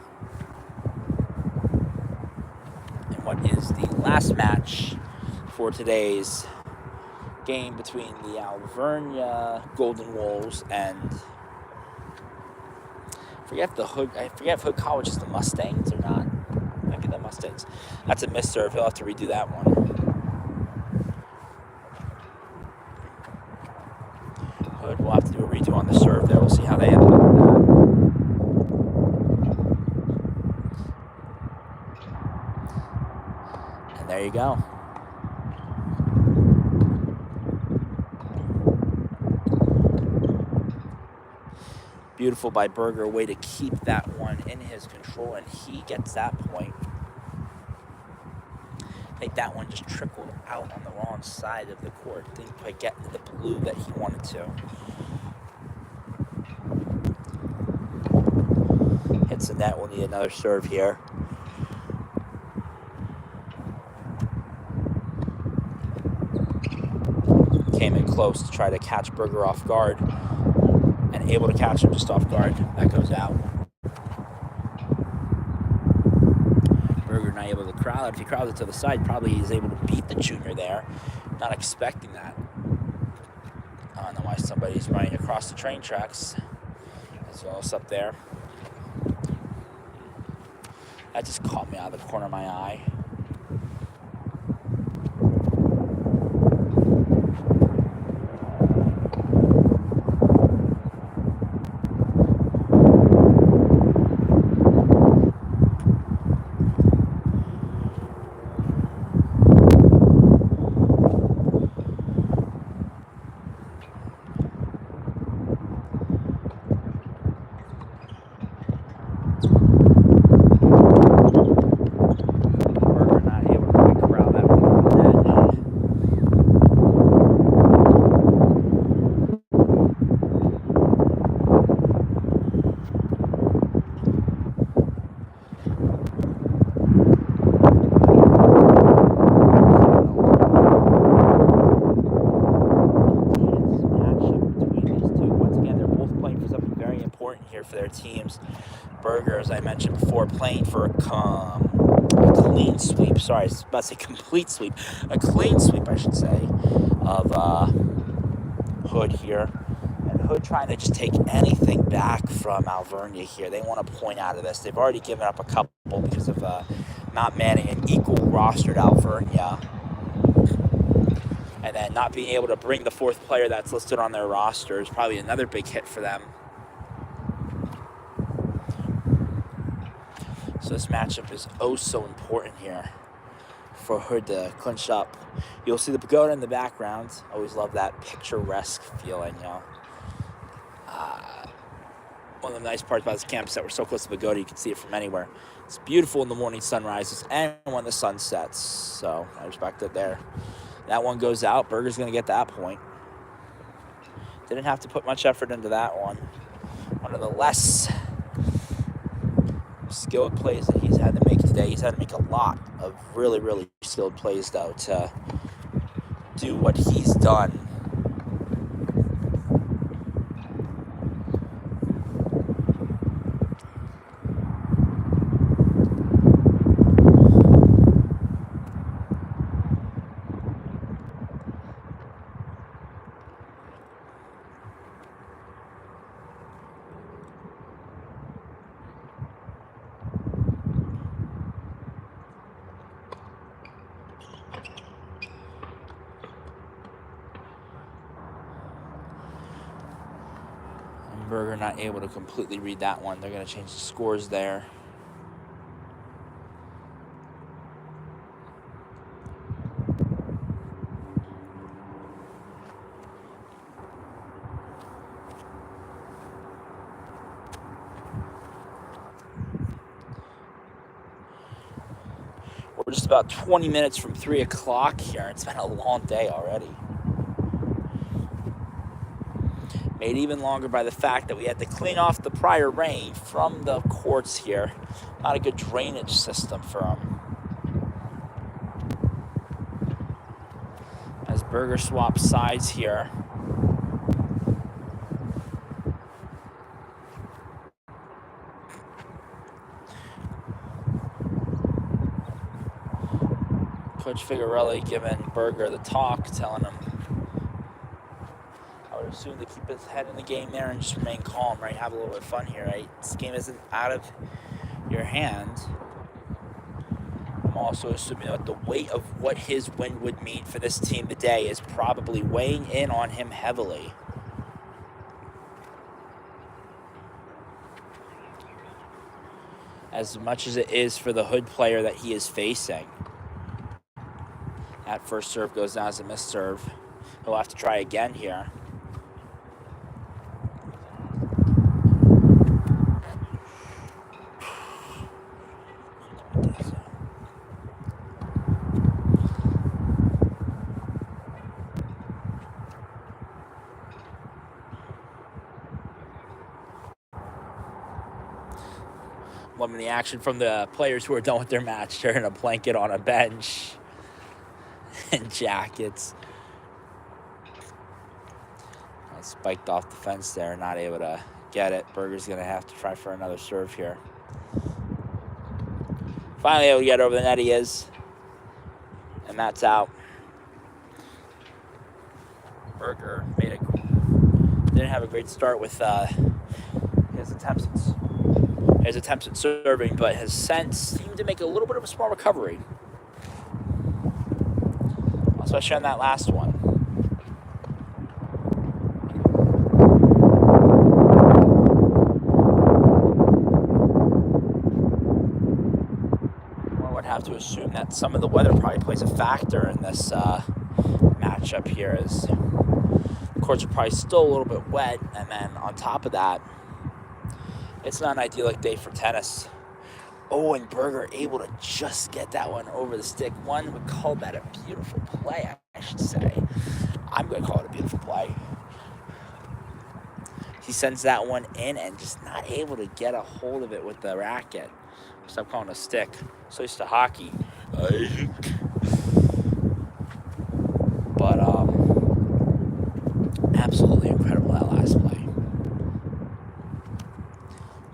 And what is the last match for today's game between the Alvernia Golden Wolves and I forget if Hood College is the Mustangs or not. Maybe the Mustangs. That's a missed serve. He'll have to redo that one. Hood will have to do a redo on the serve there. We'll see how they end up with that. There you go. Beautiful by Berger, way to keep that one in his control, and he gets that point. I think that one just trickled out on the wrong side of the court. Didn't quite get into the blue that he wanted to. Hits the net, we'll need another serve here. Came in close to try to catch Berger off guard, and able to catch him just off guard. That goes out. Berger not able to crowd it. If he crowds it to the side, probably he's able to beat the junior there. Not expecting that. I don't know why somebody's running across the train tracks. As well as up there. That just caught me out of the corner of my eye. For their teams. Berger, as I mentioned before, playing for a clean sweep. Sorry, I was about to say complete sweep. A clean sweep, I should say, of Hood here. And Hood trying to just take anything back from Alvernia here. They want a point out of this. They've already given up a couple because of not manning an equal rostered Alvernia. And then not being able to bring the fourth player that's listed on their roster is probably another big hit for them. So this matchup is oh so important here for Hood to clinch up. You'll see the pagoda in the background. Always love that picturesque feeling, you know. One of the nice parts about this campus is that we're so close to the pagoda, you can see it from anywhere. It's beautiful in the morning sunrises and when the sun sets. So I respect it there. That one goes out. Berger's going to get that point. Didn't have to put much effort into that one. One of the less skilled plays that he's had to make today. He's had to make a lot of really, really skilled plays, though, to do what he's done. Berger not able to completely read that one. They're going to change the scores there. We're just about 20 minutes from 3 o'clock here. It's been a long day already. Made even longer by the fact that we had to clean off the prior rain from the courts here. Not a good drainage system for them. As Berger swaps sides here. Coach Figarelli giving Berger the talk, telling him, I would assume to keep his head in the game there and just remain calm, right? Have a little bit of fun here, right? This game isn't out of your hand. I'm also assuming that the weight of what his win would mean for this team today is probably weighing in on him heavily. As much as it is for the Hood player that he is facing. That first serve goes down as a missed serve. He'll have to try again here. Loving the action from the players who are done with their match. They're in a blanket on a bench. And jackets. I spiked off the fence there, not able to get it. Berger's going to have to try for another serve here. Finally able to get over the net, he is. And that's out. Berger didn't have a great start with his attempts at serving, but has since seemed to make a little bit of a small recovery, especially on that last one. One would have to assume that some of the weather probably plays a factor in this matchup here, as the courts are probably still a little bit wet, and then on top of that, it's not an idyllic day for tennis. Oh, and Berger able to just get that one over the stick. One would call that a beautiful play, I should say. I'm going to call it a beautiful play. He sends that one in and just not able to get a hold of it with the racket. Stop calling it a stick. So used to hockey. But absolutely incredible, that last play.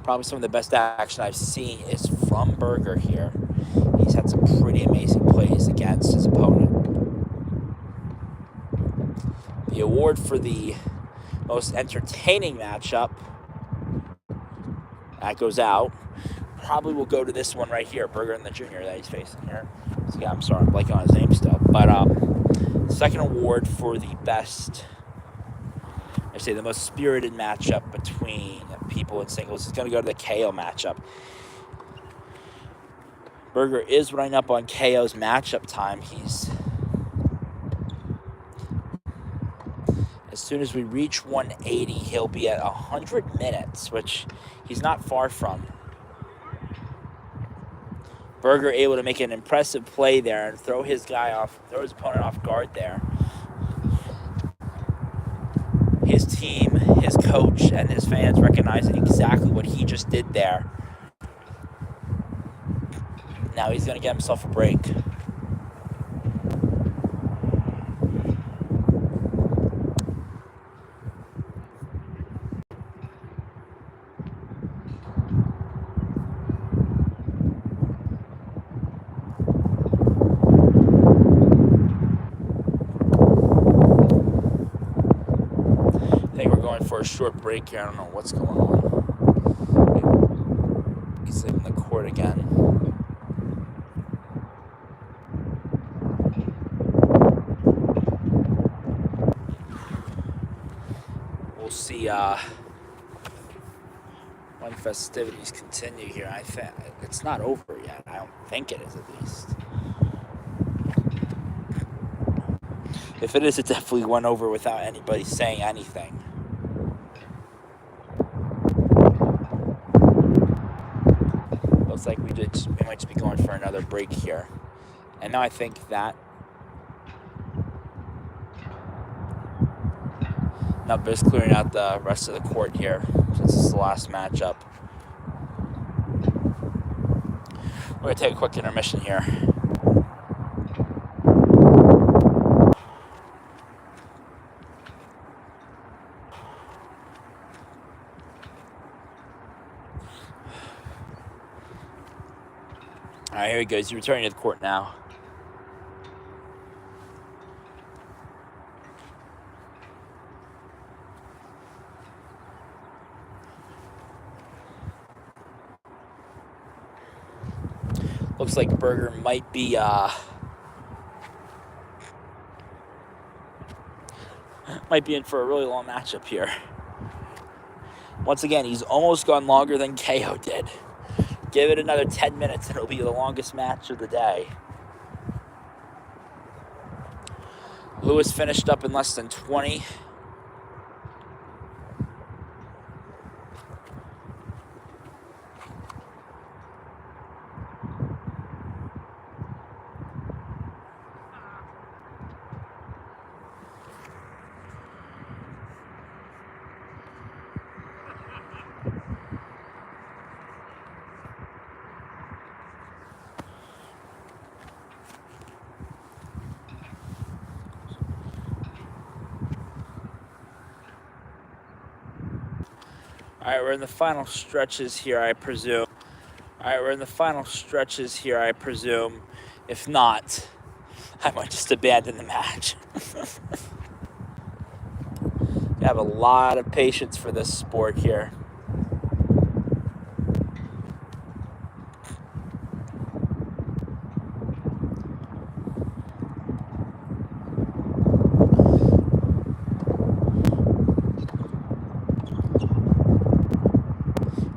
Probably some of the best action I've seen is from Berger here. He's had some pretty amazing plays against his opponent. The award for the most entertaining matchup, that goes out. Probably will go to this one right here, Berger and the junior that he's facing here. So yeah, I'm sorry, I'm blanking on his name still. But second award for the best, I say the most spirited matchup between people in singles is going to go to the KO matchup. Berger is running up on KO's matchup time. As soon as we reach 180, he'll be at 100 minutes, which he's not far from. Berger able to make an impressive play there and throw his opponent off guard there. His team, his coach, and his fans recognizing exactly what he just did there. Now he's going to get himself a break. I think we're going for a short break here. I don't know what's going on. He's leaving the court again. We'll see when festivities continue here. I think it's not over yet. I don't think it is, at least. If it is, it definitely went over without anybody saying anything. Looks like we might just be going for another break here. And now I think that just clearing out the rest of the court here, since this is the last matchup. We're going to take a quick intermission here. All right, here he goes. He's returning to the court now. Looks like Berger might be in for a really long matchup here. Once again, he's almost gone longer than KO did. Give it another 10 minutes and it'll be the longest match of the day. Lewis finished up in less than 20. All right, we're in the final stretches here, I presume. If not, I might just abandon the match. You have a lot of patience for this sport here.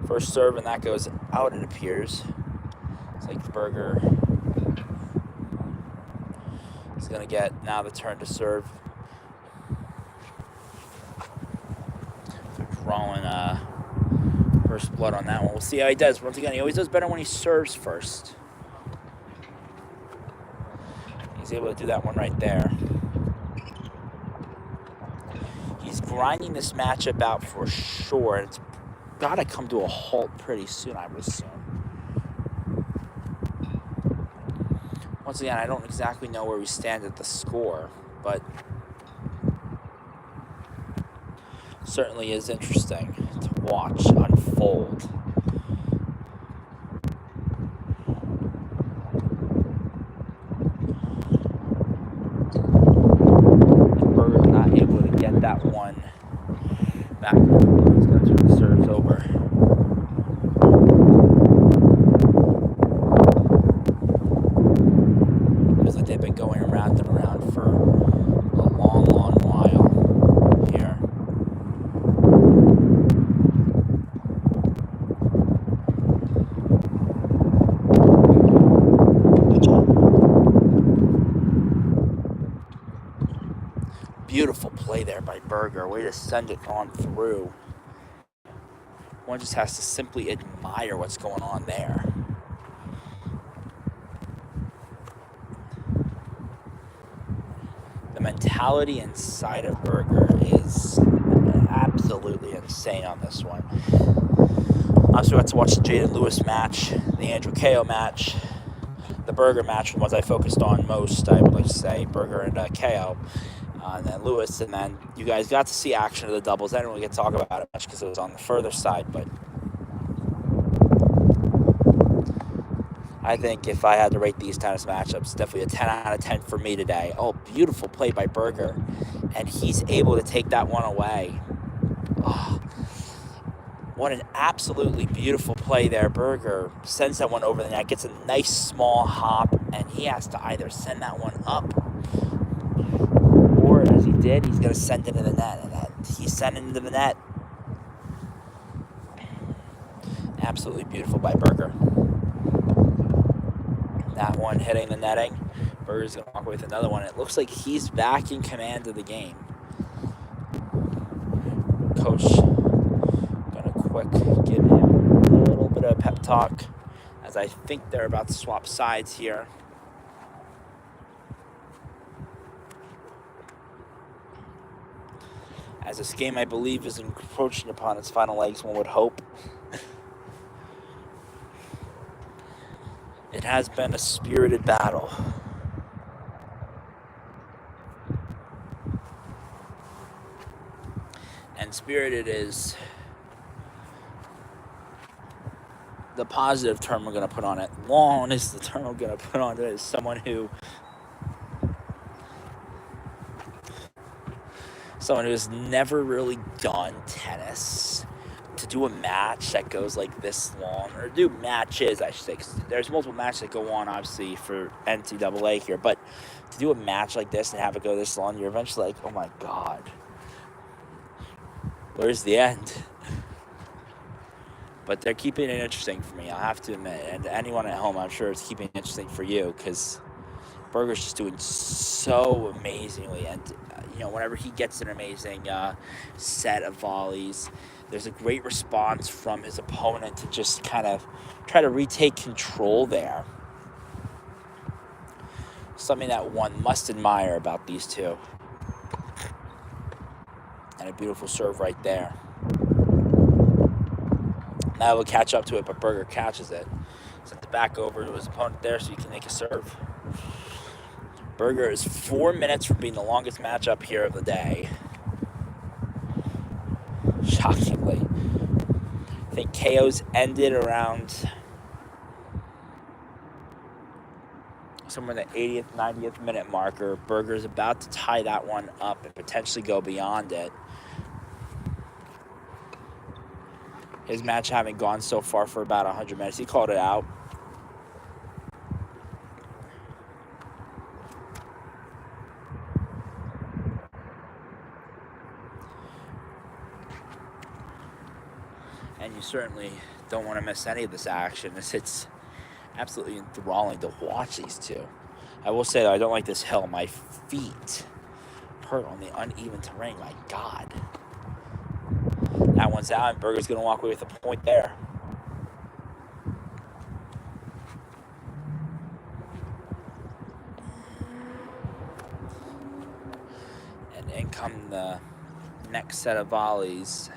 First serve, and that goes out, it appears. It's like Berger is going to get now the turn to serve. So drawing first blood on that one. We'll see how he does. Once again, he always does better when he serves first. He's able to do that one right there. He's grinding this matchup out for sure. It's got to come to a halt pretty soon, I would assume. Once again, I don't exactly know where we stand at the score, but certainly is interesting to watch unfold. Berger's not able to get that one back. He's going to turn the serves over. Feels like they've been going around and around for a long, long while here. Beautiful play there by Berger. Way to send it on through. One just has to simply admire what's going on there. The mentality inside of Berger is absolutely insane on this one. I also got to watch the Jayden Lewis match, the Andrew KO match, the Berger match, the ones I focused on most, I would like to say, Berger and KO. And then Lewis, and then you guys got to see action of the doubles. I didn't really get to talk about it much because it was on the further side, but I think if I had to rate these tennis matchups, definitely a 10 out of 10 for me today. Oh, beautiful play by Berger, and he's able to take that one away. Oh, what an absolutely beautiful play there. Berger sends that one over the net, gets a nice small hop, and he has to either send that one up, as he did, he's going to send it into the net, and he's sending it into the net. Absolutely beautiful by Berger. That one hitting the netting. Berger's going to walk away with another one. It looks like he's back in command of the game. Coach going to quick give him a little bit of a pep talk, as I think they're about to swap sides here. As this game, I believe, is encroaching upon its final legs, one would hope. It has been a spirited battle. And spirited is the positive term we're going to put on it. Long is the term we're going to put on it. As someone who has never really done tennis, to do a match that goes like this long, or do matches, I should say, 'cause there's multiple matches that go on, obviously, for NCAA here, but to do a match like this and have it go this long, you're eventually like, oh my God, where's the end? But they're keeping it interesting for me, I'll have to admit, and anyone at home, I'm sure it's keeping it interesting for you, because Berger's just doing so amazingly, and whenever he gets an amazing set of volleys, there's a great response from his opponent to just kind of try to retake control there. Something that one must admire about these two. And a beautiful serve right there. Now we'll catch up to it, but Berger catches it. Sent it back over to his opponent there so he can make a serve. Berger is 4 minutes from being the longest matchup here of the day. Shockingly. I think KO's ended around somewhere in the 80th, 90th minute marker. Berger's about to tie that one up and potentially go beyond it. His match having gone so far for about 100 minutes. He called it out. And you certainly don't want to miss any of this action. It's absolutely enthralling to watch these two. I will say, though, I don't like this hill. My feet hurt on the uneven terrain. My God. That one's out, and Berger's going to walk away with a point there. And in come the next set of volleys.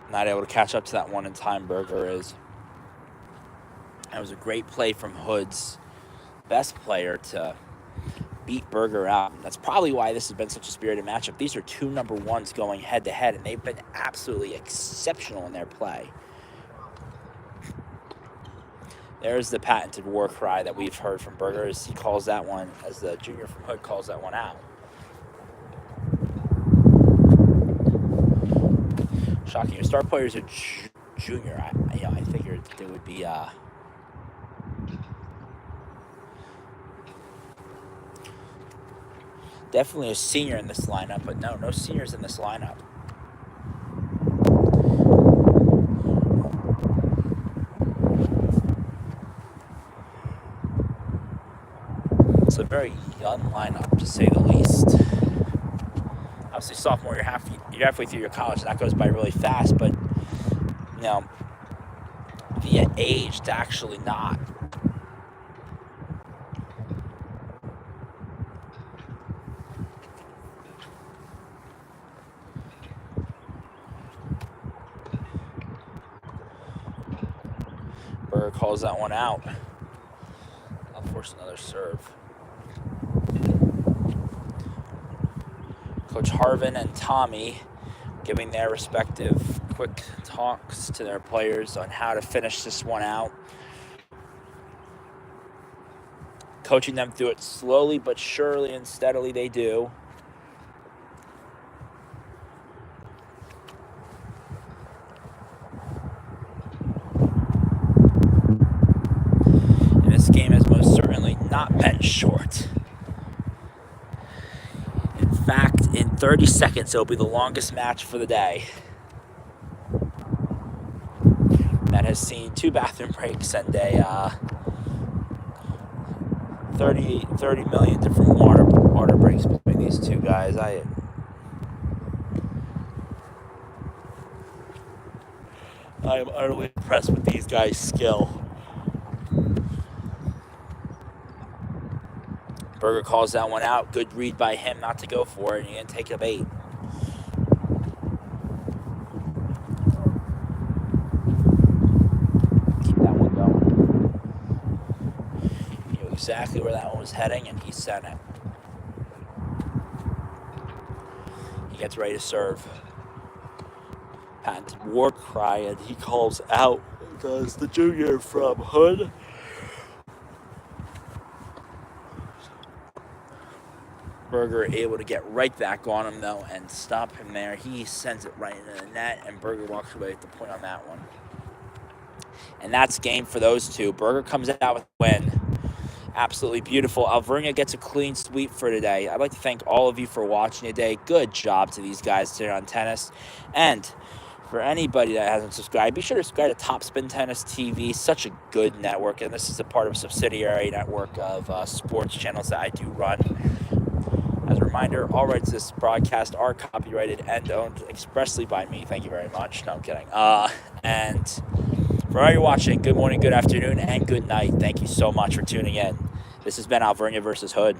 Not able to catch up to that one in time. Berger is. That was a great play from Hood's best player to beat Berger out. That's probably why this has been such a spirited matchup. These are two number ones going head to head, and they've been absolutely exceptional in their play. There's the patented war cry that we've heard from Berger as he calls that one, as the junior from Hood calls that one out. Shocking. Your star players are junior. I figured there would be definitely a senior in this lineup, but no seniors in this lineup. It's a very young lineup, to say the least. Obviously, sophomore, you're halfway through your college, and that goes by really fast, but the age to actually not. Berger calls that one out. I'll force another serve. Coach Harvin and Tommy giving their respective quick talks to their players on how to finish this one out. Coaching them through it slowly but surely and steadily, they do. And this game has most certainly not been short. In fact, in 30 seconds, it'll be the longest match for the day. That has seen 2 bathroom breaks and a 30 million different water breaks between these two guys. I am utterly impressed with these guys' skill. Berger calls that one out. Good read by him not to go for it. He didn't take a bait. Keep that one going. He knew exactly where that one was heading, and he sent it. He gets ready to serve. Patented war cry, and he calls out because the junior from Hood. Berger able to get right back on him, though, and stop him there. He sends it right into the net, and Berger walks away with the point on that one. And that's game for those two. Berger comes out with a win. Absolutely beautiful. Alvernia gets a clean sweep for today. I'd like to thank all of you for watching today. Good job to these guys today on tennis. And for anybody that hasn't subscribed, be sure to subscribe to Top Spin Tennis TV. Such a good network, and this is a part of a subsidiary network of sports channels that I do run. As a reminder, all rights to this broadcast are copyrighted and owned expressly by me. Thank you very much. No, I'm kidding. And for all you're watching, good morning, good afternoon, and good night. Thank you so much for tuning in. This has been Alvernia versus Hood.